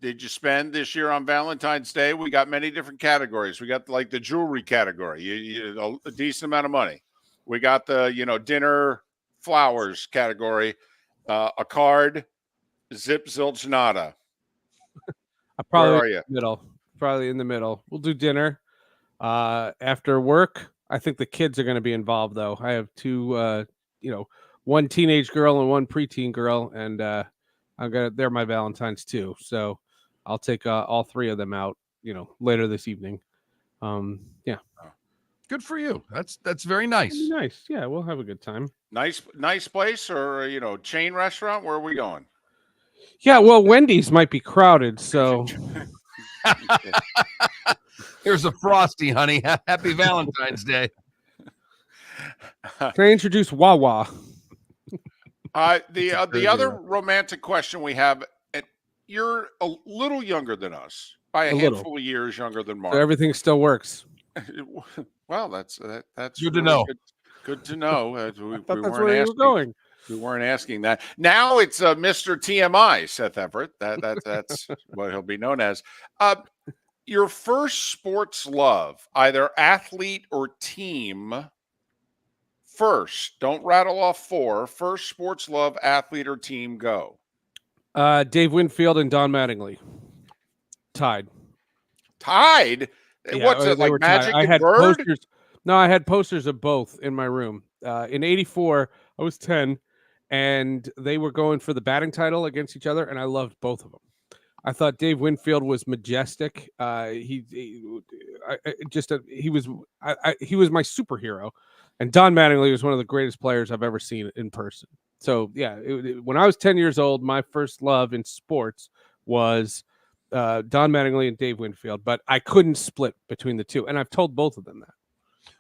did you spend this year on Valentine's Day? We got many different categories. We got like the jewelry category, a decent amount of money. We got the dinner flowers category, a card, zip zilch nada. Where are you? Probably in the middle. We'll do dinner after work. I think the kids are going to be involved, though. I have two, one teenage girl and one preteen girl, and they're my Valentines too. So I'll take all three of them out, later this evening. Yeah. Good for you. That's very nice. Nice. Yeah, we'll have a good time. Nice place, or chain restaurant. Where are we going? Yeah, well, Wendy's might be crowded, so. Here's a Frosty, honey. Happy Valentine's Day. Can I introduce Wawa? The other romantic question we have, you're a little younger than us, by a handful of years younger than Mark. So everything still works. Well, that's good really to know. Good to know. I thought that's where you were going. We weren't asking that. Now it's Mr. TMI, Seth Everett. That's what he'll be known as. Your first sports love, either athlete or team. First, don't rattle off four. First sports love, athlete or team, go. Dave Winfield and Don Mattingly. Tied? Yeah, what's it like? Magic I and had Bird? posters. No, I had posters of both in my room. In '84, I was 10, and they were going for the batting title against each other, and I loved both of them. I thought Dave Winfield was majestic. He was my superhero, And Don Mattingly was one of the greatest players I've ever seen in person. So, yeah, when I was 10 years old, my first love in sports was Don Mattingly and Dave Winfield, but I couldn't split between the two. And I've told both of them that.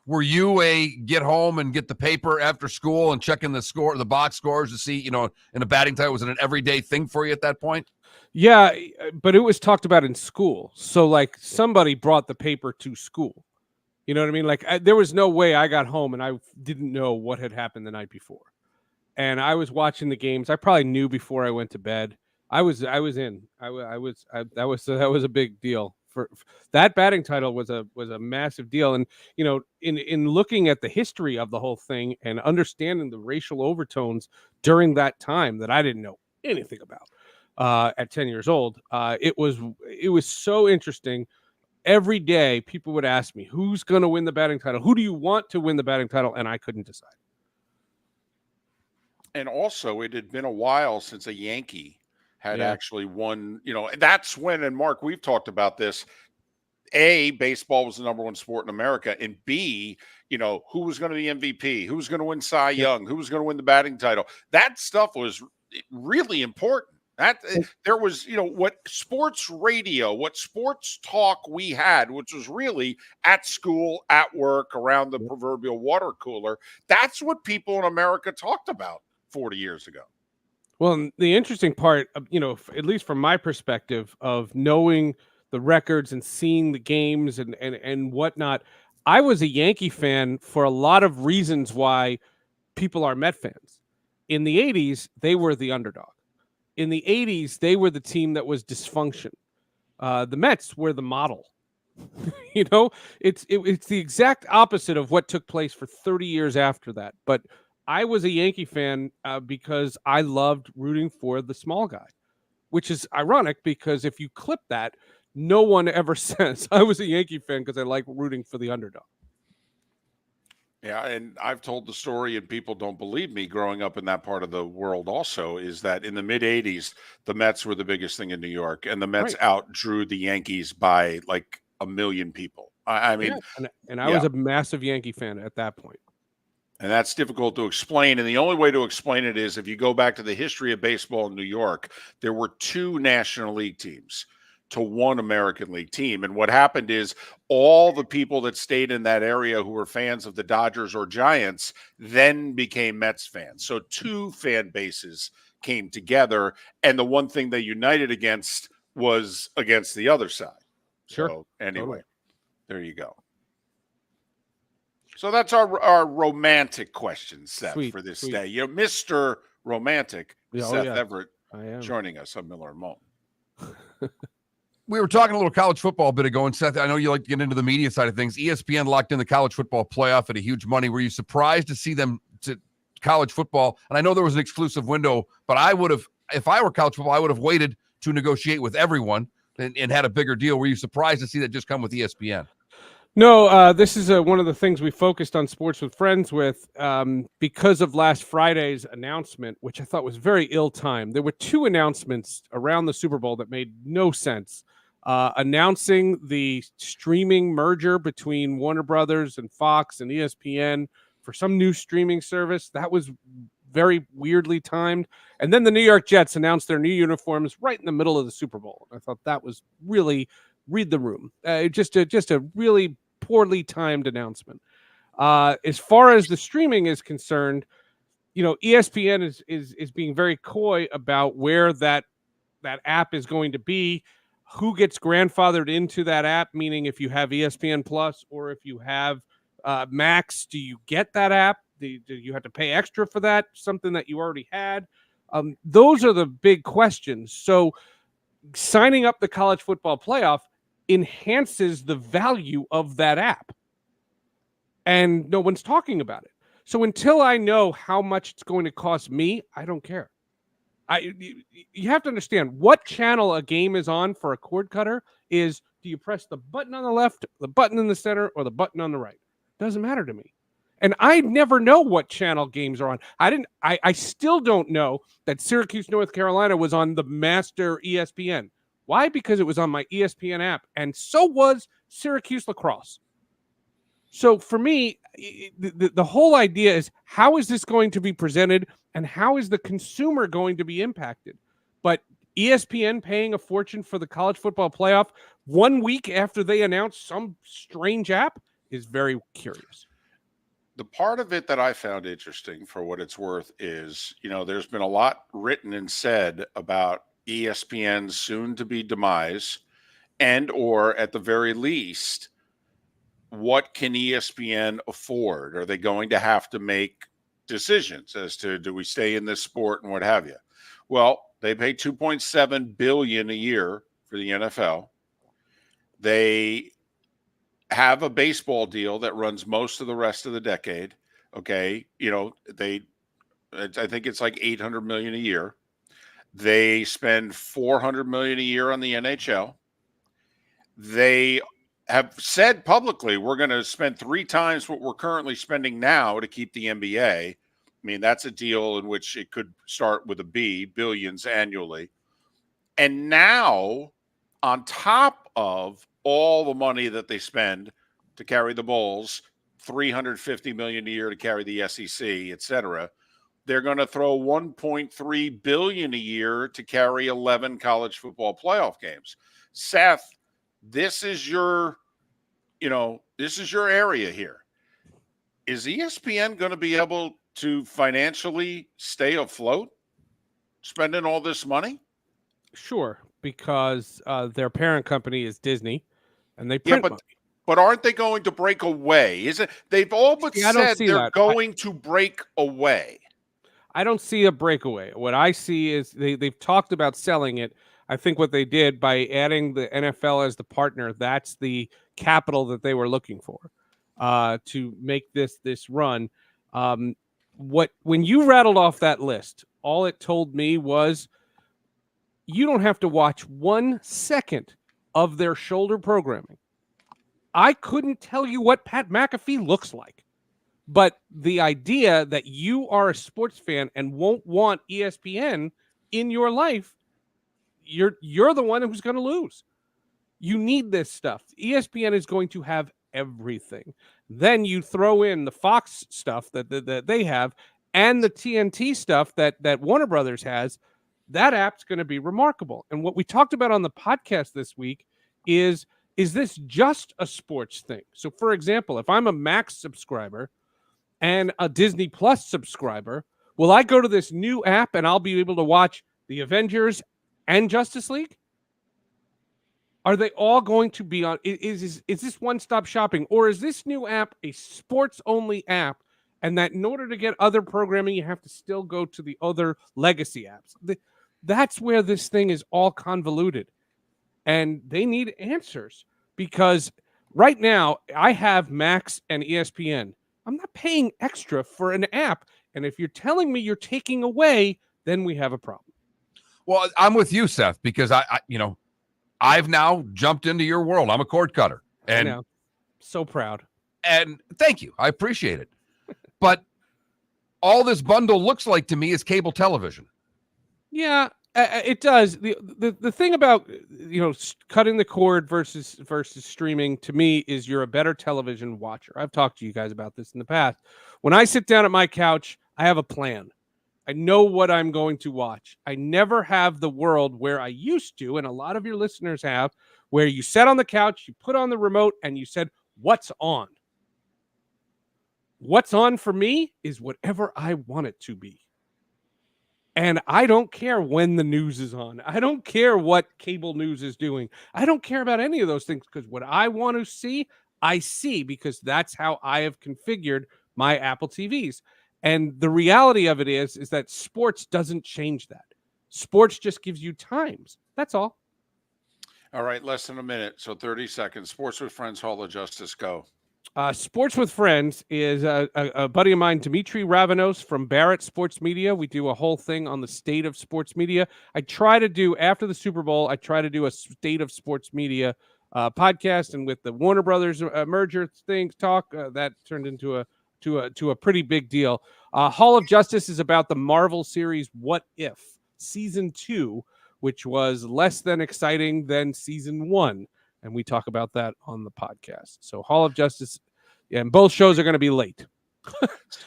Were you a get home and get the paper after school and checking the box scores to see, in a batting title? Was it an everyday thing for you at that point? Yeah, but it was talked about in school. So, like, somebody brought the paper to school. You know what I mean? Like, there was no way I got home and I didn't know what had happened the night before. And I was watching the games. I probably knew before I went to bed. I was in. That was a big deal. For that batting title was a massive deal. And in looking at the history of the whole thing and understanding the racial overtones during that time that I didn't know anything about at 10 years old, it was so interesting. Every day people would ask me, who's going to win the batting title? Who do you want to win the batting title? And I couldn't decide. And also, it had been a while since a Yankee had actually won. That's when, and Mark, we've talked about this. A, baseball was the number one sport in America, and B, who was going to be MVP, who was going to win Cy Young, who was going to win the batting title. That stuff was really important. There was, what sports radio, what sports talk we had, which was really at school, at work, around the proverbial water cooler. That's what people in America talked about 40 years ago. Well, the interesting part, at least from my perspective of knowing the records and seeing the games and whatnot, I was a Yankee fan for a lot of reasons why people are Met fans. In the 80s, they were the underdog. In the 80s, they were the team that was dysfunction. The Mets were the model. It's the exact opposite of what took place for 30 years after that. But I was a Yankee fan because I loved rooting for the small guy, which is ironic because if you clip that, no one ever says I was a Yankee fan because I like rooting for the underdog. Yeah, and I've told the story, and people don't believe me, growing up in that part of the world also, is that in the mid-'80s, the Mets were the biggest thing in New York, and the Mets outdrew the Yankees by like 1 million people. I mean, and I was a massive Yankee fan at that point. And that's difficult to explain. And the only way to explain it is if you go back to the history of baseball in New York, there were 2 National League teams to 1 American League team. And what happened is all the people that stayed in that area who were fans of the Dodgers or Giants then became Mets fans. So 2 fan bases came together. And the one thing they united against was against the other side. Sure. So anyway, there you go. So that's our romantic question, Seth, for this day. Mr. Romantic, Seth Everett, joining us on Miller and Moulton. We were talking a little college football a bit ago, and Seth, I know you like to get into the media side of things. ESPN locked in the college football playoff at a huge money. Were you surprised to see them to college football? And I know there was an exclusive window, but I would have, if I were college football, I would have waited to negotiate with everyone and had a bigger deal. Were you surprised to see that just come with ESPN? No, this is one of the things we focused on Sports with Friends with because of last Friday's announcement, which I thought was very ill-timed. There were 2 announcements around the Super Bowl that made no sense. Announcing the streaming merger between Warner Brothers and Fox and ESPN for some new streaming service. That was very weirdly timed. And then the New York Jets announced their new uniforms right in the middle of the Super Bowl. I thought that was really read the room. Just a really poorly timed announcement. As far as the streaming is concerned, ESPN is being very coy about where that app is going to be, who gets grandfathered into that app, meaning if you have ESPN Plus or if you have Max, do you get that app? Do you have to pay extra for that? Something that you already had? Those are the big questions. So signing up the college football playoff enhances the value of that app. And no one's talking about it. So until I know how much it's going to cost me, I don't care. You have to understand what channel a game is on for a cord cutter is, do you press the button on the left, the button in the center, or the button on the right? Doesn't matter to me. And I never know what channel games are on. I still don't know that Syracuse, North Carolina was on the master ESPN. Why? Because it was on my ESPN app. And so was Syracuse lacrosse. So for me, the whole idea is, how is this going to be presented and how is the consumer going to be impacted? But ESPN paying a fortune for the college football playoff 1 week after they announced some strange app is very curious. The part of it that I found interesting, for what it's worth, is, there's been a lot written and said about ESPN's soon to be demise, and or at the very least, what can ESPN afford? Are they going to have to make decisions as to, do we stay in this sport and what have you? Well, they pay $2.7 billion a year for the NFL. They have a baseball deal that runs most of the rest of the decade. Okay. I think it's like $800 million a year. They spend $400 million a year on the NHL. They have said publicly, we're going to spend 3 times what we're currently spending now to keep the NBA. I mean, that's a deal in which it could start with a B, billions annually. And now, on top of all the money that they spend to carry the Bulls, $350 million a year to carry the SEC, et cetera, they're going to throw $1.3 billion a year to carry 11 college football playoff games. Seth, this is your area here. Is ESPN going to be able to financially stay afloat, spending all this money? Sure, because their parent company is Disney, and they print money. But aren't they going to break away? They've all but said they're going to break away. I don't see a breakaway. What I see is they've talked about selling it. I think what they did by adding the NFL as the partner, that's the capital that they were looking for to make this run. When you rattled off that list, all it told me was you don't have to watch 1 second of their shoulder programming. I couldn't tell you what Pat McAfee looks like, but the idea that you are a sports fan and won't want ESPN in your life, you're the one who's going to lose. You need this stuff. ESPN is going to have everything. Then you throw in the Fox stuff that they have and the TNT stuff that Warner Brothers has. That app's going to be remarkable. And what we talked about on the podcast this week is this just a sports thing? So, for example, if I'm a Max subscriber and a Disney Plus subscriber, will I go to this new app and I'll be able to watch the Avengers and Justice League? Are they all going to be on? Is this one-stop shopping, or is this new app a sports-only app, and that in order to get other programming, you have to still go to the other legacy apps? That's where this thing is all convoluted, and they need answers, because right now I have Max and ESPN. I'm not paying extra for an app, and if you're telling me you're taking away, then we have a problem. Well, I'm with you, Seth, because I've now jumped into your world. I'm a cord cutter. And I know. So proud. And thank you. I appreciate it. But all this bundle looks like to me is cable television. Yeah, it does. The thing about cutting the cord versus streaming, to me, is you're a better television watcher. I've talked to you guys about this in the past. When I sit down at my couch, I have a plan. I know what I'm going to watch. I never have the world where I used to, and a lot of your listeners have, where you sat on the couch, you put on the remote, and you said, "What's on?" What's on for me is whatever I want it to be. And I don't care when the news is on. I don't care what cable news is doing. I don't care about any of those things, because what I want to see, I see, because that's how I have configured my Apple TVs. And the reality of it is that sports doesn't change that. Sports just gives you times. That's all. All right, less than a minute, so 30 seconds. Sports with Friends, Hall of Justice, go. Sports with Friends is a buddy of mine, Dimitri Ravanos from Barrett Sports Media. We do a whole thing on the state of sports media. I try to do, after the Super Bowl, I try to do a state of sports media podcast. And with the Warner Brothers merger things talk, that turned into a pretty big deal. Hall of Justice is about the Marvel series What If, Season 2, which was less than exciting than Season 1. And we talk about that on the podcast. So Hall of Justice, Yeah, and both shows are going to be late.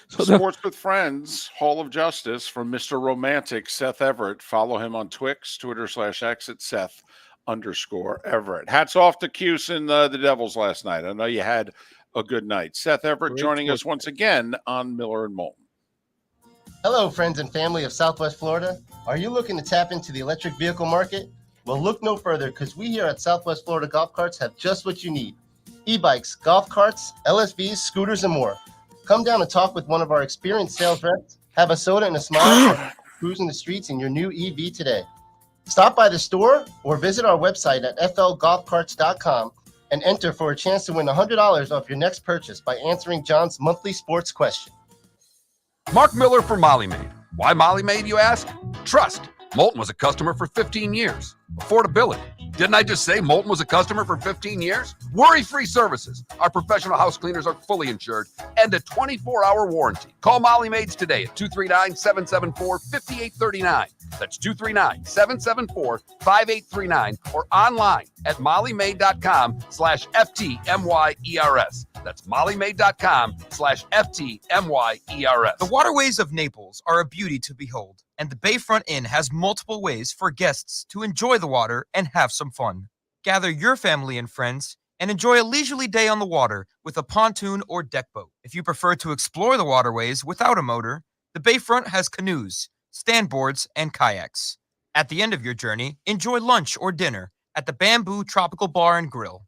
Sports with Friends, Hall of Justice from Mr. Romantic, Seth Everett. Follow him on Twix, Twitter/X at Seth_Everett. Hats off to Cuse and the Devils last night. I know you had a good night. Seth Everett Great joining us sports once again on Miller and Moulton. Hello, friends and family of Southwest Florida. Are you looking to tap into the electric vehicle market? Well, look no further, because we here at Southwest Florida Golf Carts have just what you need. E-bikes, golf carts, LSVs, scooters, and more. Come down and talk with one of our experienced sales reps. Have a soda and a smile, cruising the streets in your new EV today. Stop by the store or visit our website at flgolfcarts.com and enter for a chance to win $100 off your next purchase by answering John's monthly sports question. Mark Miller for Molly Maid. Why Molly Maid, you ask? Trust. Moulton was a customer for 15 years. Affordability. Didn't I just say Moulton was a customer for 15 years? Worry-free services. Our professional house cleaners are fully insured and a 24-hour warranty. Call Molly Maids today at 239-774-5839. That's 239-774-5839 or online at mollymaid.com/FTMYERS. That's mollymaid.com/FTMYERS. The waterways of Naples are a beauty to behold, and the Bayfront Inn has multiple ways for guests to enjoy the water and have some fun. Gather your family and friends and enjoy a leisurely day on the water with a pontoon or deck boat. If you prefer to explore the waterways without a motor, the Bayfront has canoes, standboards, and kayaks. At the end of your journey, enjoy lunch or dinner at the Bamboo Tropical Bar and Grill.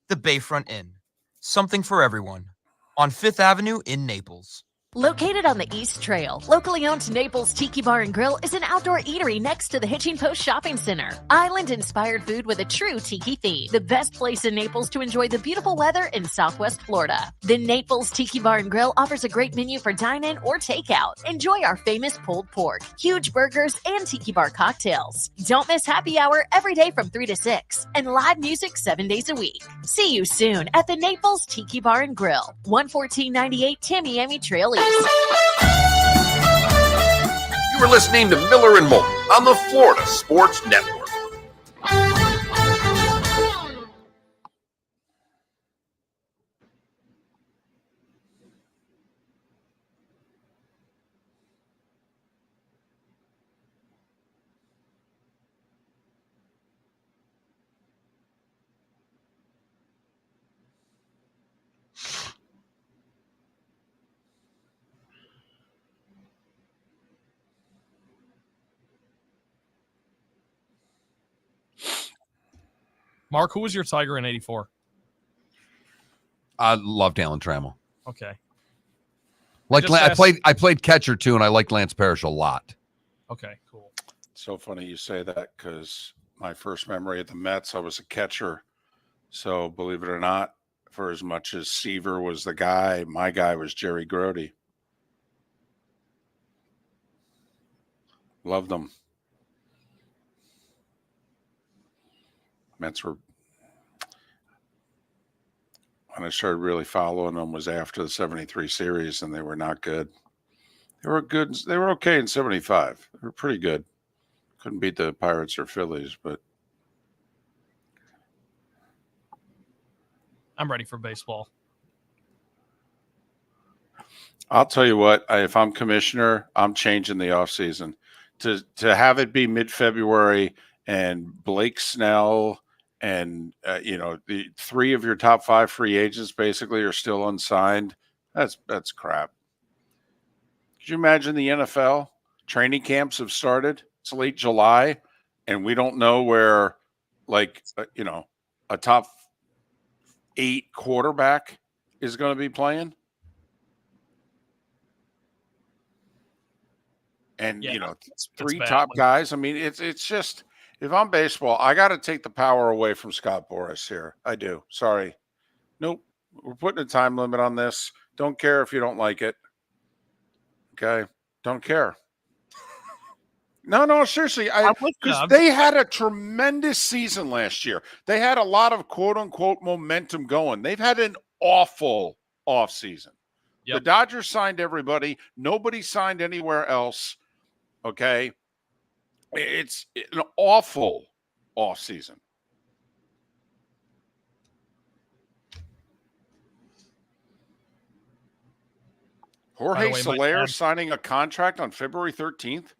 The Bayfront Inn. Something for everyone. On 5th Avenue in Naples. Located on the East Trail, locally owned Naples Tiki Bar and Grill is an outdoor eatery next to the Hitching Post Shopping Center. Island-inspired food with a true tiki theme. The best place in Naples to enjoy the beautiful weather in Southwest Florida. The Naples Tiki Bar and Grill offers a great menu for dine-in or takeout. Enjoy our famous pulled pork, huge burgers, and tiki bar cocktails. Don't miss happy hour every day from 3 to 6 and live music 7 days a week. See you soon at the Naples Tiki Bar and Grill, 11498 Tamiami Trail East. You were listening to Miller and Moulton on the Florida Sports Network. Mark, who was your Tiger in '84? I loved Alan Trammell. Okay. I played catcher too, and I liked Lance Parrish a lot. Okay, cool. So funny you say that, because my first memory of the Mets, I was a catcher. So believe it or not, for as much as Seaver was the guy, my guy was Jerry Grody. Loved them. Mets were, when I started really following them was after the 73 series, and they were not good. They were good. They were okay in 75. They were pretty good. Couldn't beat the Pirates or Phillies, but I'm ready for baseball. I'll tell you what, if I'm commissioner, I'm changing the offseason to have it be mid-February and Blake Snell and, the 3 of your top 5 free agents basically are still unsigned. That's crap. Could you imagine the NFL? Training camps have started. It's late July, and we don't know where, a top 8 quarterback is going to be playing. And, 3 top guys. I mean, it's just, if I'm baseball, I got to take the power away from Scott Boras here. I do. Sorry. Nope. We're putting a time limit on this. Don't care if you don't like it. Okay. Don't care. No, seriously. Because they had a tremendous season last year. They had a lot of quote unquote momentum going. They've had an awful offseason. Yep. The Dodgers signed everybody. Nobody signed anywhere else. Okay. It's an awful offseason. Jorge way, Soler signing a contract on February 13th.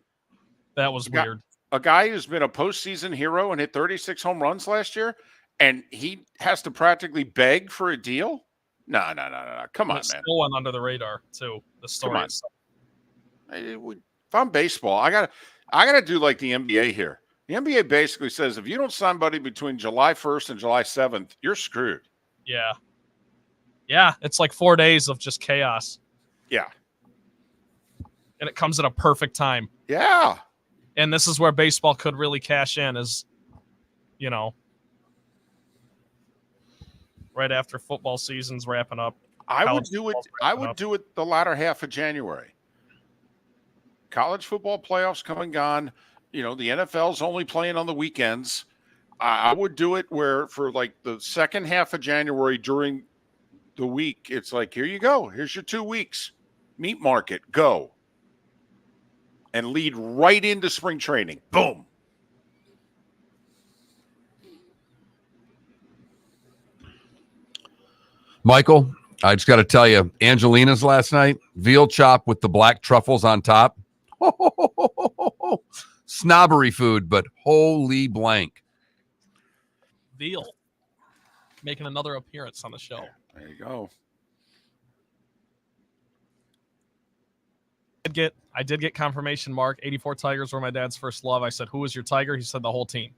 That was weird. A guy who's been a postseason hero and hit 36 home runs last year, and he has to practically beg for a deal? No. Come on, man. Still went under the radar, too. The story. If I'm baseball, I gotta do like the NBA here. The NBA basically says if you don't sign somebody between July 1st and July 7th, you're screwed. Yeah. Yeah, it's like 4 days of just chaos. Yeah. And it comes at a perfect time. Yeah. And this is where baseball could really cash in is, right after football season's wrapping up. I would do it the latter half of January. College football playoffs come and gone. The NFL's only playing on the weekends. I would do it where for like the second half of January during the week, it's like, here you go. Here's your 2 weeks. Meat market, go. And lead right into spring training. Boom. Michael, I just got to tell you, Angelina's last night, veal chop with the black truffles on top. Snobbery food, but holy blank. Veal making another appearance on the show. There you go. I did get confirmation, Mark. 84 Tigers were my dad's first love. I said, who was your Tiger? He said the whole team.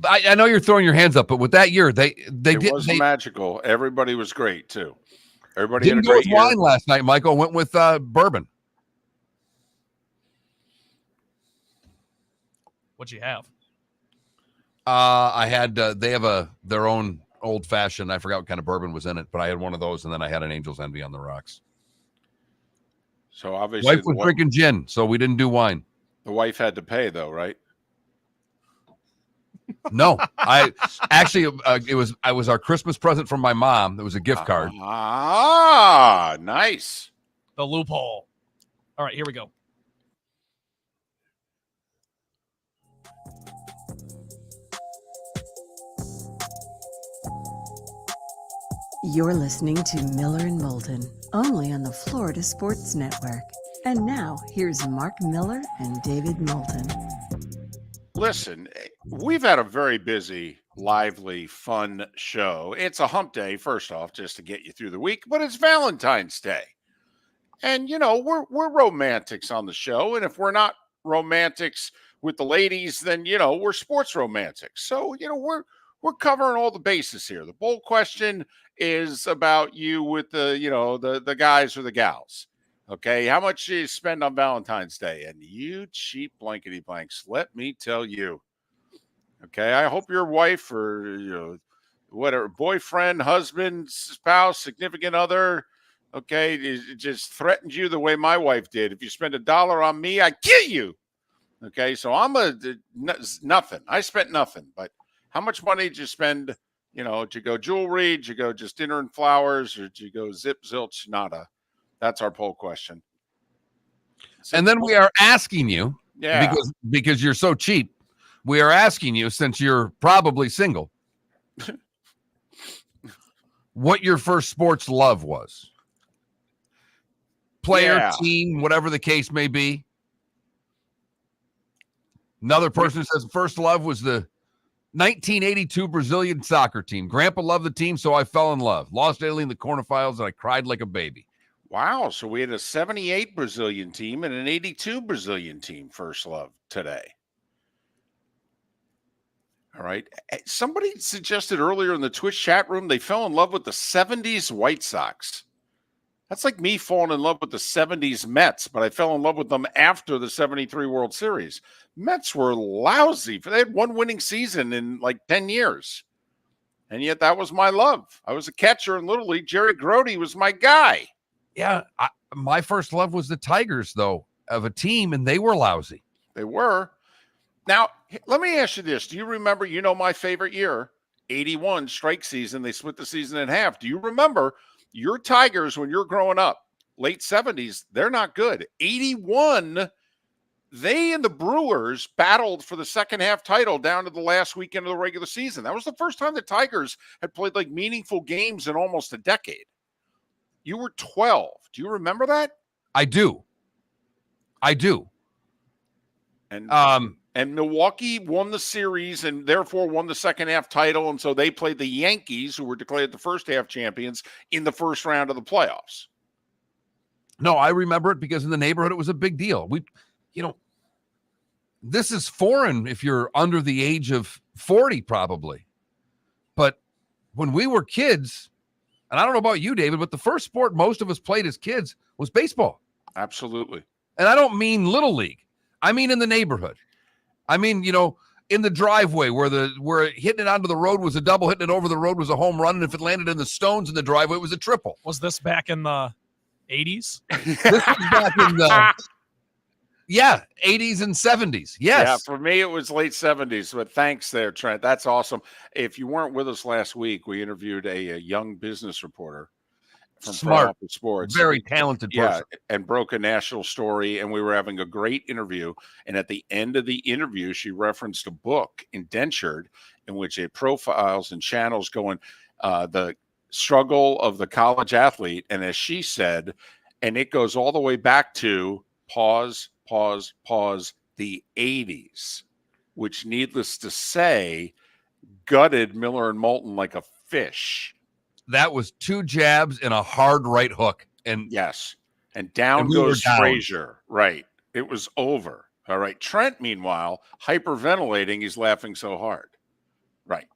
I know you're throwing your hands up, but with that year, it was magical. Everybody was great too. Everybody didn't had a great go with wine last night. Michael went with bourbon. What'd you have? I had they have their own old fashioned. I forgot what kind of bourbon was in it, but I had one of those, and then I had an Angel's Envy on the rocks. So obviously, wife was drinking gin, so we didn't do wine. The wife had to pay, though, right? No, I actually it was our Christmas present from my mom. It was a gift card. Ah, nice. The loophole. All right, here we go. You're listening to Miller and Moulton, only on the Florida Sports Network. And now, here's Mark Miller and David Moulton. Listen, we've had a very busy, lively, fun show. It's a hump day, first off, just to get you through the week, but it's Valentine's Day. And, we're romantics on the show. And if we're not romantics with the ladies, then, we're sports romantics. So, we're covering all the bases here. The bold question is about you with the guys or the gals. Okay, how much do you spend on Valentine's Day? And you cheap blankety blanks, let me tell you. Okay, I hope your wife or whatever, boyfriend, husband, spouse, significant other, okay, it just threatened you the way my wife did. If you spend $1 on me, I kill you. Okay, so I'm nothing. I spent nothing, but how much money did you spend? Did you go jewelry? Did you go just dinner and flowers? Or did you go zip, zilch, nada? That's our poll question. And then we are asking you, because you're so cheap, we are asking you, since you're probably single, what your first sports love was. Player, team, whatever the case may be. Another person says first love was the 1982 Brazilian soccer team. Grandpa loved the team, so I fell in love. Lost Italy in the quarterfinals, and I cried like a baby. Wow. So we had a 78 Brazilian team and an 82 Brazilian team first love today. All right. Somebody suggested earlier in the Twitch chat room they fell in love with the 70s White Sox. That's like me falling in love with the 70s Mets, but I fell in love with them after the 73 World Series. Mets were lousy. They had one winning season in like 10 years. And yet that was my love. I was a catcher in Little League. Jerry Grody was my guy. Yeah, my first love was the Tigers, though, of a team, and they were lousy. They were. Now, let me ask you this. Do you remember, my favorite year, 81 strike season, they split the season in half. Do you remember your Tigers when you're growing up, late 70s, they're not good. 81, they and the Brewers battled for the second half title down to the last weekend of the regular season. That was the first time the Tigers had played like meaningful games in almost a decade. You were 12. Do you remember that? I do. And Milwaukee won the series and therefore won the second half title. And so they played the Yankees, who were declared the first half champions, in the first round of the playoffs. No, I remember it because in the neighborhood, it was a big deal. This is foreign if you're under the age of 40, probably. But when we were kids, and I don't know about you, David, but the first sport most of us played as kids was baseball. Absolutely. And I don't mean little league. I mean in the neighborhood. I mean, in the driveway where hitting it onto the road was a double, hitting it over the road was a home run, and if it landed in the stones in the driveway, it was a triple. Was this back in the 80s? This was back in the 80s and 70s. Yes. Yeah, for me, it was late 70s, but thanks there, Trent. That's awesome. If you weren't with us last week, we interviewed a young business reporter from Smart Sports. Very talented person. Yeah, and broke a national story, and we were having a great interview. And at the end of the interview, she referenced a book, Indentured, in which it profiles and channels going the struggle of the college athlete. And as she said, and it goes all the way back to pause, the 80s, which, needless to say, gutted Miller and Moulton like a fish. That was 2 jabs and a hard right hook. And yes. And down goes Frazier. Right. It was over. All right. Trent, meanwhile, hyperventilating. He's laughing so hard. Right.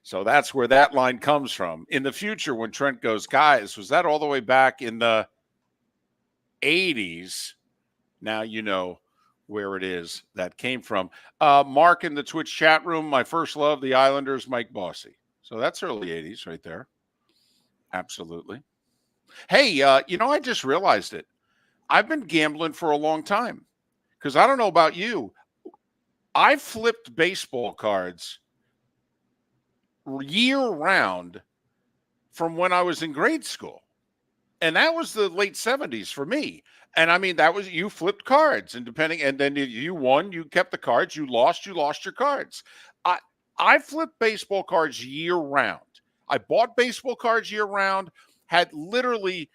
So that's where that line comes from. In the future, when Trent goes, guys, was that all the way back in the 80s? Now you know where it is that came from. Mark in the Twitch chat room, my first love, the Islanders, Mike Bossy. So that's early 80s right there. Absolutely. Hey, I just realized it. I've been gambling for a long time because I don't know about you. I flipped baseball cards year round from when I was in grade school. And that was the late 70s for me. And I mean, that was, you flipped cards and then you won, you kept the cards, you lost your cards. I flipped baseball cards year round. I bought baseball cards year round, had literally,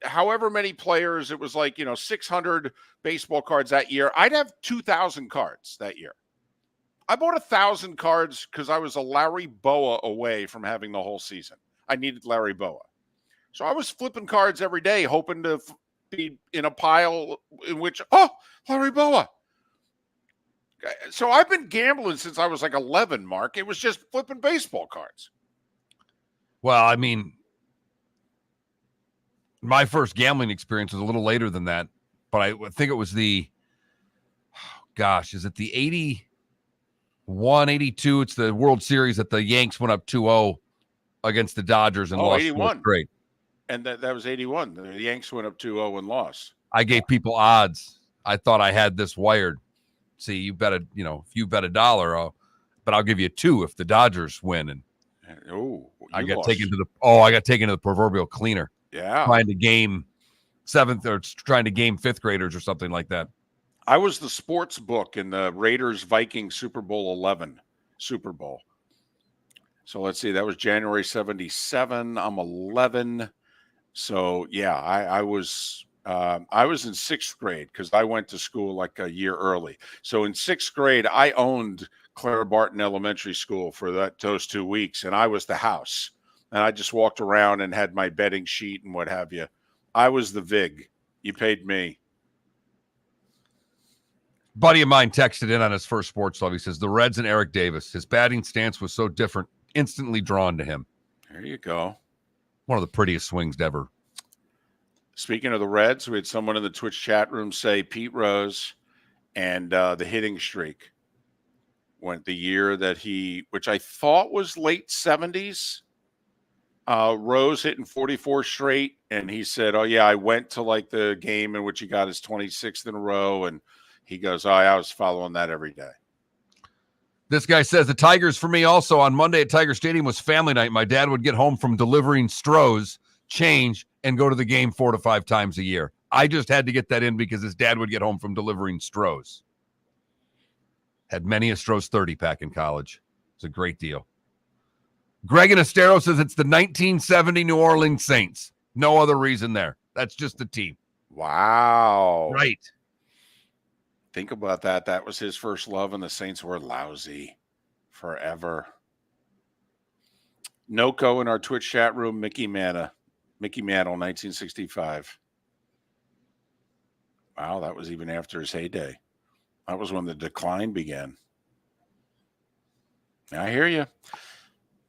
however many players, it was like, 600 baseball cards that year. I'd have 2,000 cards that year. I bought 1,000 cards because I was a Larry Boa away from having the whole season. I needed Larry Boa. So I was flipping cards every day, hoping to be in a pile in which, Larry Boa. So I've been gambling since I was like 11, Mark. It was just flipping baseball cards. Well, I mean, my first gambling experience was a little later than that, but I think it was is it the 81, 82? It's the World Series that the Yanks went up 2-0 against the Dodgers and lost 81. Great. And that was 81. The Yanks went up 2-0 and lost. I gave people odds. I thought I had this wired. See, you bet if you bet $1, but I'll give you 2 if the Dodgers win. And I got taken to the proverbial cleaner. Yeah. Trying to game 7th or trying to game 5th graders or something like that. I was the sports book in the Raiders-Vikings Super Bowl 11 Super Bowl. So let's see. That was January 77. I'm 11. So yeah, I was in 6th grade because I went to school like a year early. So in 6th grade, I owned Clara Barton Elementary School for those 2 weeks, and I was the house. And I just walked around and had my betting sheet and what have you. I was the VIG. You paid me. Buddy of mine texted in on his first sports love. He says, the Reds and Eric Davis. His batting stance was so different, instantly drawn to him. There you go. One of the prettiest swings ever. Speaking of the Reds, we had someone in the Twitch chat room say Pete Rose and the hitting streak went the year that which I thought was late 70s. Rose hitting 44 straight, and he said, oh, yeah, I went to like the game in which he got his 26th in a row, and he goes, I was following that every day. This guy says, the Tigers for me also on Monday at Tiger Stadium was family night. My dad would get home from delivering Stroh's, change, and go to the game 4 to 5 times a year. I just had to get that in because his dad would get home from delivering Strohs. Had many a Stroh's 30-pack in college. It's a great deal. Greg and Estero says it's the 1970 New Orleans Saints. No other reason there. That's just the team. Wow. Right. Think about that. That was his first love, and the Saints were lousy forever. Noco in our Twitch chat room, Mickey Mantle, 1965. Wow, that was even after his heyday. That was when the decline began. I hear you.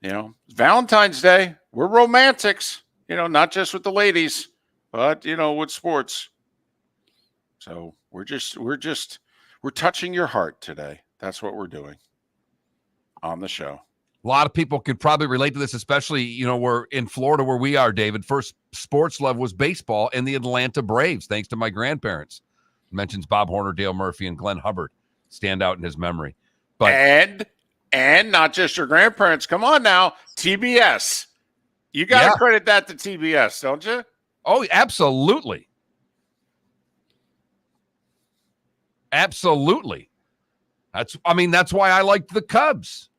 You know, Valentine's Day, we're romantics, you know, not just with the ladies, but, you know, with sports. So we're touching your heart today. That's what we're doing on the show. A lot of people could probably relate to this, especially, you know, we're in Florida where we are, David. First sports love was baseball and the Atlanta Braves, thanks to my grandparents. Mentions Bob Horner, Dale Murphy, and Glenn Hubbard stand out in his memory. But and not just your grandparents. Come on now, TBS. You got to credit that to TBS, don't you? Oh, absolutely. Absolutely. That's why I liked the Cubs.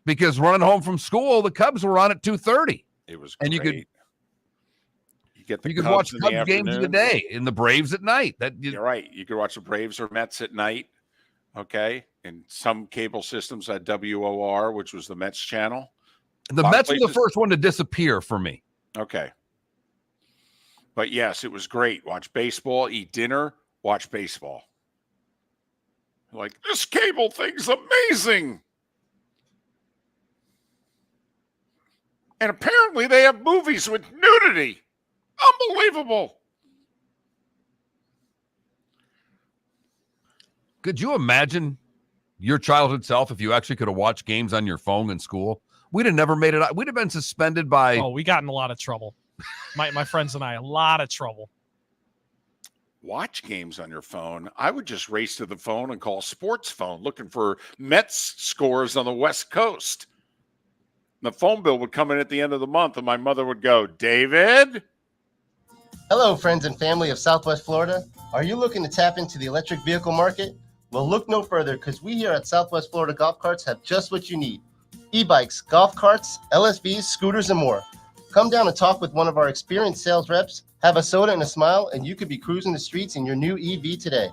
Because running home from school, the Cubs were on at 2:30. It was great. And you could watch Cubs games in the day and the Braves at night. You're right. You could watch the Braves or Mets at night. Okay. And some cable systems had WOR, which was the Mets channel. The Mets were the first one to disappear for me. Okay. But yes, it was great. Watch baseball, eat dinner, watch baseball. Like, this cable thing's amazing. And apparently they have movies with nudity. Unbelievable. Could you imagine your childhood self if you actually could have watched games on your phone in school? We'd have never made it out. We'd have been suspended by... Oh, we got in a lot of trouble. My friends and I, a lot of trouble. Watch games on your phone. I would just race to the phone and call Sports Phone looking for Mets scores on the West Coast. The phone bill would come in at the end of the month, and my mother would go, David? Hello, friends and family of Southwest Florida. Are you looking to tap into the electric vehicle market? Well, look no further, because we here at Southwest Florida Golf Carts have just what you need. E-bikes, golf carts, LSVs, scooters, and more. Come down and talk with one of our experienced sales reps, have a soda and a smile, and you could be cruising the streets in your new EV today.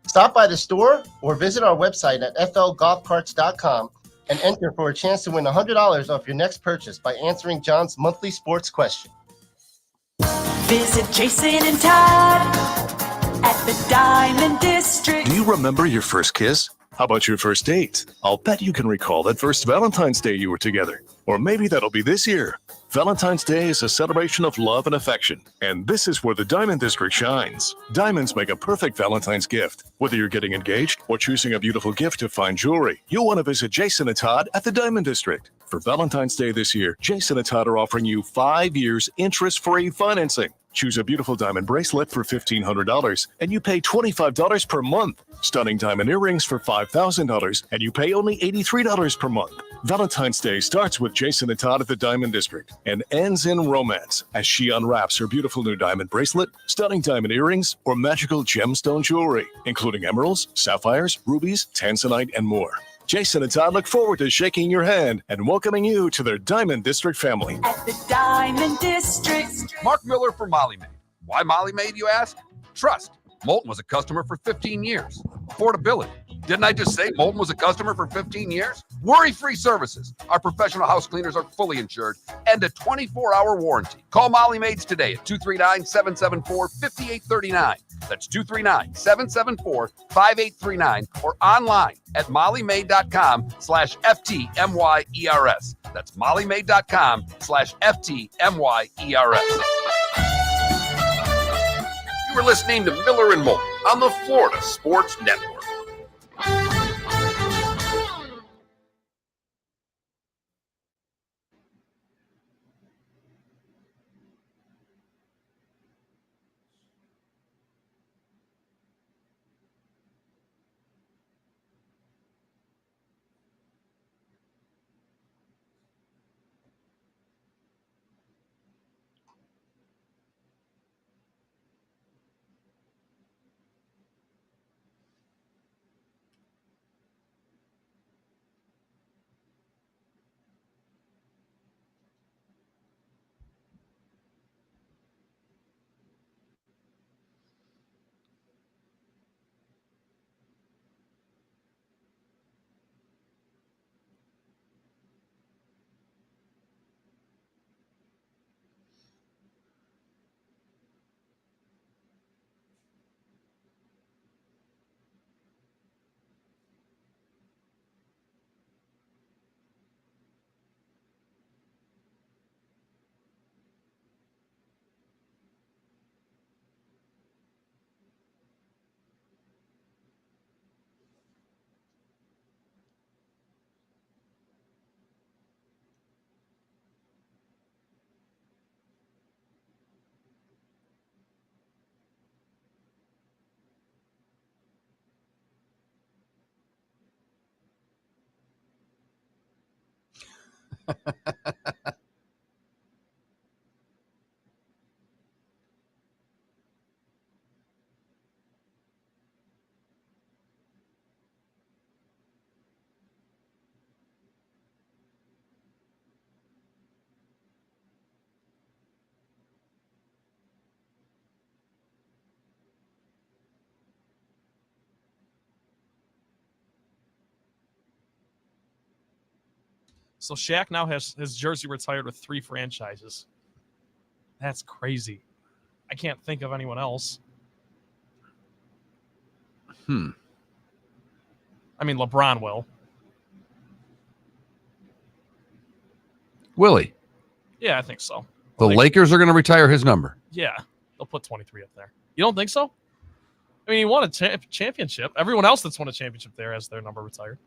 Stop by the store or visit our website at flgolfcarts.com and enter for a chance to win $100 off your next purchase by answering John's monthly sports question. Visit Jason and Todd at the Diamond District. Do you remember your first kiss? How about your first date? I'll bet you can recall that first Valentine's Day you were together. Or maybe that'll be this year. Valentine's Day is a celebration of love and affection, and this is where the Diamond District shines. Diamonds make a perfect Valentine's gift. Whether you're getting engaged or choosing a beautiful gift to fine jewelry, you'll want to visit Jason and Todd at the Diamond District. For Valentine's Day this year, Jason and Todd are offering you 5 years interest-free financing. Choose a beautiful diamond bracelet for $1,500, and you pay $25 per month. Stunning diamond earrings for $5,000, and you pay only $83 per month. Valentine's Day starts with Jason and Todd at the Diamond District and ends in romance as she unwraps her beautiful new diamond bracelet, stunning diamond earrings, or magical gemstone jewelry, including emeralds, sapphires, rubies, tanzanite, and more. Jason and Todd look forward to shaking your hand and welcoming you to their Diamond District family. At the Diamond District. Mark Miller for Molly Maid. Why Molly Maid, you ask? Trust. Moulton was a customer for 15 years. Affordability. Didn't I just say Moulton was a customer for 15 years? Worry-free services. Our professional house cleaners are fully insured and a 24-hour warranty. Call Molly Maids today at 239-774-5839. That's 239-774-5839 or online at mollymaid.com/FTMYERS. That's mollymaid.com/FTMYERS. You were listening to Miller and Moulton on the Florida Sports Network. So Shaq now has his jersey retired with 3 franchises. That's crazy. I can't think of anyone else. I mean, LeBron will. Willie. Yeah, I think so. The Lakers are going to retire his number. Yeah, they'll put 23 up there. You don't think so? I mean, he won a championship. Everyone else that's won a championship there has their number retired.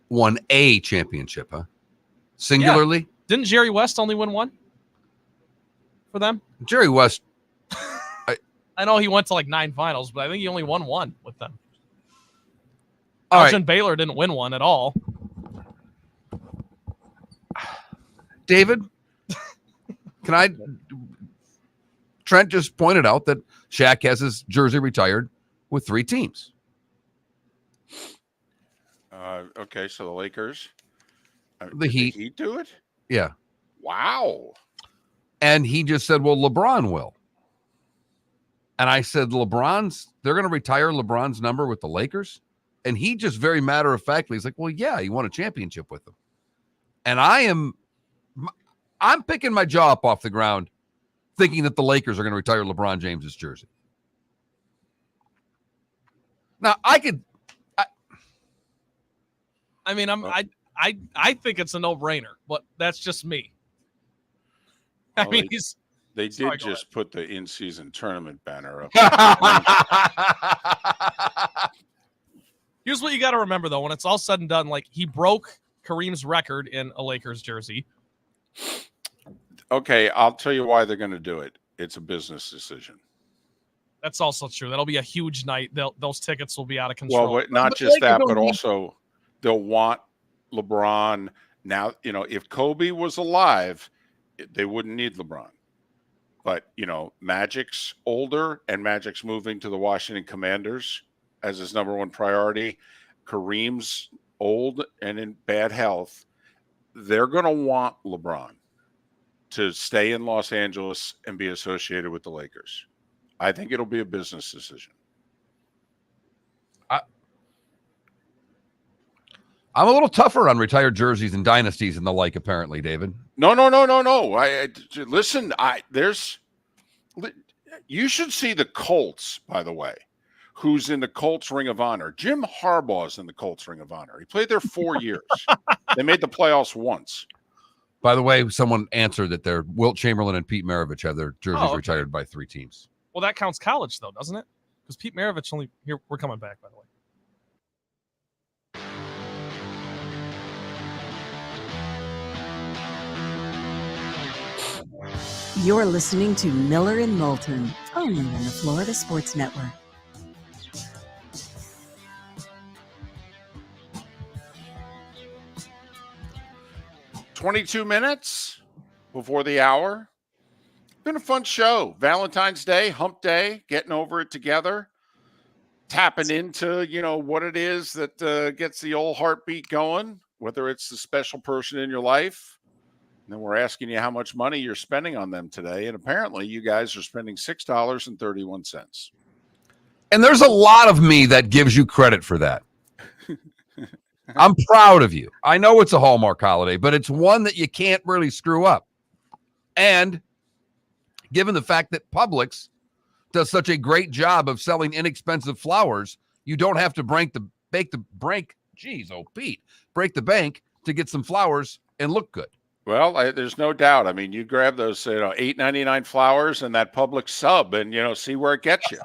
Won a championship, huh? Singularly? Yeah. Didn't Jerry West only win 1 for them? Jerry West. I know he went to like 9 finals, but I think he only won 1 with them. All Elgin right. Baylor didn't win 1 at all. David, Trent just pointed out that Shaq has his jersey retired with 3 teams. Okay, so the Lakers. The Heat. The Heat do it? Yeah. Wow. And he just said, well, LeBron will. And I said, they're going to retire LeBron's number with the Lakers? And he just very matter-of-factly, he's like, well, yeah, he won a championship with them. And I'm picking my jaw up off the ground thinking that the Lakers are going to retire LeBron James's jersey. Now, I think it's a no-brainer, but that's just me. Well, I mean, they did just put the in-season tournament banner up. Here's what you got to remember, though. When it's all said and done, like, he broke Kareem's record in a Lakers jersey. Okay, I'll tell you why they're going to do it. It's a business decision. That's also true. That'll be a huge night. Those tickets will be out of control. Well, not just that, but also they'll want LeBron. Now, if Kobe was alive, they wouldn't need LeBron. But, Magic's older and Magic's moving to the Washington Commanders as his number 1 priority. Kareem's old and in bad health. They're going to want LeBron to stay in Los Angeles and be associated with the Lakers. I think it'll be a business decision. I'm a little tougher on retired jerseys and dynasties and the like, apparently, David. No. Listen, you should see the Colts, by the way, who's in the Colts Ring of Honor. Jim Harbaugh's in the Colts Ring of Honor. He played there 4 years. They made the playoffs once. By the way, someone answered that Wilt Chamberlain and Pete Maravich have their jerseys retired by 3 teams. Well, that counts college, though, doesn't it? Because Pete Maravich we're coming back, by the way. You're listening to Miller and Moulton, only on the Florida Sports Network. "22 minutes before the hour. Been a fun show. Valentine's Day, hump day, getting over it together, tapping into, what it is that gets the old heartbeat going, whether it's the special person in your life. And then we're asking you how much money you're spending on them today. And apparently you guys are spending $6.31. And there's a lot of me that gives you credit for that. I'm proud of you. I know it's a Hallmark holiday, but it's one that you can't really screw up. And given the fact that Publix does such a great job of selling inexpensive flowers, you don't have to break the bank to get some flowers and look good. Well, there's no doubt. I mean, you grab those, $8.99 flowers and that Publix sub and, see where it gets you.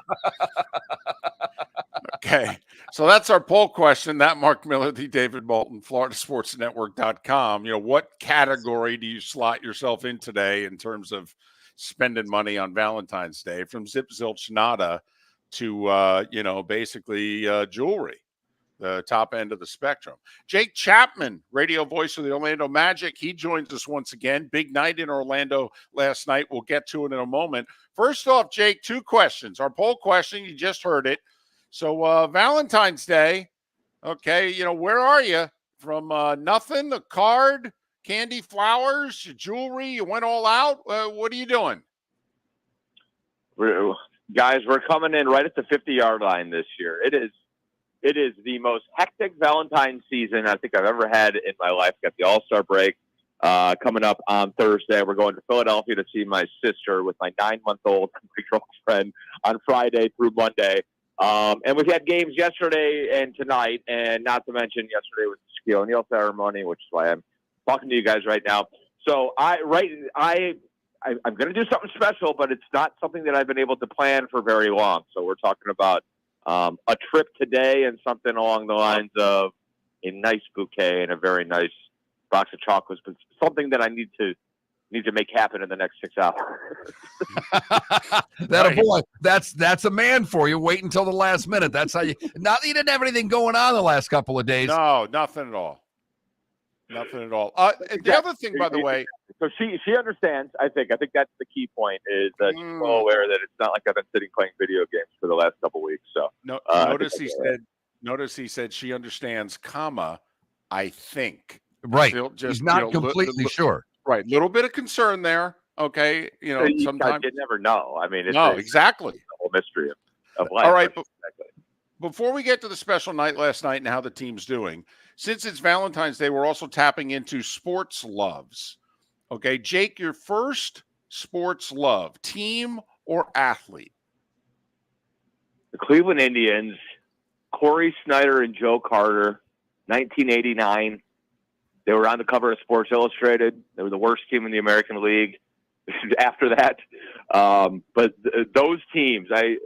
Okay. So that's our poll question. That Mark Miller, the David Moulton, FloridaSportsNetwork.com. What category do you slot yourself in today in terms of spending money on Valentine's Day, from Zip Zilch Nada to, basically jewelry? the top end of the spectrum. Jake Chapman, radio voice of the Orlando Magic. He joins us once again. Big night in Orlando last night. We'll get to it in a moment. First off, Jake, 2 questions. Our poll question, you just heard it. So Valentine's Day, okay, where are you? From nothing, a card, candy, flowers, jewelry, you went all out? What are you doing? Guys, we're coming in right at the 50-yard line this year. It is the most hectic Valentine's season I think I've ever had in my life. Got the All-Star break coming up on Thursday. We're going to Philadelphia to see my sister with my 9-month-old girlfriend on Friday through Monday. And we've had games yesterday and tonight, and not to mention yesterday was the Shaquille O'Neal ceremony, which is why I'm talking to you guys right now. So I'm going to do something special, but it's not something that I've been able to plan for very long. So we're talking about a trip today and something along the lines of a nice bouquet and a very nice box of chocolates, but something that I need to make happen in the next 6 hours. That's a man for you. Wait until the last minute. That's how you didn't have anything going on the last couple of days. No, nothing at all. Nothing at all. The other thing, by the way. So she understands. I think that's the key point is that she's well aware that it's not like I've been sitting playing video games for the last couple of weeks. So notice he said she understands, comma, I think. Right. He's not completely sure. Right. Little bit of concern there. Okay. Sometimes you never know. I mean, exactly. The whole mystery of life. All right. Before we get to the special night last night and how the team's doing, since it's Valentine's Day, we're also tapping into sports loves. Okay, Jake, your first sports love, team or athlete? The Cleveland Indians, Corey Snyder and Joe Carter, 1989. They were on the cover of Sports Illustrated. They were the worst team in the American League after that. But those teams, I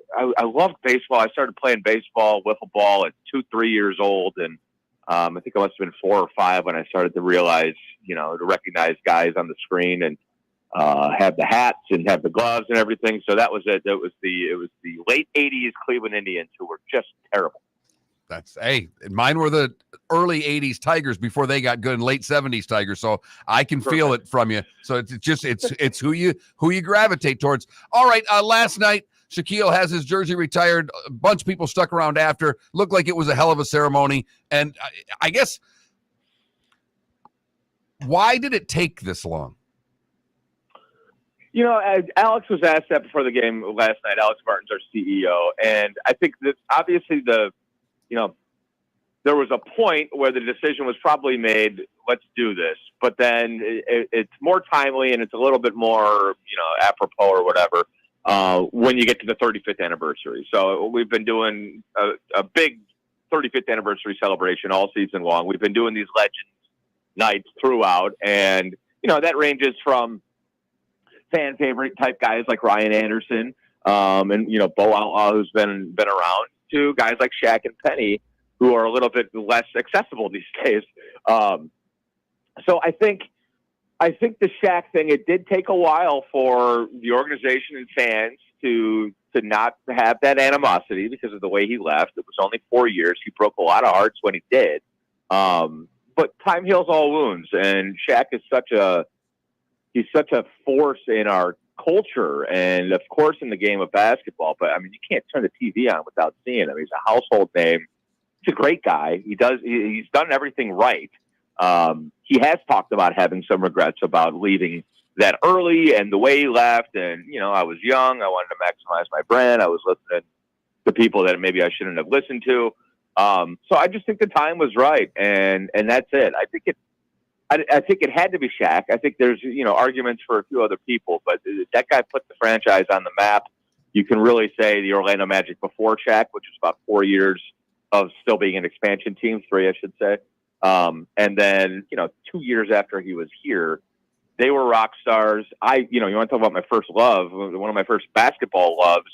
loved baseball. I started playing baseball, wiffle ball at 2-3 years old. And I think I must have been 4 or 5 when I started to realize, to recognize guys on the screen and have the hats and have the gloves and everything. So that was it. It was the late 80s Cleveland Indians who were just terrible. Mine were the early 80s Tigers before they got good, and late 70s Tigers. So I can feel it from you. So it's who you gravitate towards. All right. Last night, Shaquille has his jersey retired. A bunch of people stuck around after. Looked like it was a hell of a ceremony. And I guess, why did it take this long? Alex was asked that before the game last night. Alex Martin's our CEO. And I think that obviously there was a point where the decision was probably made, let's do this. But then it's more timely and it's a little bit more, apropos or whatever when you get to the 35th anniversary. So we've been doing a big 35th anniversary celebration all season long. We've been doing these Legends nights throughout. And, that ranges from fan favorite type guys like Ryan Anderson and, Bo Outlaw, who's been around, to guys like Shaq and Penny, who are a little bit less accessible these days. So I think the Shaq thing, it did take a while for the organization and fans to not have that animosity because of the way he left. It was only 4 years. He broke a lot of hearts when he did. But time heals all wounds, and Shaq is such a force in our culture and of course in the game of basketball, but I mean, you can't turn the TV on without seeing him. He's a household name. He's a great guy. He's done everything right. He has talked about having some regrets about leaving that early and the way he left. And, I was young. I wanted to maximize my brand. I was listening to people that maybe I shouldn't have listened to. So I just think the time was right. And that's it. I think it had to be Shaq. I think there's, arguments for a few other people, but that guy put the franchise on the map. You can really say the Orlando Magic before Shaq, which was about 4 years of still being an expansion team, 3, I should say. And then, 2 years after he was here, they were rock stars. You want to talk about my first love? One of my first basketball loves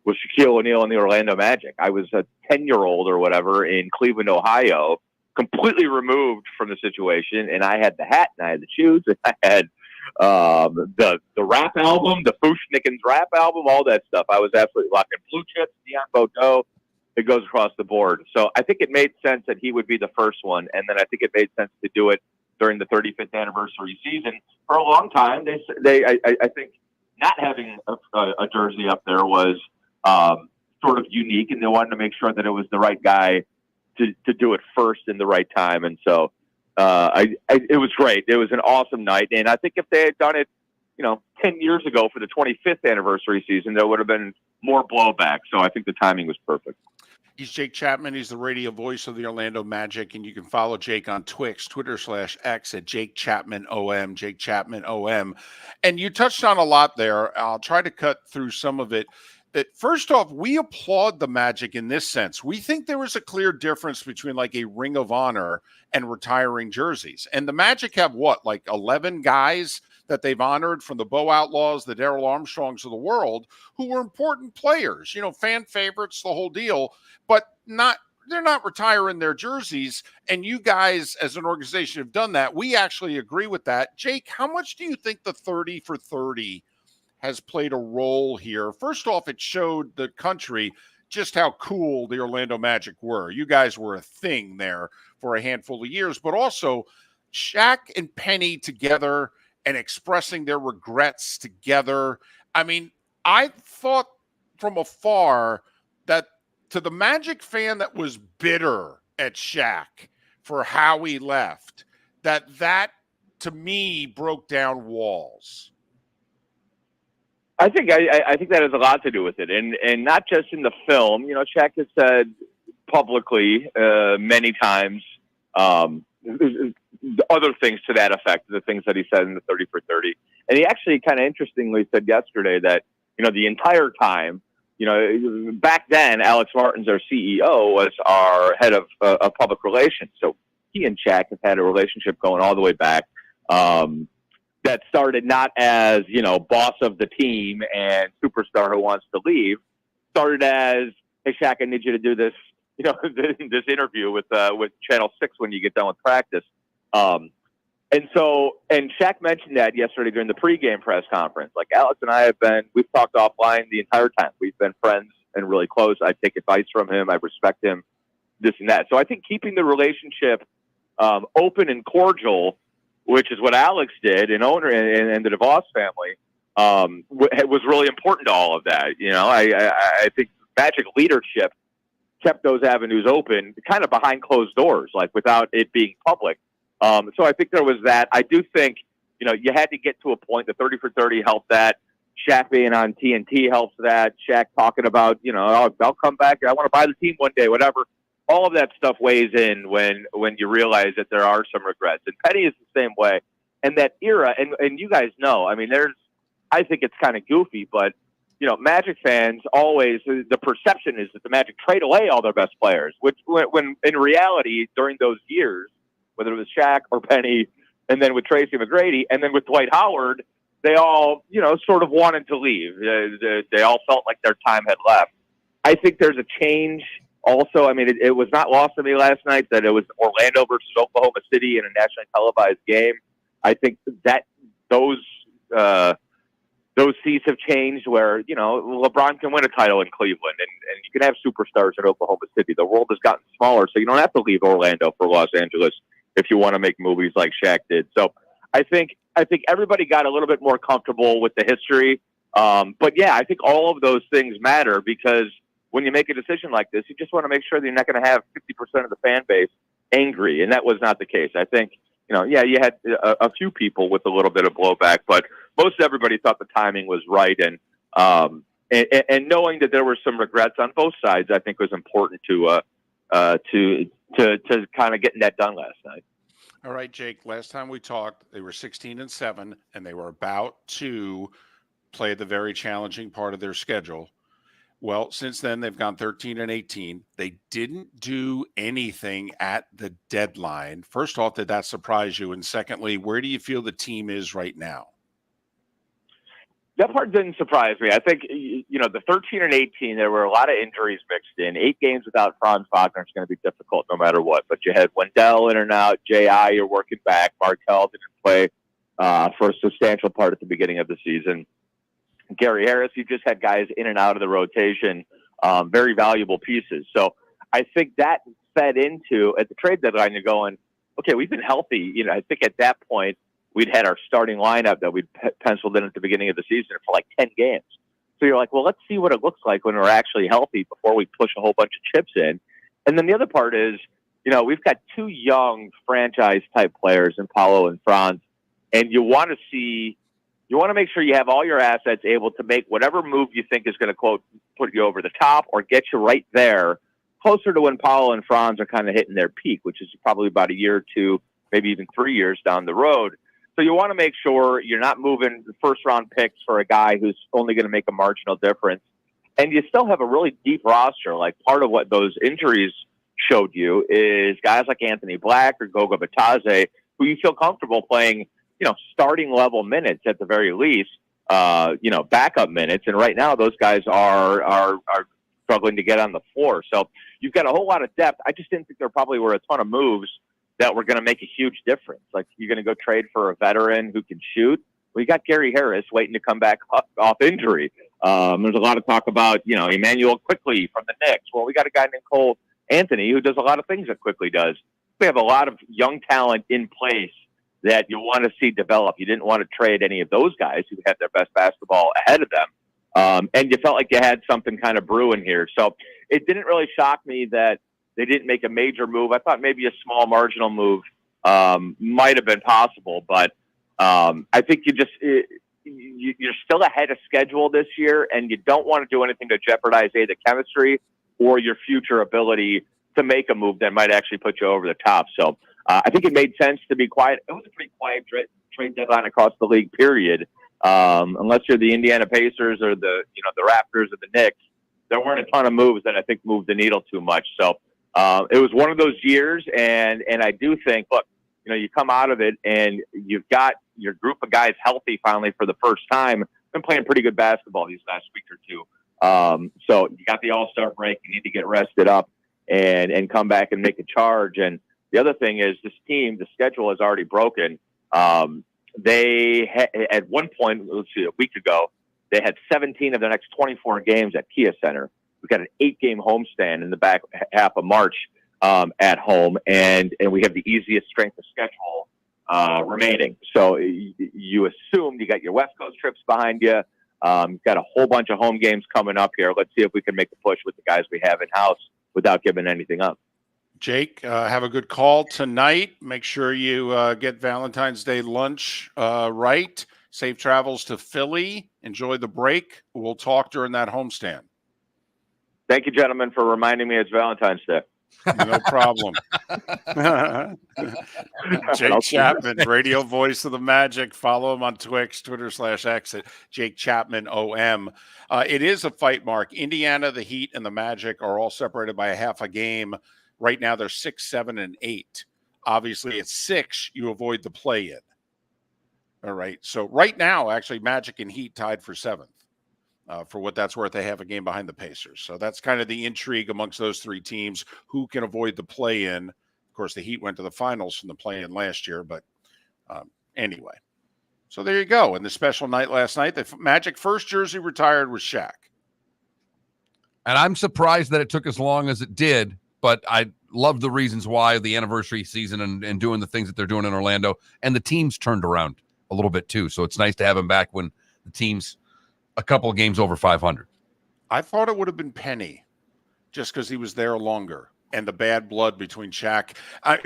was Shaquille O'Neal and the Orlando Magic. I was a 10-year-old or whatever in Cleveland, Ohio, completely removed from the situation, and I had the hat and I had the shoes and I had the rap album, the Fushnikins rap album, all that stuff. I was absolutely locked in. Blue Chips, Neon Bodo. It goes across the board. So I think it made sense that he would be the first one, and then I think it made sense to do it during the 35th anniversary season. For a long time, I think not having a jersey up there was sort of unique, and they wanted to make sure that it was the right guy to do it first in the right time. And so it was great. It was an awesome night, and I think if they had done it, 10 years ago for the 25th anniversary season, there would have been more blowback. So I think the timing was perfect. He's Jake Chapman. He's the radio voice of the Orlando Magic, and you can follow Jake on Twix, Twitter/X at Jake Chapman OM, Jake Chapman OM. And you touched on a lot there. I'll try to cut through some of it. That first off, we applaud the Magic in this sense. We think there was a clear difference between like a Ring of Honor and retiring jerseys. And the Magic have what, like 11 guys that they've honored, from the Bo Outlaws, the Darrell Armstrongs of the world, who were important players, fan favorites, the whole deal, but they're not retiring their jerseys. And you guys as an organization have done that. We actually agree with that. Jake, how much do you think the 30 for 30 has played a role here? First off, it showed the country just how cool the Orlando Magic were. You guys were a thing there for a handful of years, but also Shaq and Penny together and expressing their regrets together. I mean, I thought from afar that to the Magic fan that was bitter at Shaq for how he left, that to me broke down walls. I think that has a lot to do with it, and not just in the film. Shaq has said publicly many times other things to that effect, the things that he said in the 30 for 30. And he actually kind of interestingly said yesterday that, the entire time, back then, Alex Martin's our CEO, was our head of public relations. So he and Shaq have had a relationship going all the way back. That started not as, boss of the team and superstar who wants to leave. Started as, hey, Shaq, I need you to do this, this interview with Channel 6 when you get done with practice. And Shaq mentioned that yesterday during the pregame press conference. Like, Alex and I we've talked offline the entire time. We've been friends and really close. I take advice from him. I respect him, this and that. So I think keeping the relationship open and cordial, which is what Alex did, and owner and the DeVos family, was really important to all of that. I think Magic leadership kept those avenues open, kind of behind closed doors, like without it being public. So I think there was that. I do think, you had to get to a point. The 30 for 30 helped that. Shaq being on TNT helps that. Shaq talking about, I'll come back. I want to buy the team one day, whatever. All of that stuff weighs in when you realize that there are some regrets. And Penny is the same way. And that era, and you guys know, I think it's kind of goofy, but, Magic fans always, the perception is that the Magic trade away all their best players, which when in reality, during those years, whether it was Shaq or Penny, and then with Tracy McGrady, and then with Dwight Howard, they all, sort of wanted to leave. They all felt like their time had left. I think there's a change also. It was not lost to me last night that it was Orlando versus Oklahoma City in a nationally televised game. I think that those seats have changed where, LeBron can win a title in Cleveland and you can have superstars in Oklahoma City. The world has gotten smaller, so you don't have to leave Orlando for Los Angeles if you want to make movies like Shaq did. So I think everybody got a little bit more comfortable with the history. But yeah, I think all of those things matter because when you make a decision like this, you just want to make sure that you're not going to have 50% of the fan base angry. And that was not the case. I think, you had a few people with a little bit of blowback, but most everybody thought the timing was right. And knowing that there were some regrets on both sides, I think was important to kind of getting that done last night. All right, Jake, last time we talked, they were 16-7 and they were about to play the very challenging part of their schedule. Well, since then, they've gone 13-18. They didn't do anything at the deadline. First off, did that surprise you? And secondly, where do you feel the team is right now? That part didn't surprise me. I think, the 13-18, there were a lot of injuries mixed in. 8 games without Franz Wagner is going to be difficult no matter what. But you had Wendell in and out. J.I., you're working back. Markelle didn't play for a substantial part at the beginning of the season. Gary Harris, you just had guys in and out of the rotation, very valuable pieces. So I think that fed into at the trade deadline. You're going, okay, we've been healthy. I think at that point we'd had our starting lineup that we'd penciled in at the beginning of the season for like 10 games. So you're like, well, let's see what it looks like when we're actually healthy before we push a whole bunch of chips in. And then the other part is, we've got two young franchise-type players in Paolo and Franz, and you want to make sure you have all your assets able to make whatever move you think is going to, quote, put you over the top or get you right there, closer to when Paolo and Franz are kind of hitting their peak, which is probably about a year or two, maybe even 3 years down the road. So you want to make sure you're not moving the first-round picks for a guy who's only going to make a marginal difference. And you still have a really deep roster. Like, part of what those injuries showed you is guys like Anthony Black or Goga Batadze, who you feel comfortable playing, starting level minutes at the very least, backup minutes. And right now those guys are struggling to get on the floor. So you've got a whole lot of depth. I just didn't think there probably were a ton of moves that were going to make a huge difference. Like, you're going to go trade for a veteran who can shoot. Well, you got Gary Harris waiting to come back off injury. There's a lot of talk about, Emmanuel Quickly from the Knicks. Well, we got a guy named Cole Anthony who does a lot of things that Quickly does. We have a lot of young talent in place that you want to see develop. You didn't want to trade any of those guys who had their best basketball ahead of them. And you felt like you had something kind of brewing here. So it didn't really shock me that they didn't make a major move. I thought maybe a small marginal move might have been possible, but I think you're still ahead of schedule this year, and you don't want to do anything to jeopardize the chemistry or your future ability to make a move that might actually put you over the top. So I think it made sense to be quiet. It was a pretty quiet trade deadline across the league, period. Unless you're the Indiana Pacers or the Raptors or the Knicks, there weren't a ton of moves that I think moved the needle too much. So it was one of those years, and I do think, look, you come out of it and you've got your group of guys healthy finally for the first time. Been playing pretty good basketball these last week or two. So you got the All-Star break. You need to get rested up and come back and make a charge. And the other thing is, this team, the schedule is already broken. They at one point, let's see, a week ago, they had 17 of the next 24 games at Kia Center. We've got an 8-game homestand in the back half of March at home, and we have the easiest strength of schedule remaining. So you assumed you got your West Coast trips behind you. You've got a whole bunch of home games coming up here. Let's see if we can make a push with the guys we have in-house without giving anything up. Jake, have a good call tonight. Make sure you get Valentine's Day lunch right. Safe travels to Philly. Enjoy the break. We'll talk during that homestand. Thank you, gentlemen, for reminding me it's Valentine's Day. No problem. Jake Chapman, radio voice of the Magic. Follow him on Twix, Twitter/X at Jake Chapman OM. It is a fight, Mark. Indiana, the Heat, and the Magic are all separated by a half a game. Right now, they're 6, 7, and 8. Obviously, at 6, you avoid the play-in. All right. So right now, actually, Magic and Heat tied for 7th. For what that's worth, they have a game behind the Pacers. So that's kind of the intrigue amongst those three teams. Who can avoid the play-in? Of course, the Heat went to the finals from the play-in last year. But anyway. So there you go. And the special night last night, the Magic first jersey retired was Shaq. And I'm surprised that it took as long as it did. But I love the reasons why, the anniversary season and doing the things that they're doing in Orlando. And the team's turned around a little bit, too. So it's nice to have him back when the team's a couple of games over 500. I thought it would have been Penny just because he was there longer and the bad blood between Shaq.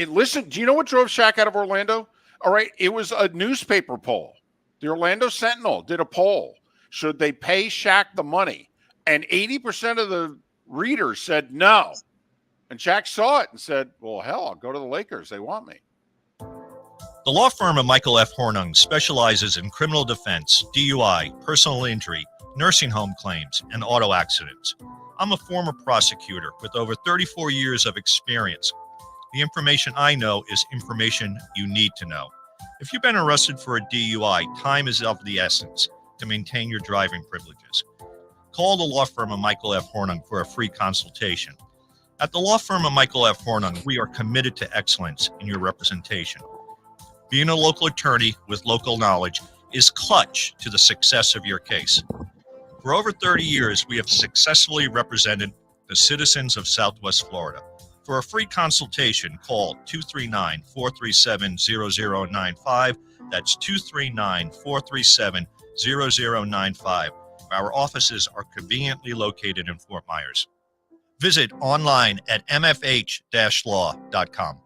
Listen, do you know what drove Shaq out of Orlando? All right, it was a newspaper poll. The Orlando Sentinel did a poll. Should they pay Shaq the money? And 80% of the readers said no. And Shaq saw it and said, well, hell, I'll go to the Lakers. They want me. The law firm of Michael F. Hornung specializes in criminal defense, DUI, personal injury, nursing home claims, and auto accidents. I'm a former prosecutor with over 34 years of experience. The information I know is information you need to know. If you've been arrested for a DUI, time is of the essence to maintain your driving privileges. Call the law firm of Michael F. Hornung for a free consultation. At the law firm of Michael F. Hornung, we are committed to excellence in your representation. Being a local attorney with local knowledge is clutch to the success of your case. For over 30 years, we have successfully represented the citizens of Southwest Florida. For a free consultation, call 239-437-0095. That's 239-437-0095. Our offices are conveniently located in Fort Myers. Visit online at mfh-law.com.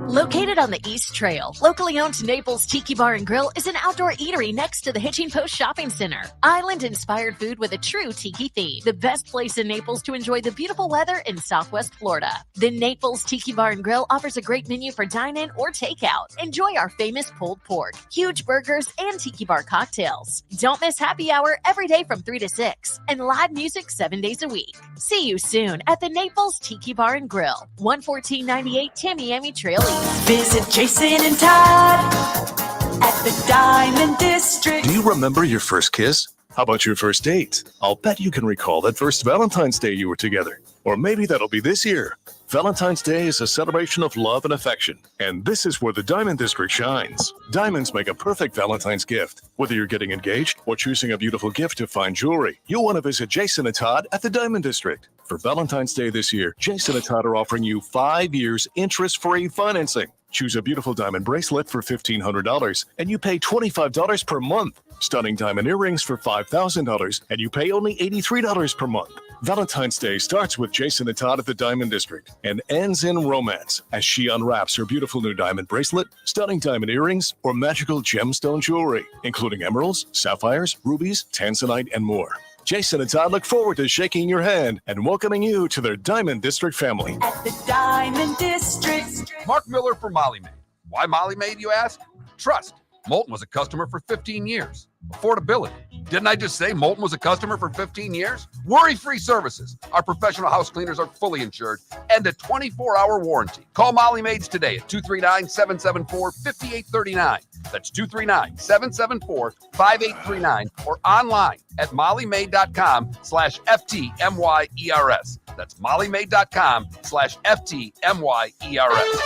Located on the East Trail, locally owned Naples Tiki Bar and Grill is an outdoor eatery next to the Hitching Post Shopping Center. Island-inspired food with a true tiki theme. The best place in Naples to enjoy the beautiful weather in Southwest Florida. The Naples Tiki Bar and Grill offers a great menu for dine-in or takeout. Enjoy our famous pulled pork, huge burgers, and tiki bar cocktails. Don't miss happy hour every day from 3 to 6 and live music 7 days a week. See you soon at the Naples Tiki Bar and Grill, 11498 Tamiami Trail East. Visit Jason and Todd at the Diamond District. Do you remember your first kiss? How about your first date? I'll bet you can recall that first Valentine's Day you were together. Or maybe that'll be this year. Valentine's Day is a celebration of love and affection, and this is where the Diamond District shines. Diamonds make a perfect Valentine's gift. Whether you're getting engaged or choosing a beautiful gift to fine jewelry, you'll want to visit Jason and Todd at the Diamond District. For Valentine's Day this year, Jason and Todd are offering you 5 years interest-free financing. Choose a beautiful diamond bracelet for $1,500, and you pay $25 per month. Stunning diamond earrings for $5,000, and you pay only $83 per month. Valentine's Day starts with Jason and Todd at the Diamond District and ends in romance as she unwraps her beautiful new diamond bracelet, stunning diamond earrings, or magical gemstone jewelry, including emeralds, sapphires, rubies, tanzanite, and more. Jason and Todd look forward to shaking your hand and welcoming you to their Diamond District family. At the Diamond District. Mark Miller for Molly Maid. Why Molly Maid, you ask? Trust. Moulton was a customer for 15 years. Affordability. Didn't I just say Moulton was a customer for 15 years? Worry-free services. Our professional house cleaners are fully insured and a 24-hour warranty. Call Molly Maids today at 239-774-5839. That's 239-774-5839 or online at mollymaid.com/FTMYERS. That's mollymaid.com/FTMYERS.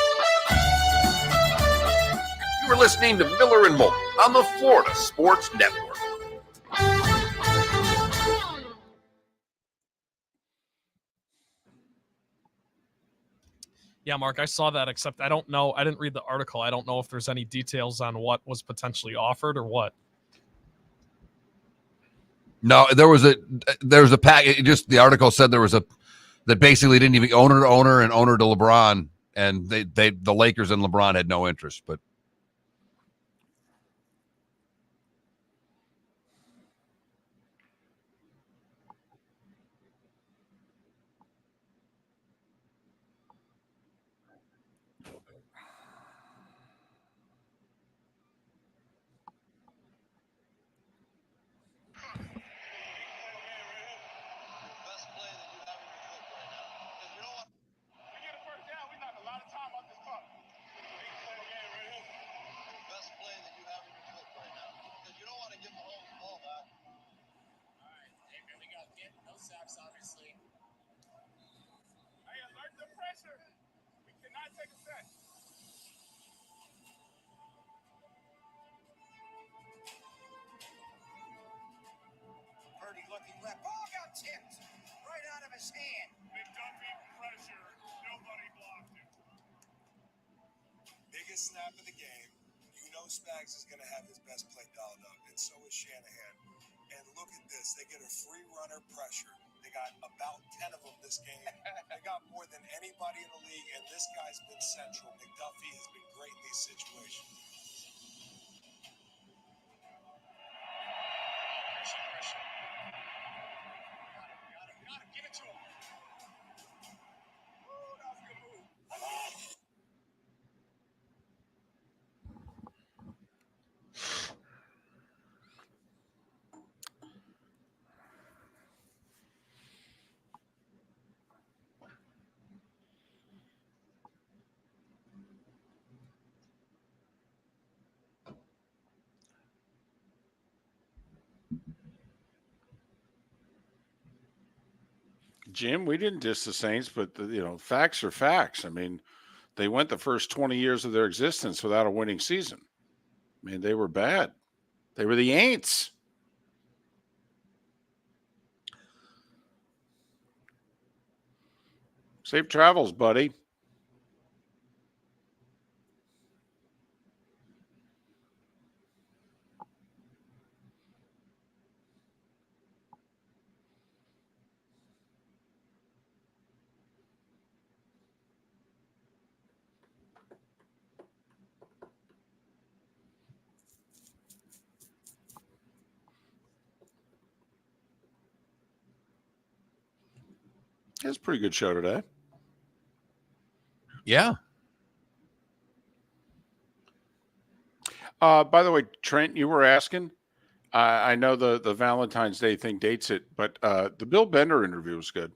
We're listening to Miller and Moulton on the Florida Sports Network. Yeah, Mark, I saw that, except I don't know. I didn't read the article. I don't know if there's any details on what was potentially offered or what. No, there was a pack. Just the article said there was a that basically didn't even owner to owner and owner to LeBron, and the Lakers and LeBron had no interest, but. Looking left. Ball got tipped right out of his hand. McDuffie pressure. Nobody blocked it. Biggest snap of the game. You know Spags is going to have his best play dialed up, and so is Shanahan. And look at this. They get a free runner pressure. They got about 10 of them this game. They got more than anybody in the league, and this guy's been central. McDuffie has been great in these situations. Pressure. Got him. Give it to him. Ooh, that was a good move. Jim, we didn't diss the Saints, but facts are facts. I mean, they went the first 20 years of their existence without a winning season. I mean, they were bad. They were the Aints. Safe travels, buddy. It's a pretty good show today. Yeah. By the way, Trent, you were asking. I know the Valentine's Day thing dates it, but the Bill Bender interview was good.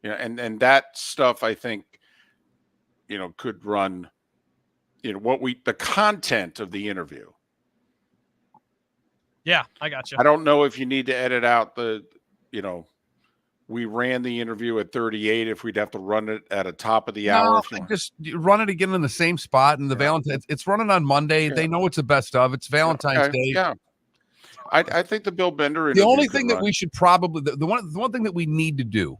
And that stuff I think could run. The content of the interview. Yeah, I got you. I don't know if you need to edit out we ran the interview at 38 if we'd have to run it at a top of the hour. If you want. Just run it again in the same spot. And the Valentine's, it's running on Monday. Yeah. They know it's the best of. It's Valentine's Day. Yeah. I think the Bill Bender interview. The only thing that we should probably the one thing that we need to do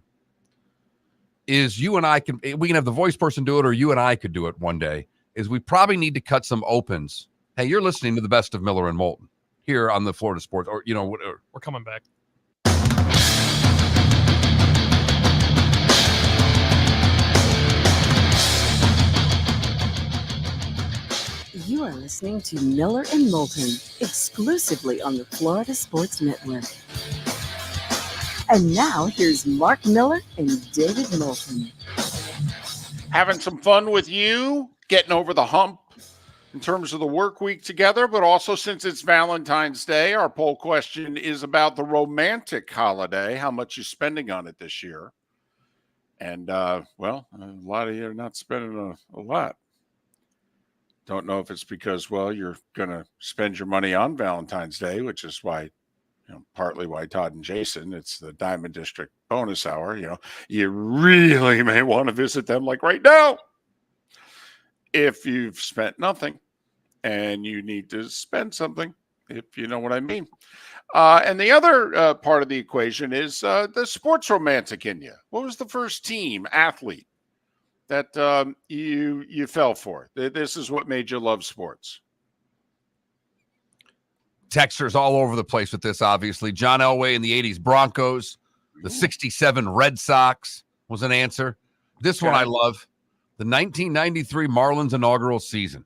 is we can have the voice person do it, or you and I could do it one day. Is we probably need to cut some opens. Hey, you're listening to the best of Miller and Moulton here on the Florida Sports, or whatever. We're coming back. You are listening to Miller and Moulton, exclusively on the Florida Sports Network. And now, here's Mark Miller and David Moulton. Having some fun with you, getting over the hump in terms of the work week together, but also since it's Valentine's Day, our poll question is about the romantic holiday, how much you're spending on it this year. And, a lot of you are not spending a lot. Don't know if it's because, you're going to spend your money on Valentine's Day, which is why, partly why Todd and Jason, it's the Diamond District bonus hour. You really may want to visit them like right now. If you've spent nothing and you need to spend something, if you know what I mean. And the other part of the equation is the sports romantic in you. What was the first team athlete that you fell for? This is what made you love sports. Texters all over the place with this, obviously. John Elway in the 80s Broncos. The 67 Red Sox was an answer. This one I love. The 1993 Marlins inaugural season.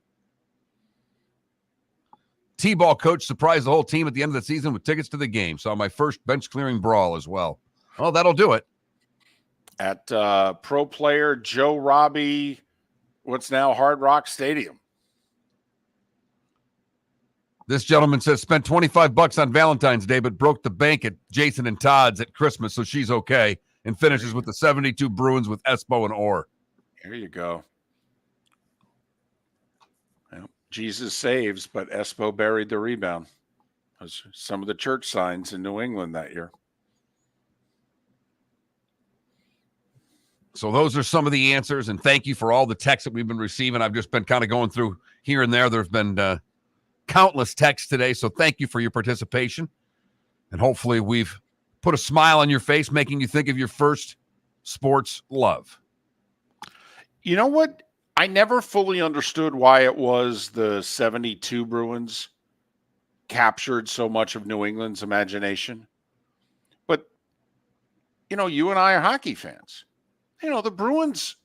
T-ball coach surprised the whole team at the end of the season with tickets to the game. Saw my first bench-clearing brawl as well. Well, that'll do it. At pro player Joe Robbie, what's now Hard Rock Stadium. This gentleman says spent $25 on Valentine's Day, but broke the bank at Jason and Todd's at Christmas, so she's okay. And finishes with the 72 Bruins with Espo and Orr. There you go. Well, Jesus saves, but Espo buried the rebound. Those are some of the church signs in New England that year. So those are some of the answers, and thank you for all the texts that we've been receiving. I've just been kind of going through here and there. There's been countless texts today, so thank you for your participation. And hopefully we've put a smile on your face, making you think of your first sports love. You know what? I never fully understood why it was the 72 Bruins captured so much of New England's imagination. But, you and I are hockey fans. The Bruins,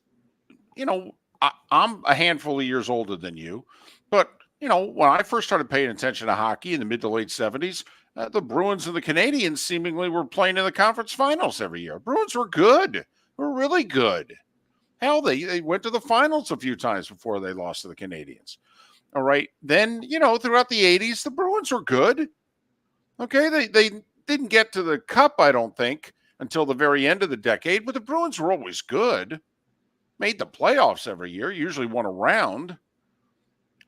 I'm a handful of years older than you, but, when I first started paying attention to hockey in the mid to late 70s, the Bruins and the Canadiens seemingly were playing in the conference finals every year. Bruins were good. They were really good. Hell, they went to the finals a few times before they lost to the Canadiens. All right. Then, throughout the 80s, the Bruins were good. Okay. They didn't get to the cup, I don't think, until the very end of the decade, but the Bruins were always good. Made the playoffs every year, usually won a round.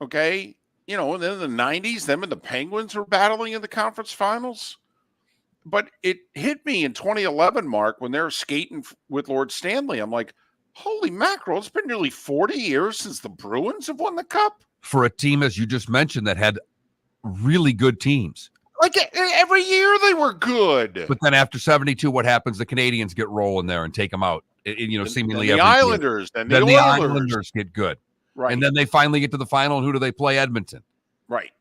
Okay. And then in the 90s, them and the Penguins were battling in the conference finals. But it hit me in 2011, Mark, when they were skating with Lord Stanley. I'm like, holy mackerel, it's been nearly 40 years since the Bruins have won the cup. For a team, as you just mentioned, that had really good teams. Like every year they were good. But then after 72, what happens? The Canadians get rolling there and take them out seemingly then the every year. Islanders, then Then the the Oilers. Islanders get good. Right. And then they finally get to the final. And who do they play? Edmonton. Right.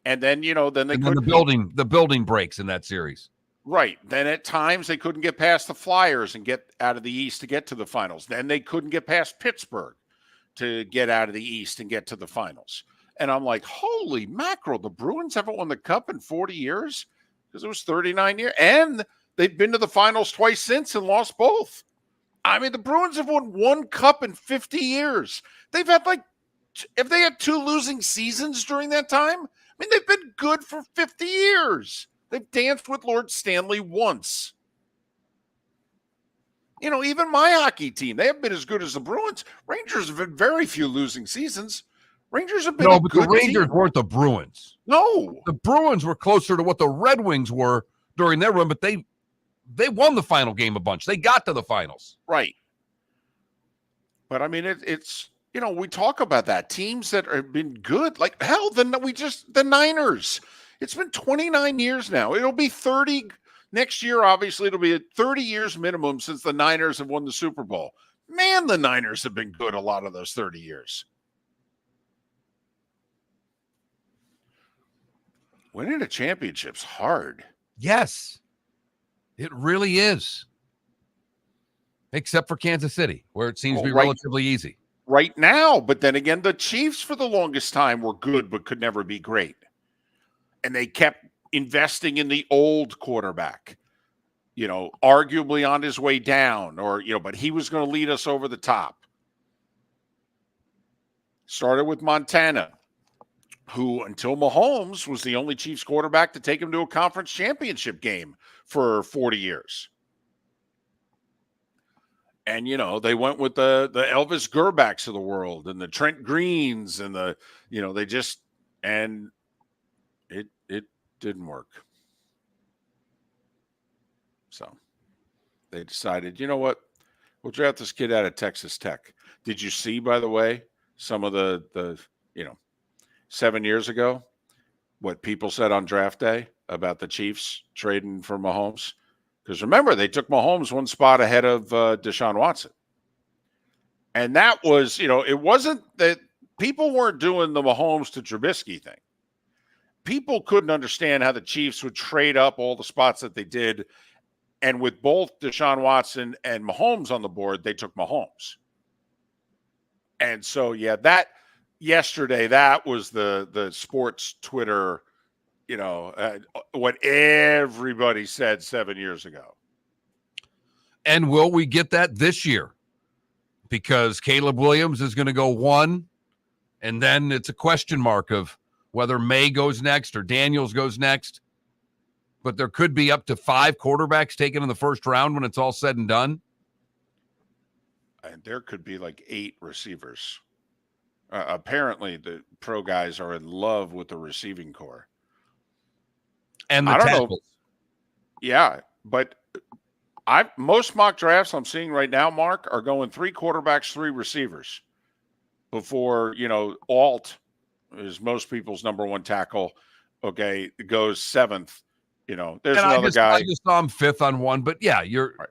And then, then they And then couldn't. the building breaks in that series. Right. Then at times they couldn't get past the Flyers and get out of the East to get to the finals. Then they couldn't get past Pittsburgh to get out of the East and get to the finals. And I'm like, holy mackerel, the Bruins haven't won the Cup in 40 years? Because it was 39 years. And they've been to the finals twice since and lost both. I mean, the Bruins have won one Cup in 50 years. They've had if they had 2 losing seasons during that time, I mean, they've been good for 50 years. They've danced with Lord Stanley once. Even my hockey team, they haven't been as good as the Bruins. Rangers have had very few losing seasons. Rangers have been but the Rangers weren't the Bruins. No. The Bruins were closer to what the Red Wings were during their run, but they won the final game a bunch. They got to the finals. Right. But, I mean, it's we talk about that. Teams that have been good. Like, hell, the Niners. It's been 29 years now. It'll be 30 next year. Obviously, it'll be 30 years minimum since the Niners have won the Super Bowl. Man, the Niners have been good a lot of those 30 years. Winning a championship's hard. Yes, it really is. Except for Kansas City, where it seems to be relatively easy. Right now, but then again, the Chiefs for the longest time were good but could never be great. And they kept investing in the old quarterback, arguably on his way down, but he was going to lead us over the top. Started with Montana, who until Mahomes was the only Chiefs quarterback to take him to a conference championship game for 40 years. And, they went with the Elvis Gerbacks of the world and the Trent Greens and it didn't work. So they decided, you know what? We'll draft this kid out of Texas Tech. Did you see, by the way, some of the 7 years ago, what people said on draft day about the Chiefs trading for Mahomes? Because remember, they took Mahomes one spot ahead of Deshaun Watson. And that was, it wasn't that people weren't doing the Mahomes to Trubisky thing. People couldn't understand how the Chiefs would trade up all the spots that they did. And with both Deshaun Watson and Mahomes on the board, they took Mahomes. And so, yesterday, that was the sports Twitter, what everybody said 7 years ago. And will we get that this year? Because Caleb Williams is going to go 1, and then it's a question mark of whether May goes next or Daniels goes next. But there could be up to 5 quarterbacks taken in the first round when it's all said and done. And there could be 8 receivers. Apparently, the pro guys are in love with the receiving core. And the I don't tackles. know. Yeah, but most mock drafts I'm seeing right now, Mark, are going 3 quarterbacks, 3 receivers. Before, Alt is most people's number 1 tackle. Okay, it goes 7th. There's another guy. I just saw him 5th on 1, but yeah, you're right.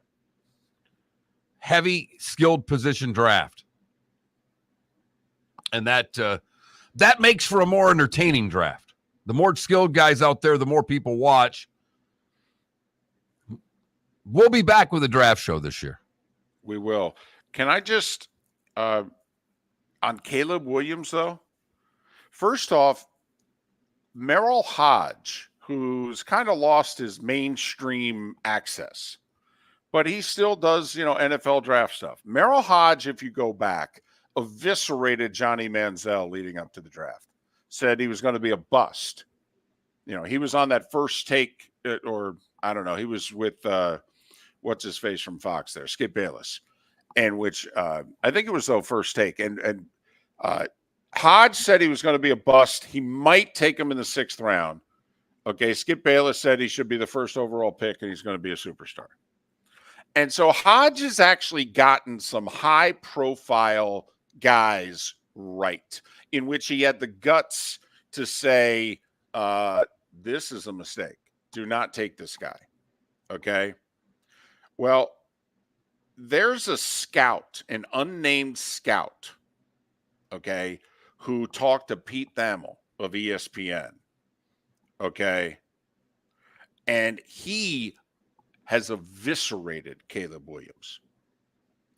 Heavy skilled position draft. And that makes for a more entertaining draft. The more skilled guys out there, the more people watch. We'll be back with a draft show this year. We will. Can I just, on Caleb Williams, though? First off, Merrill Hodge, who's kind of lost his mainstream access, but he still does, NFL draft stuff. Merrill Hodge, if you go back, eviscerated Johnny Manziel leading up to the draft. Said he was going to be a bust. He was on that First Take, or I don't know, he was with what's his face from Fox there, Skip Bayless, and which I think it was First Take, and Hodge said he was going to be a bust. He might take him in the 6th round. Okay, Skip Bayless said he should be the first overall pick, and he's going to be a superstar. And so Hodge has actually gotten some high-profile guys right, in which he had the guts to say, this is a mistake. Do not take this guy. Okay? Well, there's a scout, an unnamed scout, okay, who talked to Pete Thamel of ESPN, okay, and he has eviscerated Caleb Williams.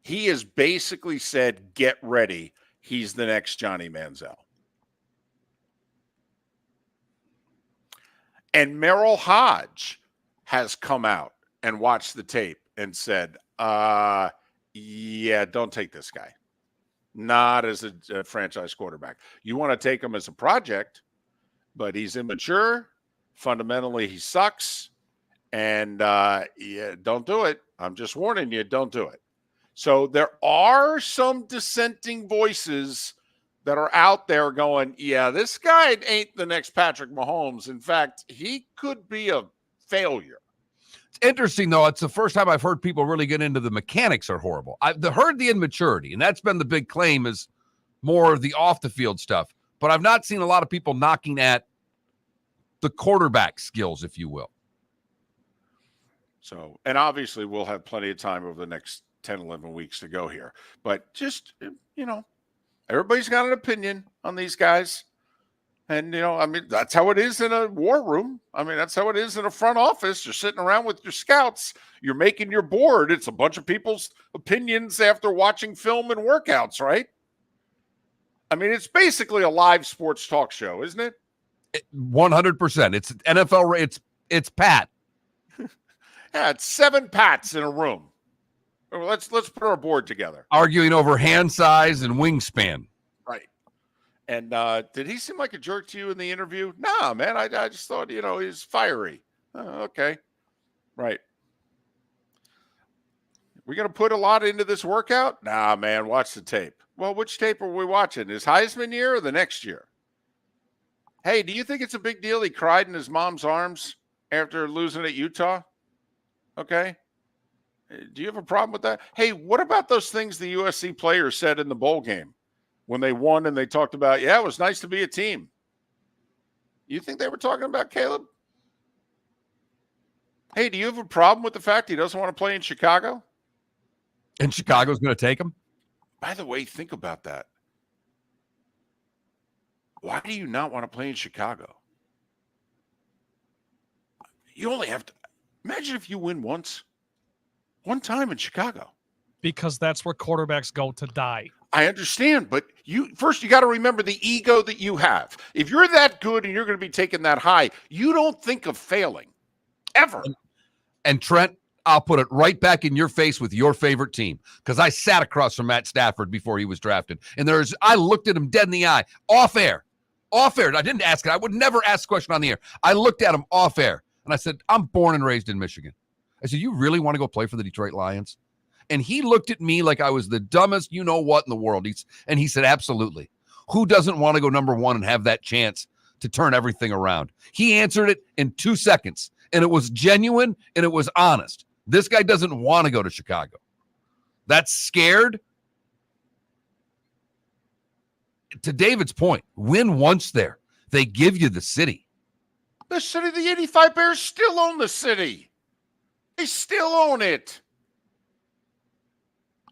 He has basically said, get ready. He's the next Johnny Manziel. And Merrill Hodge has come out and watched the tape and said, yeah, don't take this guy. Not as a franchise quarterback. You want to take him as a project, but he's immature. Fundamentally, he sucks. And yeah, don't do it. I'm just warning you, don't do it. So there are some dissenting voices that are out there going, yeah, this guy ain't the next Patrick Mahomes. In fact, he could be a failure. It's interesting, though. It's the first time I've heard people really get into the mechanics are horrible. I've heard the immaturity, and that's been the big claim is more of the off-the-field stuff. But I've not seen a lot of people knocking at the quarterback skills, if you will. So, and obviously we'll have plenty of time over the next 10, 11 weeks to go here. But just, you know, everybody's got an opinion on these guys. And, you know, I mean, that's how it is in a war room. I mean, that's how it is in a front office. You're sitting around with your scouts. You're making your board. It's a bunch of people's opinions after watching film and workouts, right? I mean, it's basically a live sports talk show, isn't it? 100%. It's NFL. It's Pat. Yeah, it's 7 Pats in a room. Let's put our board together. Arguing over hand size and wingspan. Right. And did he seem like a jerk to you in the interview? Nah, man. I just thought, you know, he's fiery. Okay. Right. We going to put a lot into this workout? Nah, man. Watch the tape. Well, which tape are we watching? His Heisman year or the next year? Hey, do you think it's a big deal he cried in his mom's arms after losing at Utah? Okay. Do you have a problem with that? Hey, what about those things the USC players said in the bowl game when they won and they talked about, yeah, it was nice to be a team? You think they were talking about Caleb? Hey, do you have a problem with the fact he doesn't want to play in Chicago? And Chicago's going to take him? By the way, think about that. Why do you not want to play in Chicago? You only have to imagine if you win one time in Chicago. Because that's where quarterbacks go to die. I understand, but you got to remember the ego that you have. If you're that good and you're going to be taking that high, you don't think of failing ever. And Trent, I'll put it right back in your face with your favorite team, because I sat across from Matt Stafford before he was drafted, and I looked at him dead in the eye, off air. I didn't ask it. I would never ask a question on the air. I looked at him off air, and I said, I'm born and raised in Michigan. I said, you really want to go play for the Detroit Lions? And he looked at me like I was the dumbest you-know-what in the world. And he said, absolutely. Who doesn't want to go number one and have that chance to turn everything around? He answered it in 2 seconds, and it was genuine, and it was honest. This guy doesn't want to go to Chicago. That's scared. To David's point, win once there. They give you the city. The city, the 85 Bears still own the city. They still own it.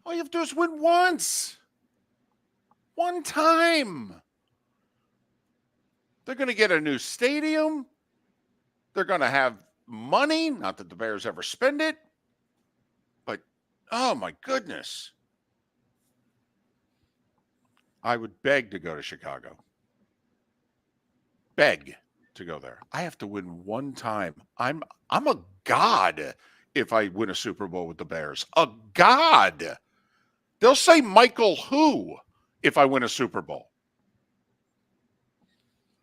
All you have to do is win once. One time. They're going to get a new stadium. They're going to have money. Not that the Bears ever spend it. But, oh my goodness. I would beg to go to Chicago. Beg to go there. I have to win one time. I'm a god if I win a Super Bowl with the Bears. A god. They'll say Michael who if I win a Super Bowl.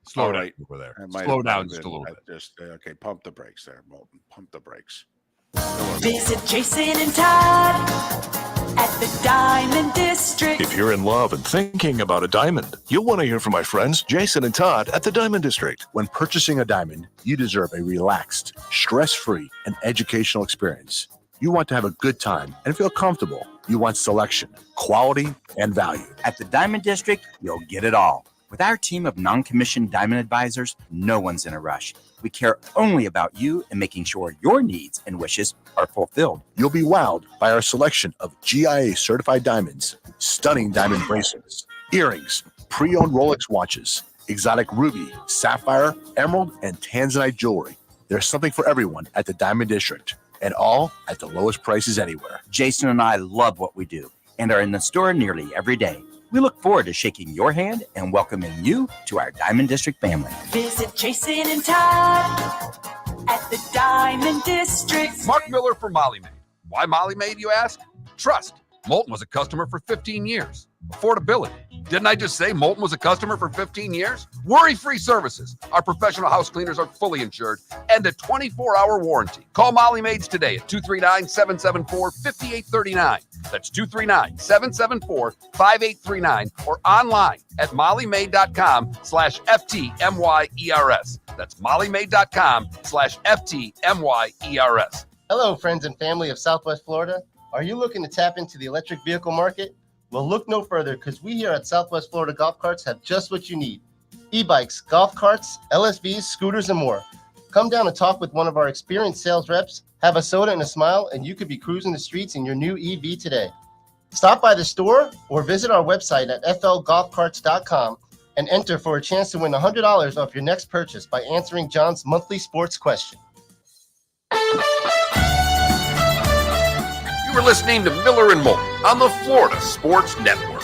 Slow down over there. Slow down just a little bit. Okay, pump the brakes there, Moulton. Pump the brakes. Visit Jason and Todd at the Diamond District. If you're in love and thinking about a diamond, you'll want to hear from my friends Jason and Todd at the Diamond District. When purchasing a diamond, you deserve a relaxed, stress-free, and educational experience. You want to have a good time and feel comfortable. You want selection, quality, and value. At the Diamond District, you'll get it all. With our team of non-commissioned diamond advisors, no one's in a rush. We care only about you and making sure your needs and wishes are fulfilled. You'll be wowed by our selection of GIA certified diamonds, stunning diamond bracelets, earrings, pre-owned Rolex watches, exotic ruby, sapphire, emerald, and tanzanite jewelry. There's something for everyone at the Diamond District, and all at the lowest prices anywhere. Jason and I love what we do and are in the store nearly every day. We look forward to shaking your hand and welcoming you to our Diamond District family. Visit Jason and Todd at the Diamond District. Mark Miller for Molly Maid. Why Molly Maid, you ask? Trust. Moulton was a customer for 15 years. Affordability. Didn't I just say Moulton was a customer for 15 years? Worry-free services. Our professional house cleaners are fully insured and a 24-hour warranty. Call Molly Maids today at 239-774-5839. That's 239-774-5839 or online at mollymaid.com/FTMYERS. That's mollymaid.com/FTMYERS. Hello, friends and family of Southwest Florida. Are you looking to tap into the electric vehicle market? Well, look no further, because we here at Southwest Florida Golf Carts have just what you need. E-bikes, golf carts, LSVs, scooters, and more. Come down and talk with one of our experienced sales reps, have a soda and a smile, and you could be cruising the streets in your new EV today. Stop by the store or visit our website at flgolfcarts.com and enter for a chance to win $100 off your next purchase by answering John's monthly sports question. You were listening to Miller and Moulton on the Florida Sports Network.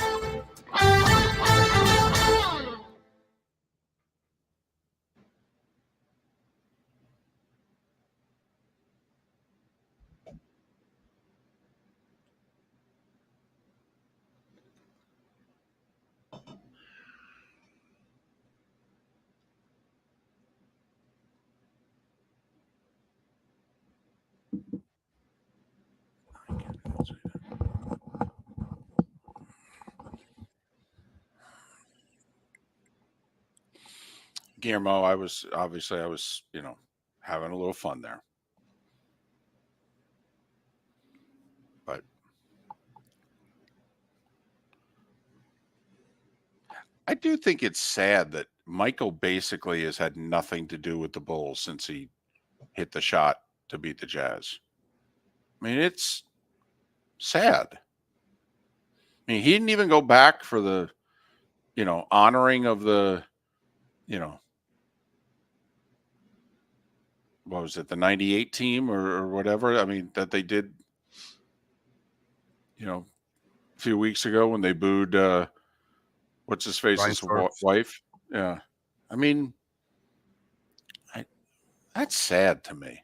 Guillermo, I was, having a little fun there. But I do think it's sad that Michael basically has had nothing to do with the Bulls since he hit the shot to beat the Jazz. I mean, it's sad. I mean, he didn't even go back for the, honoring of the, what was it, the 98 team or whatever? I mean, that they did, a few weeks ago when they booed, what's his face's wife? Yeah. I mean, that's sad to me.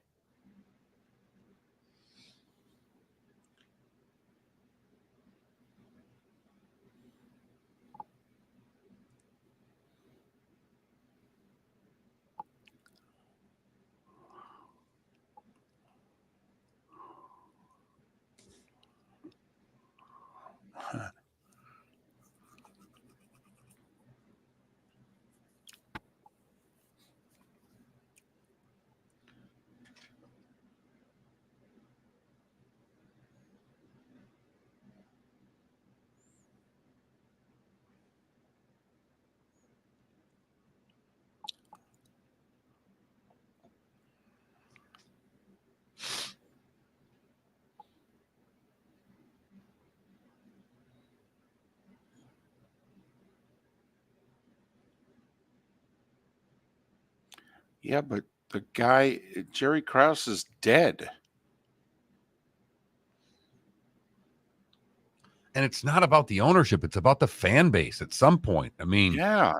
Yeah, but the guy, Jerry Krause, is dead. And it's not about the ownership. It's about the fan base at some point. I mean, yeah,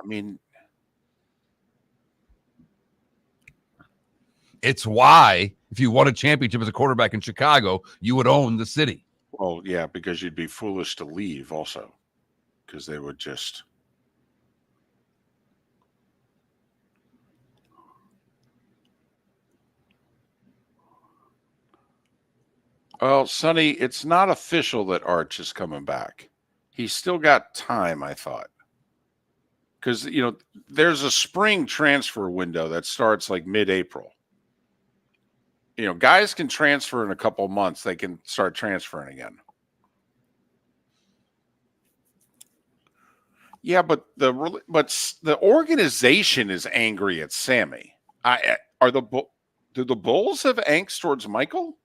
it's why if you won a championship as a quarterback in Chicago, you would own the city. Well, yeah, because you'd be foolish to leave also, because they would just. Well, Sonny, it's not official that Arch is coming back. He's still got time, I thought. Because, there's a spring transfer window that starts like mid-April. Guys can transfer in a couple of months. They can start transferring again. Yeah, but the organization is angry at Sammy. Do the Bulls have angst towards Michael?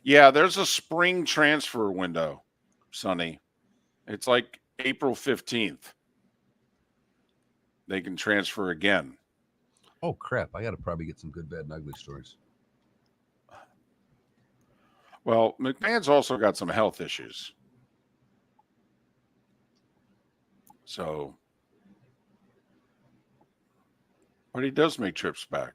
Yeah, there's a spring transfer window, Sonny. It's like April 15th. They can transfer again. Oh, crap. I got to probably get some good, bad, and ugly stories. Well, McMahon's also got some health issues. So, but he does make trips back.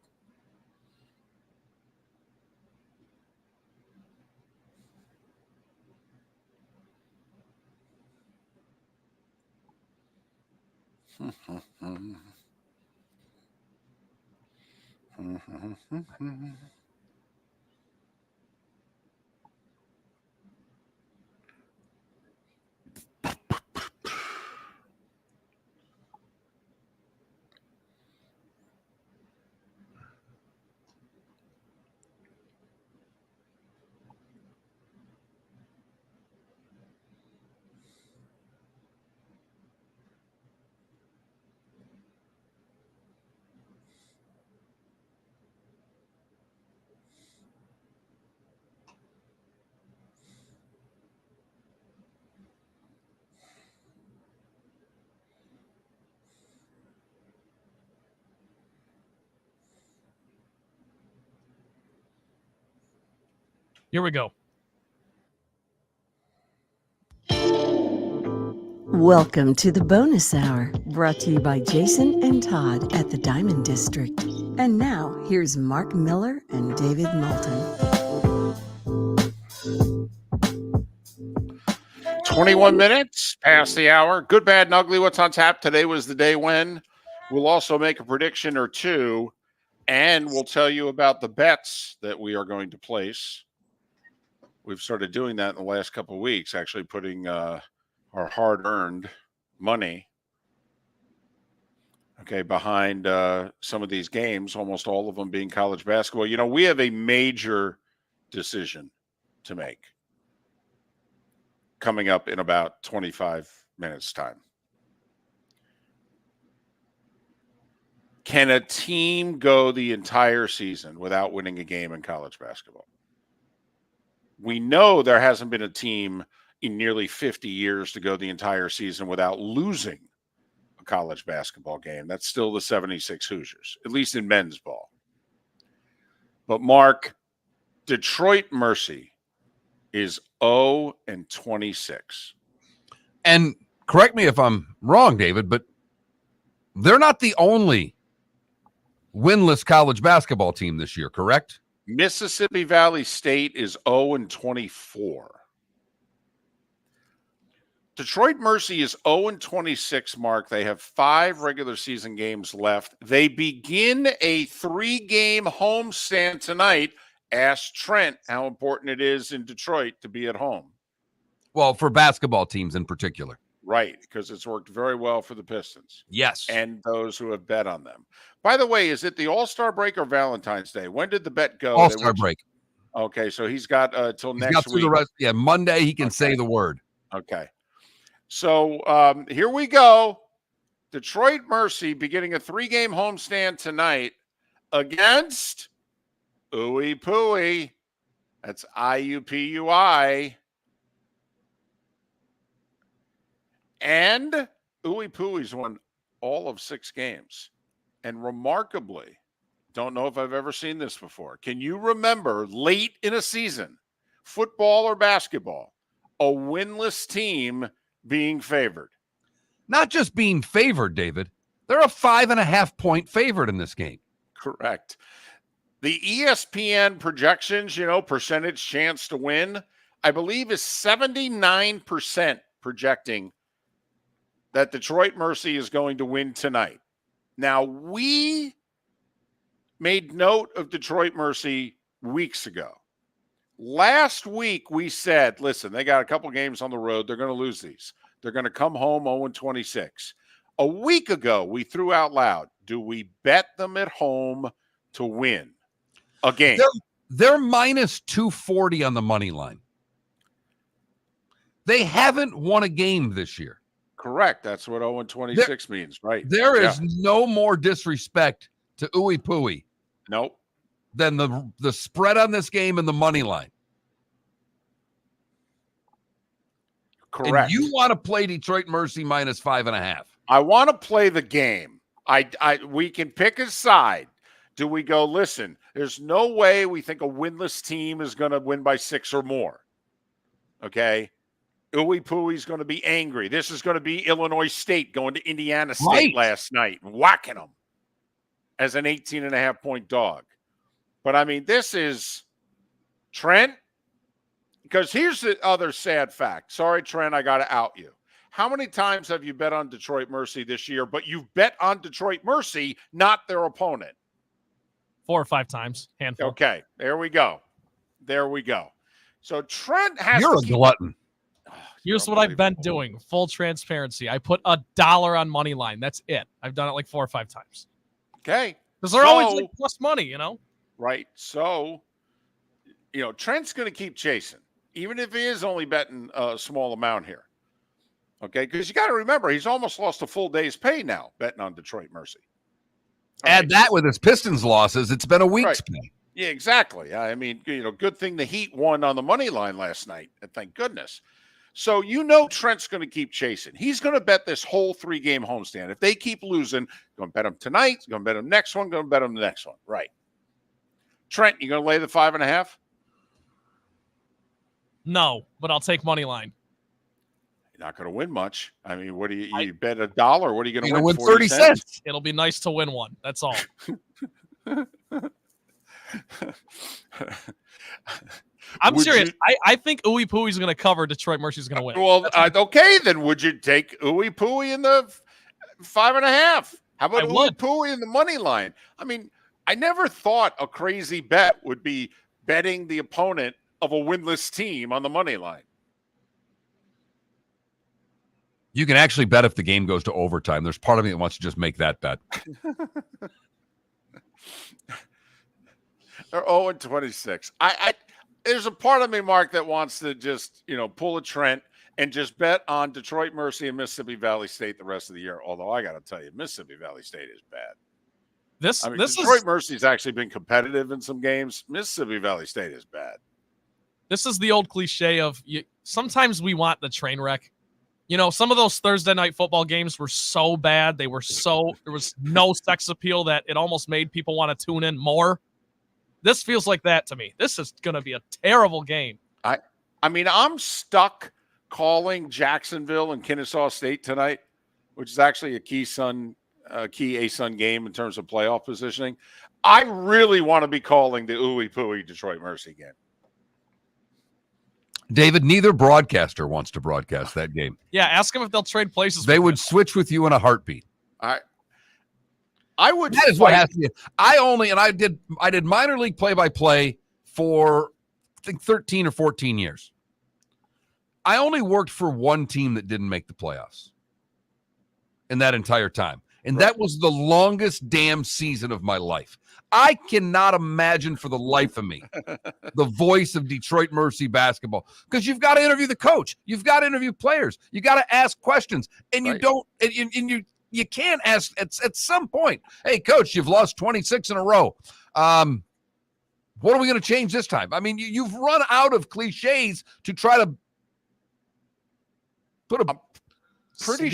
Here we go. Welcome to the bonus hour, brought to you by Jason and Todd at the Diamond District. And now, here's Mark Miller and David Moulton. 21 minutes past the hour. Good, bad, and ugly. What's on tap? Today was the day when. We'll also make a prediction or two, and we'll tell you about the bets that we are going to place. We've started doing that in the last couple of weeks, actually putting our hard-earned money behind some of these games, almost all of them being college basketball. You know, we have a major decision to make coming up in about 25 minutes' time. Can a team go the entire season without winning a game in college basketball? We know there hasn't been a team in nearly 50 years to go the entire season without losing a college basketball game. That's still the 76 Hoosiers, at least in men's ball. But Mark, Detroit Mercy is 0-26. And correct me if I'm wrong, David, but they're not the only winless college basketball team this year, correct? Mississippi Valley State is 0-24. Detroit Mercy is 0-26, Mark. They have 5 regular season games left. They begin a 3-game homestand tonight. Ask Trent how important it is in Detroit to be at home. Well, for basketball teams in particular. Right, because it's worked very well for the Pistons. Yes. And those who have bet on them. By the way, is it the All-Star break or Valentine's Day? When did the bet go? All-Star break. Okay, so he's got till He's next got week. the rest. Yeah, Monday he can say the word. Okay. So here we go. Detroit Mercy beginning a 3-game homestand tonight against Ooey Pooey. That's IUPUI. And Ooey Pooey's won all of 6 games. And remarkably, don't know if I've ever seen this before. Can you remember late in a season, football or basketball, a winless team being favored? Not just being favored, David. They're a 5.5-point favorite in this game. Correct. The ESPN projections, percentage chance to win, I believe is 79% projecting that Detroit Mercy is going to win tonight. Now, we made note of Detroit Mercy weeks ago. Last week, we said, listen, they got a couple games on the road. They're going to lose these. They're going to come home 0-26. A week ago, we threw out loud, do we bet them at home to win a game? They're minus 240 on the money line. They haven't won a game this year. Correct. That's what 0-26 means, right? There is no more disrespect to Ooey Pooey. Nope. Than the spread on this game and the money line. Correct. And you want to play Detroit Mercy minus 5.5. I want to play the game. We can pick a side. Do we go, listen, there's no way we think a winless team is going to win by 6 or more. Okay? Ooey Pooey's going to be angry. This is going to be Illinois State going to Indiana State last night and whacking them as an 18.5-point dog. But, I mean, this is Trent, because here's the other sad fact. Sorry, Trent, I got to out you. How many times have you bet on Detroit Mercy this year, but you've bet on Detroit Mercy, not their opponent? 4 or 5 times. Handful. Okay, there we go. So Trent has You're to a keep glutton. Here's what I've been doing. Full transparency. I put $1 on money line. That's it. I've done it like 4 or 5 times. Okay. Because they're always like plus money, you know? Right. So, Trent's going to keep chasing, even if he is only betting a small amount here. Okay. Because you got to remember, he's almost lost a full day's pay now betting on Detroit Mercy. Add that with his Pistons losses, it's been a week's pay. Yeah, exactly. I mean, good thing the Heat won on the money line last night. Thank goodness. So, Trent's going to keep chasing. He's going to bet this whole 3-game homestand. If they keep losing, going to bet them tonight, going to bet them next one, going to bet them the next one. Right. Trent, you going to lay the 5.5? No, but I'll take money line. You're not going to win much. I mean, what do you bet $1? What are you going to win? 30 cents. It'll be nice to win one. That's all. I'm serious. I think Ooey Pooey's going to cover. Detroit Mercy's going to win. Well, okay, then would you take Ooey Pooey in the 5.5? How about Ooey Pooey in the money line? I mean, I never thought a crazy bet would be betting the opponent of a winless team on the money line. You can actually bet if the game goes to overtime. There's part of me that wants to just make that bet. They're 0-26. There's a part of me, Mark, that wants to just, pull a Trent and just bet on Detroit Mercy and Mississippi Valley State the rest of the year. Although I got to tell you, Mississippi Valley State is bad. Detroit Mercy's actually been competitive in some games. Mississippi Valley State is bad. This is the old cliche of sometimes we want the train wreck. Some of those Thursday night football games were so bad. There was no sex appeal that it almost made people want to tune in more. This feels like that to me. This is going to be a terrible game. I mean, I'm stuck calling Jacksonville and Kennesaw State tonight, which is actually a key ASUN game in terms of playoff positioning. I really want to be calling the Ooey Pooey Detroit Mercy game. David, neither broadcaster wants to broadcast that game. Yeah, ask them if they'll trade places. They would switch with you in a heartbeat. I would. That is what has to be. I did minor league play-by-play for I think 13 or 14 years. I only worked for one team that didn't make the playoffs in that entire time. And that was the longest damn season of my life. I cannot imagine for the life of me the voice of Detroit Mercy basketball, because you've got to interview the coach. You've got to interview players. You got to ask questions, and you don't, and you can't ask at some point, hey, coach, you've lost 26 in a row. What are we going to change this time? I mean, you've run out of cliches to try to put a. I'm pretty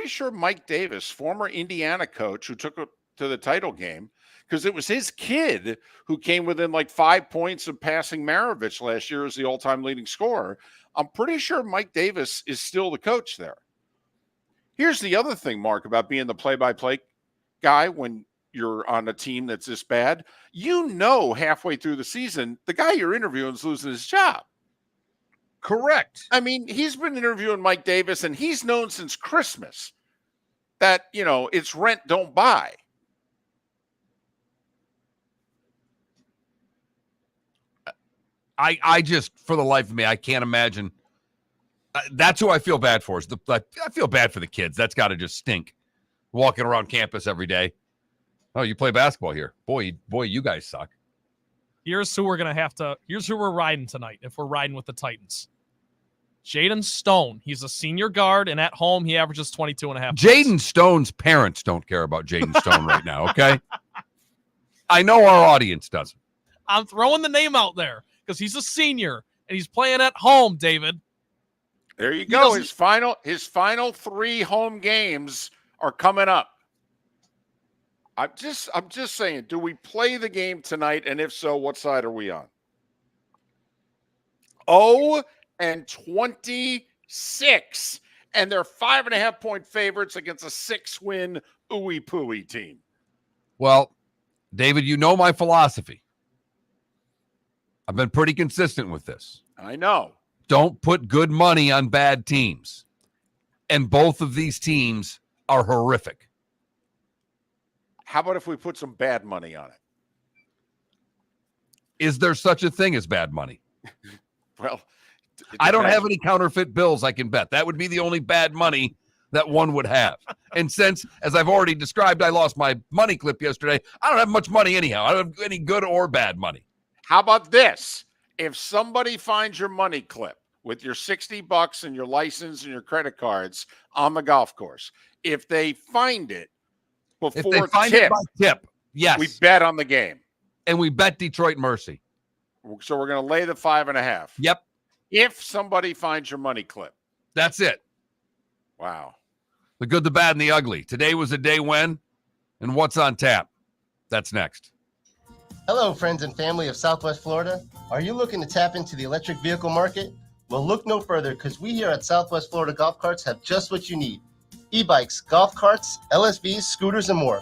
sure Mike Davis, former Indiana coach who took it to the title game, because it was his kid who came within like 5 points of passing Maravich last year as the all-time leading scorer. I'm pretty sure Mike Davis is still the coach there. Here's the other thing, Mark, about being the play-by-play guy when you're on a team that's this bad. Halfway through the season, the guy you're interviewing is losing his job. Correct. I mean, he's been interviewing Mike Davis, and he's known since Christmas that, it's rent, don't buy. I just, for the life of me, I can't imagine. That's who I feel bad for. I feel bad for the kids. That's got to just stink. Walking around campus every day. Oh, you play basketball here. Boy, you guys suck. Here's who we're riding tonight if we're riding with the Titans. Jaden Stone. He's a senior guard, and at home he averages 22.5. Jaden Stone's parents don't care about Jaden Stone right now, okay? I know our audience doesn't. I'm throwing the name out there because he's a senior and he's playing at home, David. There you go. His final 3 home games are coming up. I'm just saying, do we play the game tonight? And if so, what side are we on? 0-26. And they're 5.5-point favorites against a 6-win ooey pooey team. Well, David, you know my philosophy. I've been pretty consistent with this. I know. Don't put good money on bad teams. And both of these teams are horrific. How about if we put some bad money on it? Is there such a thing as bad money? Well, I don't have any counterfeit bills I can bet. That would be the only bad money that one would have. And since, as I've already described, I lost my money clip yesterday, I don't have much money anyhow. I don't have any good or bad money. How about this? If somebody finds your money clip with your $60 and your license and your credit cards on the golf course, if they find it before If they find it by tip, yes. we bet on the game. And we bet Detroit Mercy. So we're going to lay the 5.5. Yep. If somebody finds your money clip. That's it. Wow. The good, the bad, and the ugly. Today was a day when, and what's on tap? That's next. Hello, friends and family of Southwest Florida. Are you looking to tap into the electric vehicle market? Well, look no further because we here at Southwest Florida Golf Carts have just what you need. E-bikes, golf carts, LSVs, scooters, and more.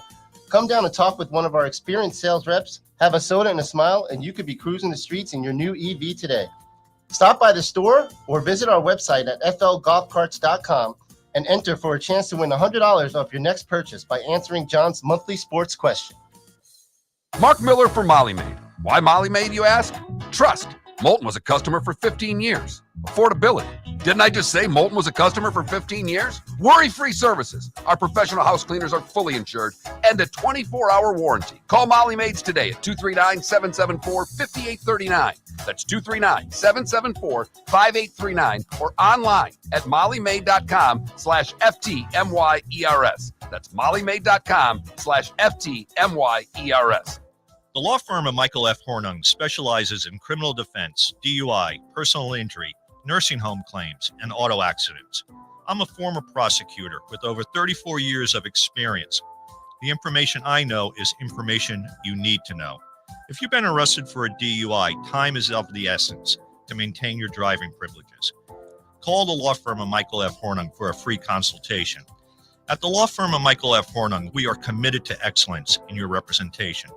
Come down and talk with one of our experienced sales reps, have a soda and a smile, and you could be cruising the streets in your new EV today. Stop by the store or visit our website at flgolfcarts.com and enter for a chance to win $100 off your next purchase by answering John's monthly sports question. Mark Miller for Molly Maid. Why Molly Maid, you ask? Trust. Moulton was a customer for 15 years. Affordability. Didn't I just say Moulton was a customer for 15 years? Worry-free services. Our professional house cleaners are fully insured and a 24-hour warranty. Call Molly Maids today at 239-774-5839. That's 239-774-5839 or online at mollymaid.com/FTMYERS. That's mollymaid.com/FTMYERS. The law firm of Michael F. Hornung specializes in criminal defense, DUI, personal injury, nursing home claims, and auto accidents. I'm a former prosecutor with over 34 years of experience. The information I know is information you need to know. If you've been arrested for a DUI, time is of the essence to maintain your driving privileges. Call the law firm of Michael F. Hornung for a free consultation. At the law firm of Michael F. Hornung, we are committed to excellence in your representation.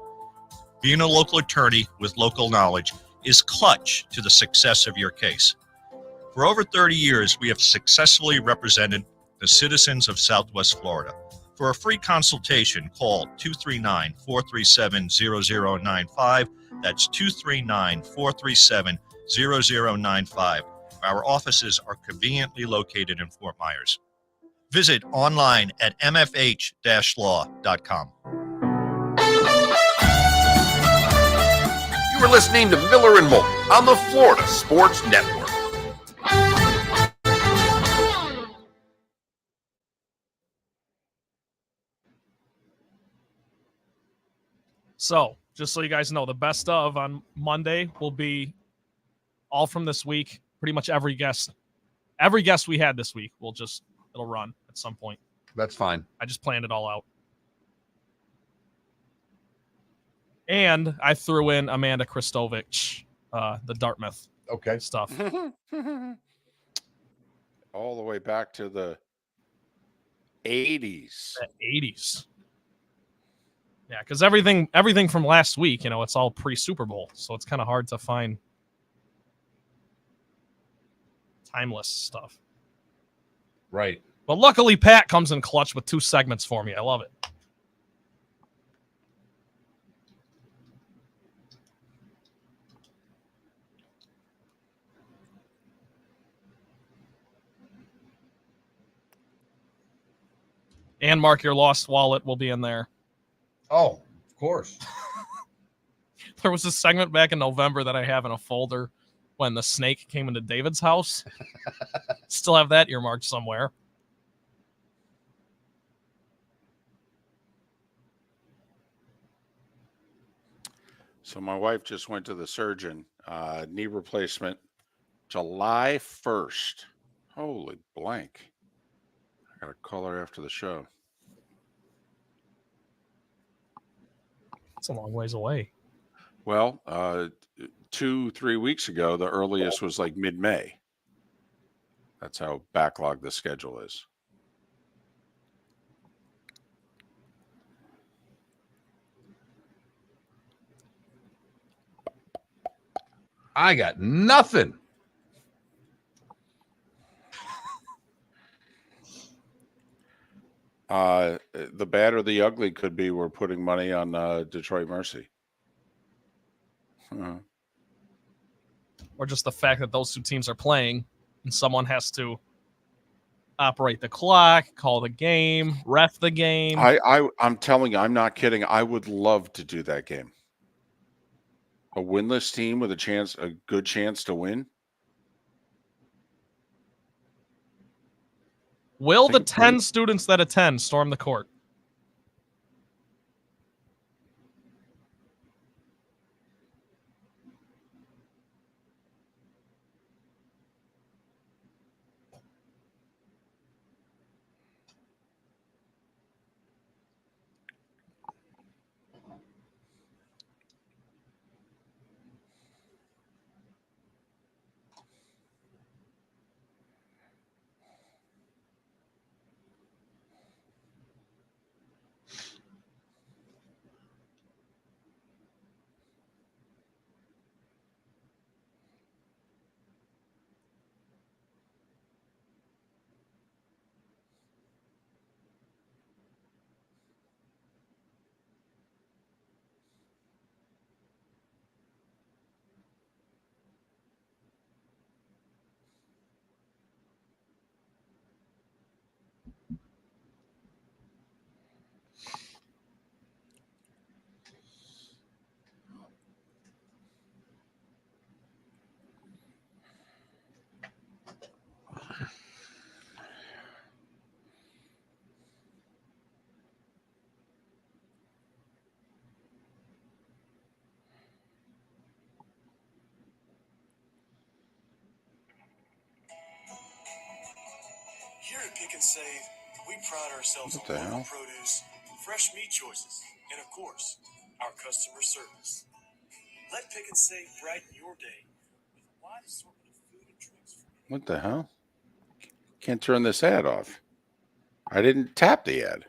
Being a local attorney with local knowledge is clutch to the success of your case. For over 30 years, we have successfully represented the citizens of Southwest Florida. For a free consultation, call 239-437-0095. That's 239-437-0095. Our offices are conveniently located in Fort Myers. Visit online at mfh-law.com. You are listening to Miller and Moulton on the Florida Sports Network. So, just so you guys know, the best of on Monday will be all from this week. Pretty much every guest we had this week it'll run at some point. That's fine. I just planned it all out. And I threw in Amanda Kristovich, the Dartmouth stuff. All the way back to the 80s. The 80s. Yeah, because everything from last week, it's all pre-Super Bowl. So it's kind of hard to find timeless stuff. Right. But luckily, Pat comes in clutch with 2 segments for me. I love it. And Mark, your lost wallet will be in there. Oh, of course. There was a segment back in November that I have in a folder when the snake came into David's house. Still have that earmarked somewhere. So my wife just went to the surgeon, knee replacement, July 1st. Holy blank. I got to call her after the show. It's a long ways away. Well, 2-3 weeks ago, the earliest was like mid-May. That's how backlogged the schedule is. I got nothing. The bad or the ugly could be we're putting money on Detroit Mercy. Or just the fact that those two teams are playing and someone has to operate the clock, call the game, ref the game. I'm telling you, I'm not kidding. I would love to do that game. A winless team with a good chance to win. Will the 10 students that attend storm the court? Here at Pick and Save, we pride ourselves on local produce, fresh meat choices, and of course, our customer service. Let Pick and Save brighten your day with a wide assortment of food and drinks. What the hell? Can't turn this ad off. I didn't tap the ad.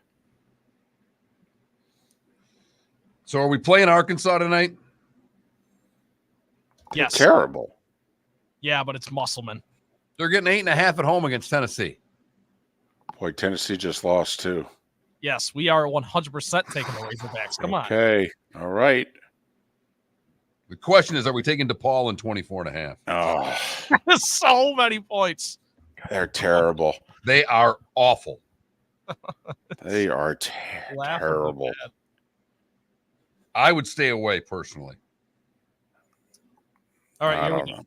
So are we playing Arkansas tonight? Yes. Terrible. Yeah, but it's Musselman. They're getting 8.5 at home against Tennessee. Boy, Tennessee just lost too. Yes, we are 100% taking the Razorbacks. Come on. Okay. All right. The question is, are we taking DePaul in 24.5? Oh, So many points. they're terrible. They are awful. They are terrible. I would stay away personally. All right, I here we don't go. know.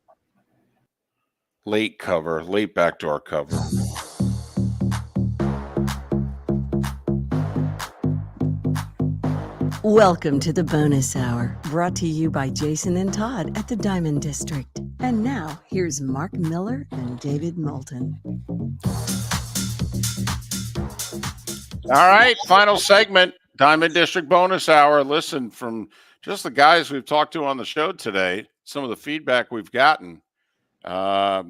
Late cover, late backdoor cover. Welcome to the bonus hour, brought to you by Jason and Todd at the Diamond District. And now, here's Mark Miller and David Moulton. All right, final segment, Diamond District bonus hour. Listen, from just the guys we've talked to on the show today, some of the feedback we've gotten, a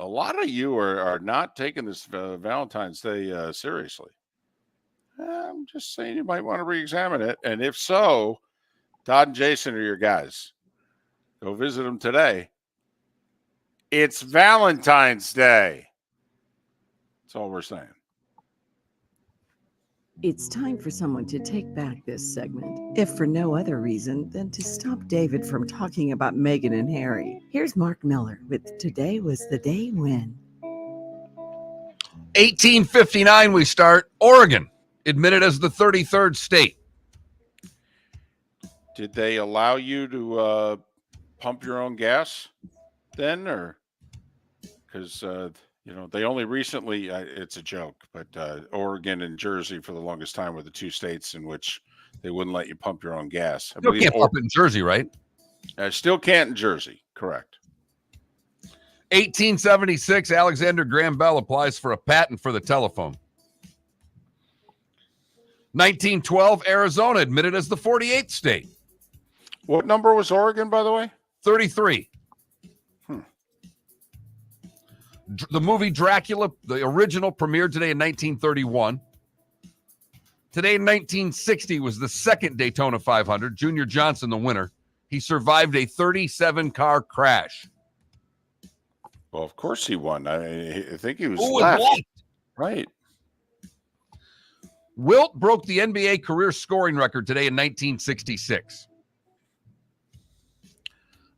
lot of you are not taking this Valentine's Day seriously. I'm just saying you might want to re-examine it. And if so, Todd and Jason are your guys. Go visit them today. It's Valentine's Day. That's all we're saying. It's time for someone to take back this segment, if for no other reason than to stop David from talking about Meghan and Harry. Here's Mark Miller with Today Was the Day When. 1859 we start. Oregon, admitted as the 33rd state. Did they allow you to pump your own gas then, or because they only recently? It's a joke, but Oregon and Jersey for the longest time were the two states in which they wouldn't let you pump your own gas. I You believe can't pump it in Jersey, right? Still can't in Jersey. Correct. 1876, Alexander Graham Bell applies for a patent for the telephone. 1912, Arizona admitted as the 48th state. What number was Oregon, by the way? 33. The movie Dracula, the original, premiered today in 1931. Today in 1960 was the second Daytona 500. Junior Johnson, the winner. He survived a 37-car crash. Well, of course he won. I think he was left. Right. Wilt broke the NBA career scoring record today in 1966.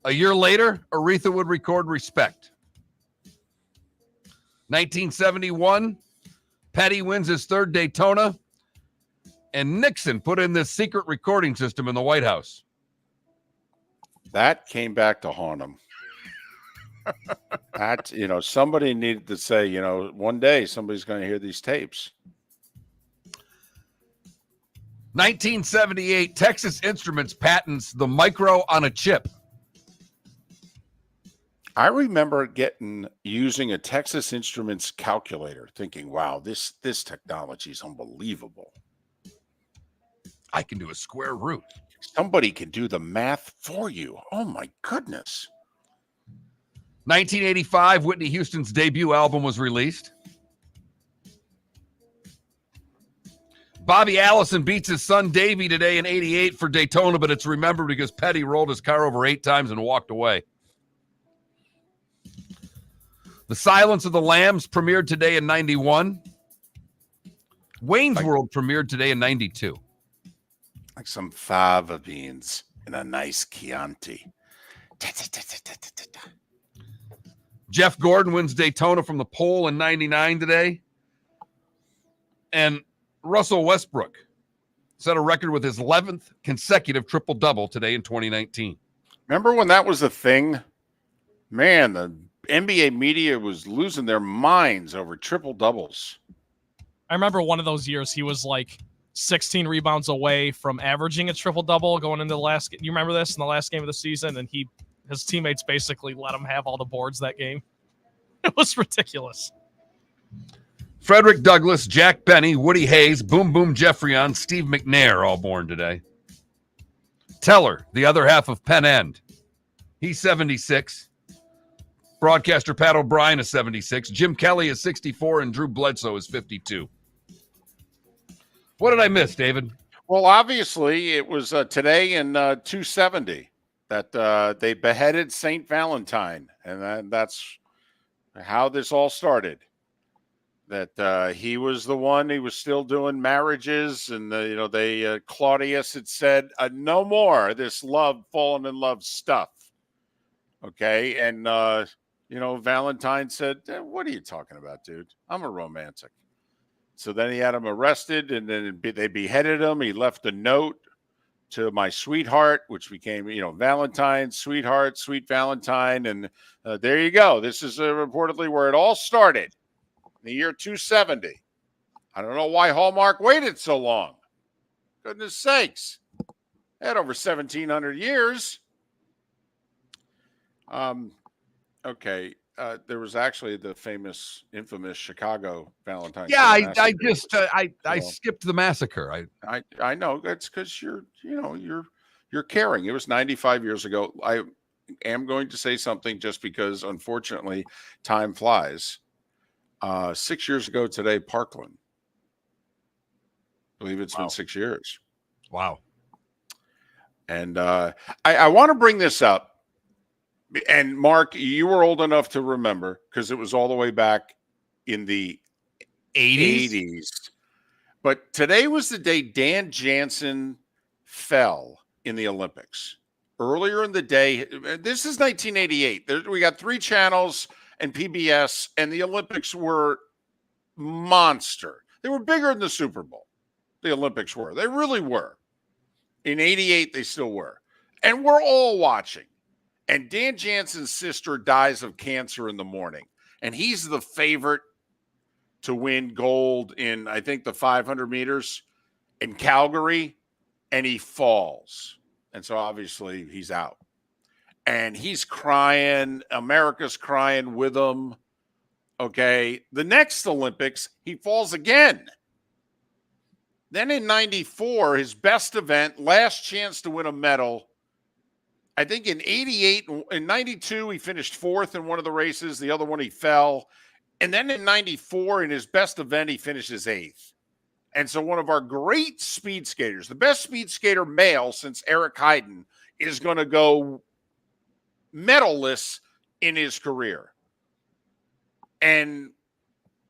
A year later, Aretha would record Respect. 1971, Petty wins his third Daytona, and Nixon put in this secret recording system in the White House. That came back to haunt him. That, somebody needed to say, one day somebody's going to hear these tapes. 1978, Texas Instruments patents the micro on a chip. I remember using a Texas Instruments calculator, thinking, "Wow, this technology is unbelievable. I can do a square root. Somebody can do the math for you. Oh my goodness!" 1985, Whitney Houston's debut album was released. Bobby Allison beats his son Davey today in 88 for Daytona, but it's remembered because Petty rolled his car over 8 times and walked away. The Silence of the Lambs premiered today in 91. Wayne's World premiered today in 92. Like some fava beans in a nice Chianti. Jeff Gordon wins Daytona from the pole in 99 today. And Russell Westbrook set a record with his 11th consecutive triple-double today in 2019. Remember when that was a thing? Man, the NBA media was losing their minds over triple-doubles. I remember one of those years he was like 16 rebounds away from averaging a triple-double going into the last game. You remember this in the last game of the season? And his teammates basically let him have all the boards that game. It was ridiculous. Frederick Douglass, Jack Benny, Woody Hayes, Boom Boom Jeffrion, Steve McNair all born today. Teller, the other half of Penn End. He's 76. Broadcaster Pat O'Brien is 76. Jim Kelly is 64, and Drew Bledsoe is 52. What did I miss, David? Well, obviously, it was today in 270 that they beheaded St. Valentine, and that's how this all started. That he was the one. He was still doing marriages, and Claudius had said, "No more this falling in love stuff." Okay, and Valentine said, "What are you talking about, dude? I'm a romantic." So then he had him arrested, and then they beheaded him. He left a note to my sweetheart, which became, Valentine, sweetheart, sweet Valentine. And there you go. This is reportedly where it all started, in the year 270. I don't know why Hallmark waited so long. Goodness sakes. They had over 1,700 years. Okay. There was actually the infamous Chicago Valentine's. Yeah, I skipped the massacre. I know that's because you're caring. It was 95 years ago. I am going to say something just because, unfortunately, time flies. 6 years ago today, Parkland. I believe it's been 6 years. Wow. And I want to bring this up. And Mark, you were old enough to remember because it was all the way back in the 80s. But today was the day Dan Jansen fell in the Olympics. Earlier in the day, this is 1988. We got 3 channels and PBS, and the Olympics were monster. They were bigger than the Super Bowl. The Olympics were. They really were. In 88, they still were. And we're all watching. And Dan Jansen's sister dies of cancer in the morning. And he's the favorite to win gold in, I think, the 500 meters in Calgary. And he falls. And so obviously he's out. And he's crying. America's crying with him. Okay. The next Olympics, he falls again. Then in 94, his best event, last chance to win a medal. I think in 88, in 92, he finished fourth in one of the races. The other one, he fell. And then in 94, in his best event, he finishes eighth. And so one of our great speed skaters, the best speed skater male since Eric Heiden, is going to go medalless in his career. And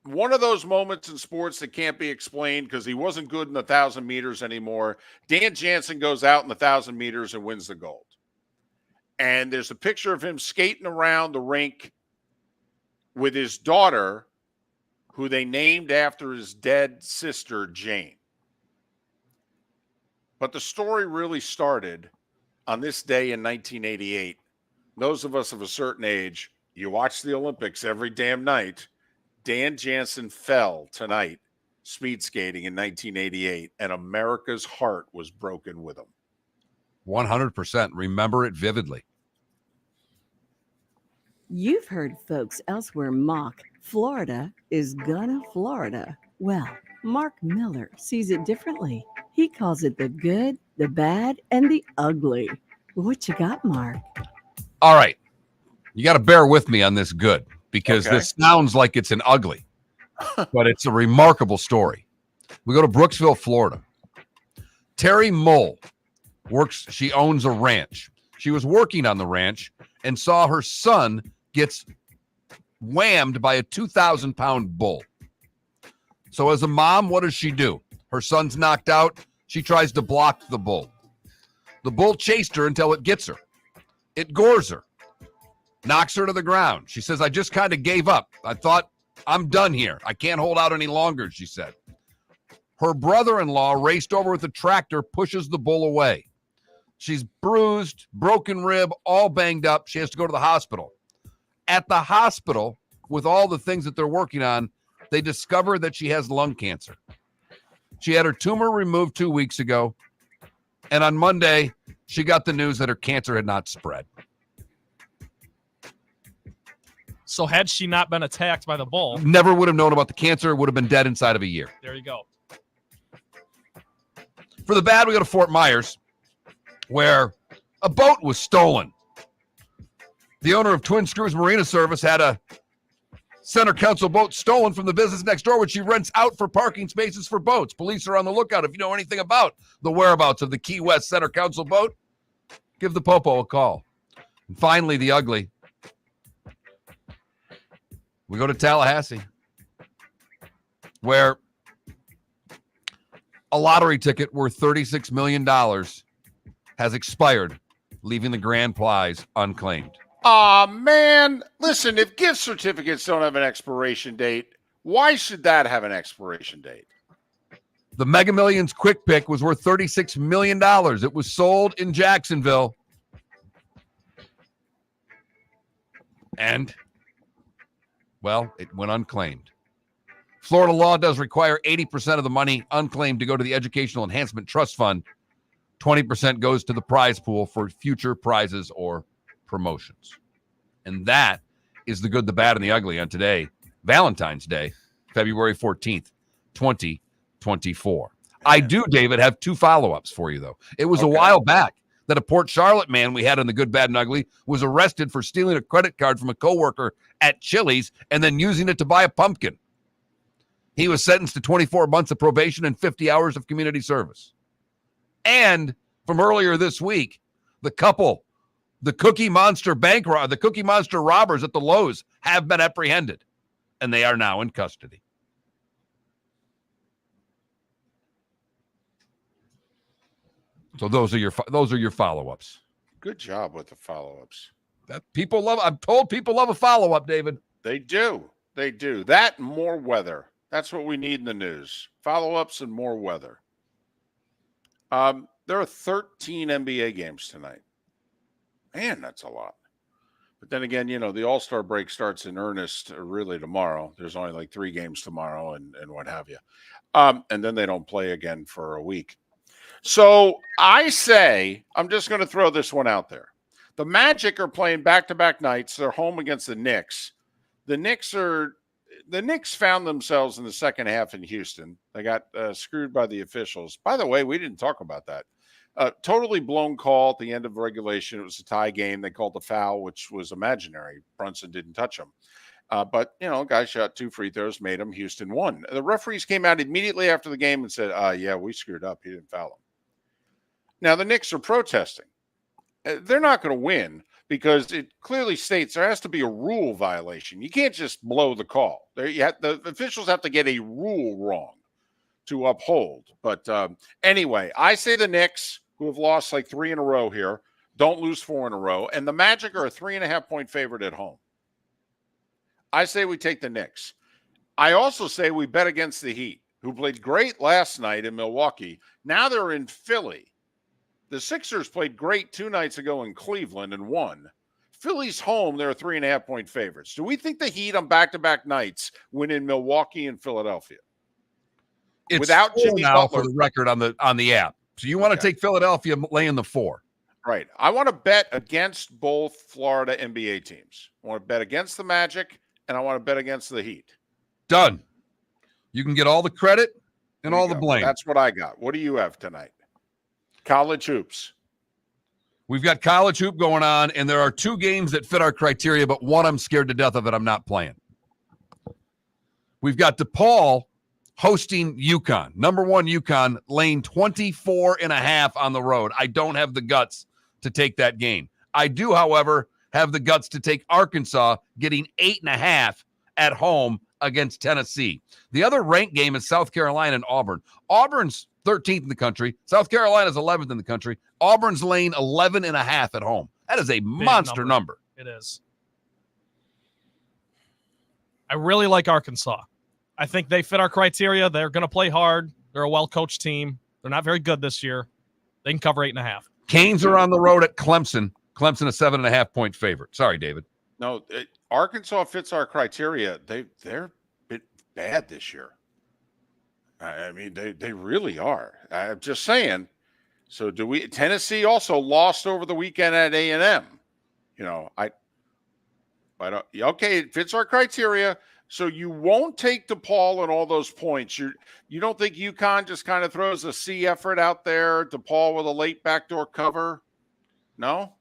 one of those moments in sports that can't be explained because he wasn't good in the 1,000 meters anymore. Dan Jansen goes out in the 1,000 meters and wins the gold. And there's a picture of him skating around the rink with his daughter, who they named after his dead sister, Jane. But the story really started on this day in 1988. Those of us of a certain age, you watch the Olympics every damn night. Dan Jansen fell tonight speed skating in 1988, and America's heart was broken with him. 100%. Remember it vividly. You've heard folks elsewhere mock Florida is gonna Florida. Well, Mark Miller sees it differently. He calls it the good, the bad, and the ugly. What you got, Mark? All right. You got to bear with me on this good because this sounds like it's an ugly, but it's a remarkable story. We go to Brooksville, Florida. Terry Mole works, she owns a ranch. She was working on the ranch and saw her son gets whammed by a 2,000-pound bull. So as a mom, what does she do? Her son's knocked out. She tries to block the bull. The bull chased her until it gets her. It gores her, knocks her to the ground. She says, I just kind of gave up. I thought, I'm done here. I can't hold out any longer, she said. Her brother-in-law raced over with a tractor, pushes the bull away. She's bruised, broken rib, all banged up. She has to go to the hospital. At the hospital, with all the things that they're working on, they discover that she has lung cancer. She had her tumor removed 2 weeks ago. And on Monday, she got the news that her cancer had not spread. So had she not been attacked by the bull, never would have known about the cancer, would have been dead inside of a year. There you go. For the bad, we go to Fort Myers, where a boat was stolen. The owner of Twin Screws Marina Service had a Center Council boat stolen from the business next door, which she rents out for parking spaces for boats. Police are on the lookout. If you know anything about the whereabouts of the Key West Center Council boat, give the Popo a call. And finally, the ugly. We go to Tallahassee, where a lottery ticket worth $36 million has expired, leaving the grand prize unclaimed. Aw, man. Listen, if gift certificates don't have an expiration date, why should that have an expiration date? The Mega Millions Quick Pick was worth $36 million. It was sold in Jacksonville. And, well, it went unclaimed. Florida law does require 80% of the money unclaimed to go to the Educational Enhancement Trust Fund. 20% goes to the prize pool for future prizes or promotions. And that is the good, the bad, and the ugly on today, Valentine's Day, February 14th, 2024. I do, David, have two follow-ups for you, though. It was a while back that a Port Charlotte man we had in the good, bad, and ugly was arrested for stealing a credit card from a coworker at Chili's and then using it to buy a pumpkin. He was sentenced to 24 months of probation and 50 hours of community service. And from earlier this week, the couple, the Cookie Monster the Cookie Monster robbers at the Lowe's have been apprehended, and they are now in custody. So those are your follow-ups. Good job with the follow-ups. That people love. I'm told people love a follow-up, David. They do. They do. That and more weather. That's what we need in the news. Follow-ups and more weather. There are 13 NBA games tonight. Man, that's a lot. But then again, the All-Star break starts in earnest really tomorrow. There's only like 3 games tomorrow and what have you. And then they don't play again for a week. So I say, I'm just going to throw this one out there. The Magic are playing back-to-back nights. They're home against the Knicks. The Knicks found themselves in the second half in Houston. They got screwed by the officials. By the way, we didn't talk about that. Totally blown call at the end of regulation. It was a tie game. They called the foul, which was imaginary. Brunson didn't touch him. But, guy shot 2 free throws, made him. Houston won. The referees came out immediately after the game and said, yeah, we screwed up. He didn't foul him. Now, the Knicks are protesting. They're not going to win because it clearly states there has to be a rule violation. You can't just blow the call. The officials have to get a rule wrong to uphold. But anyway, I say the Knicks, who have lost like 3 in a row here, don't lose 4 in a row. And the Magic are a 3.5-point favorite at home. I say we take the Knicks. I also say we bet against the Heat, who played great last night in Milwaukee. Now they're in Philly. The Sixers played great 2 nights ago in Cleveland and won. Philly's home, they're 3.5-point favorites. Do we think the Heat on back-to-back nights win in Milwaukee and Philadelphia? It's without Jimmy now Butler for the record on the app. So you want to take Philadelphia laying the 4. Right. I want to bet against both Florida NBA teams. I want to bet against the Magic, and I want to bet against the Heat. Done. You can get all the credit and all the blame. That's what I got. What do you have tonight? College hoops. We've got college hoop going on, and there are 2 games that fit our criteria, but one I'm scared to death of it. I'm not playing. We've got DePaul hosting UConn. Number 1 UConn, laying 24.5 on the road. I don't have the guts to take that game. I do, however, have the guts to take Arkansas getting 8.5 at home against Tennessee. The other ranked game is South Carolina and Auburn. Auburn's 13th in the country. South Carolina's 11th in the country. Auburn's laying 11.5 at home. That is a monster number. It is. I really like Arkansas. I think they fit our criteria. They're going to play hard. They're a well-coached team. They're not very good this year. They can cover 8.5. Canes are on the road at Clemson. Clemson a 7.5-point favorite. Sorry, David. No, Arkansas fits our criteria. They're a bit bad this year. I mean, they really are. I'm just saying. So do we? Tennessee also lost over the weekend at A&M. Okay, it fits our criteria. So you won't take DePaul and all those points. You don't think UConn just kind of throws a C effort out there, DePaul with a late backdoor cover? No?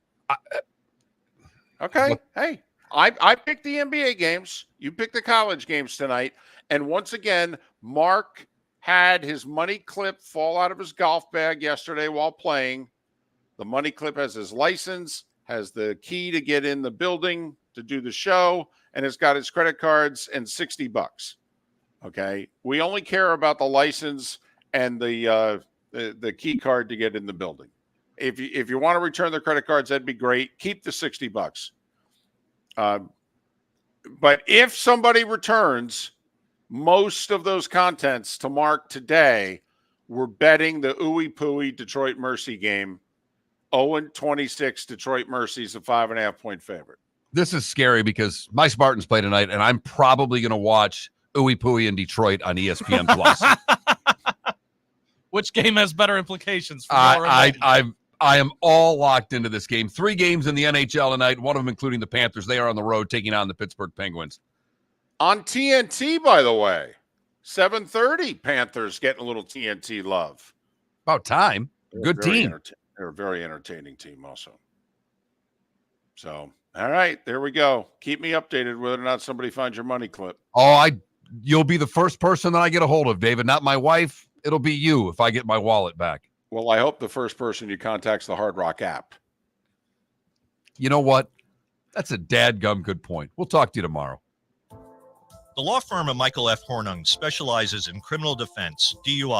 Okay. Hey, I picked the NBA games. You picked the college games tonight. And once again, Mark had his money clip fall out of his golf bag yesterday while playing. The money clip has his license, has the key to get in the building to do the show, and it's got his credit cards and $60. Okay. We only care about the license and the key card to get in the building. If you want to return the credit cards, that'd be great. Keep the $60. But if somebody returns most of those contents to Mark today, we're betting the ooey pooey Detroit Mercy game. 0-26 Detroit Mercy's a 5.5-point favorite. This is scary because my Spartans play tonight, and I'm probably going to watch ooey pooey in Detroit on ESPN Plus. Which game has better implications for I am all locked into this game. 3 games in the NHL tonight, one of them including the Panthers. They are on the road taking on the Pittsburgh Penguins. On TNT, by the way, 7:30, Panthers getting a little TNT love. About time. Good team. They're a very entertaining team also. So, all right, there we go. Keep me updated whether or not somebody finds your money clip. Oh, you'll be the first person that I get a hold of, David. Not my wife. It'll be you if I get my wallet back. Well, I hope the first person you contact's the Hard Rock app. You know what? That's a dadgum good point. We'll talk to you tomorrow. The law firm of Michael F. Hornung specializes in criminal defense, DUI,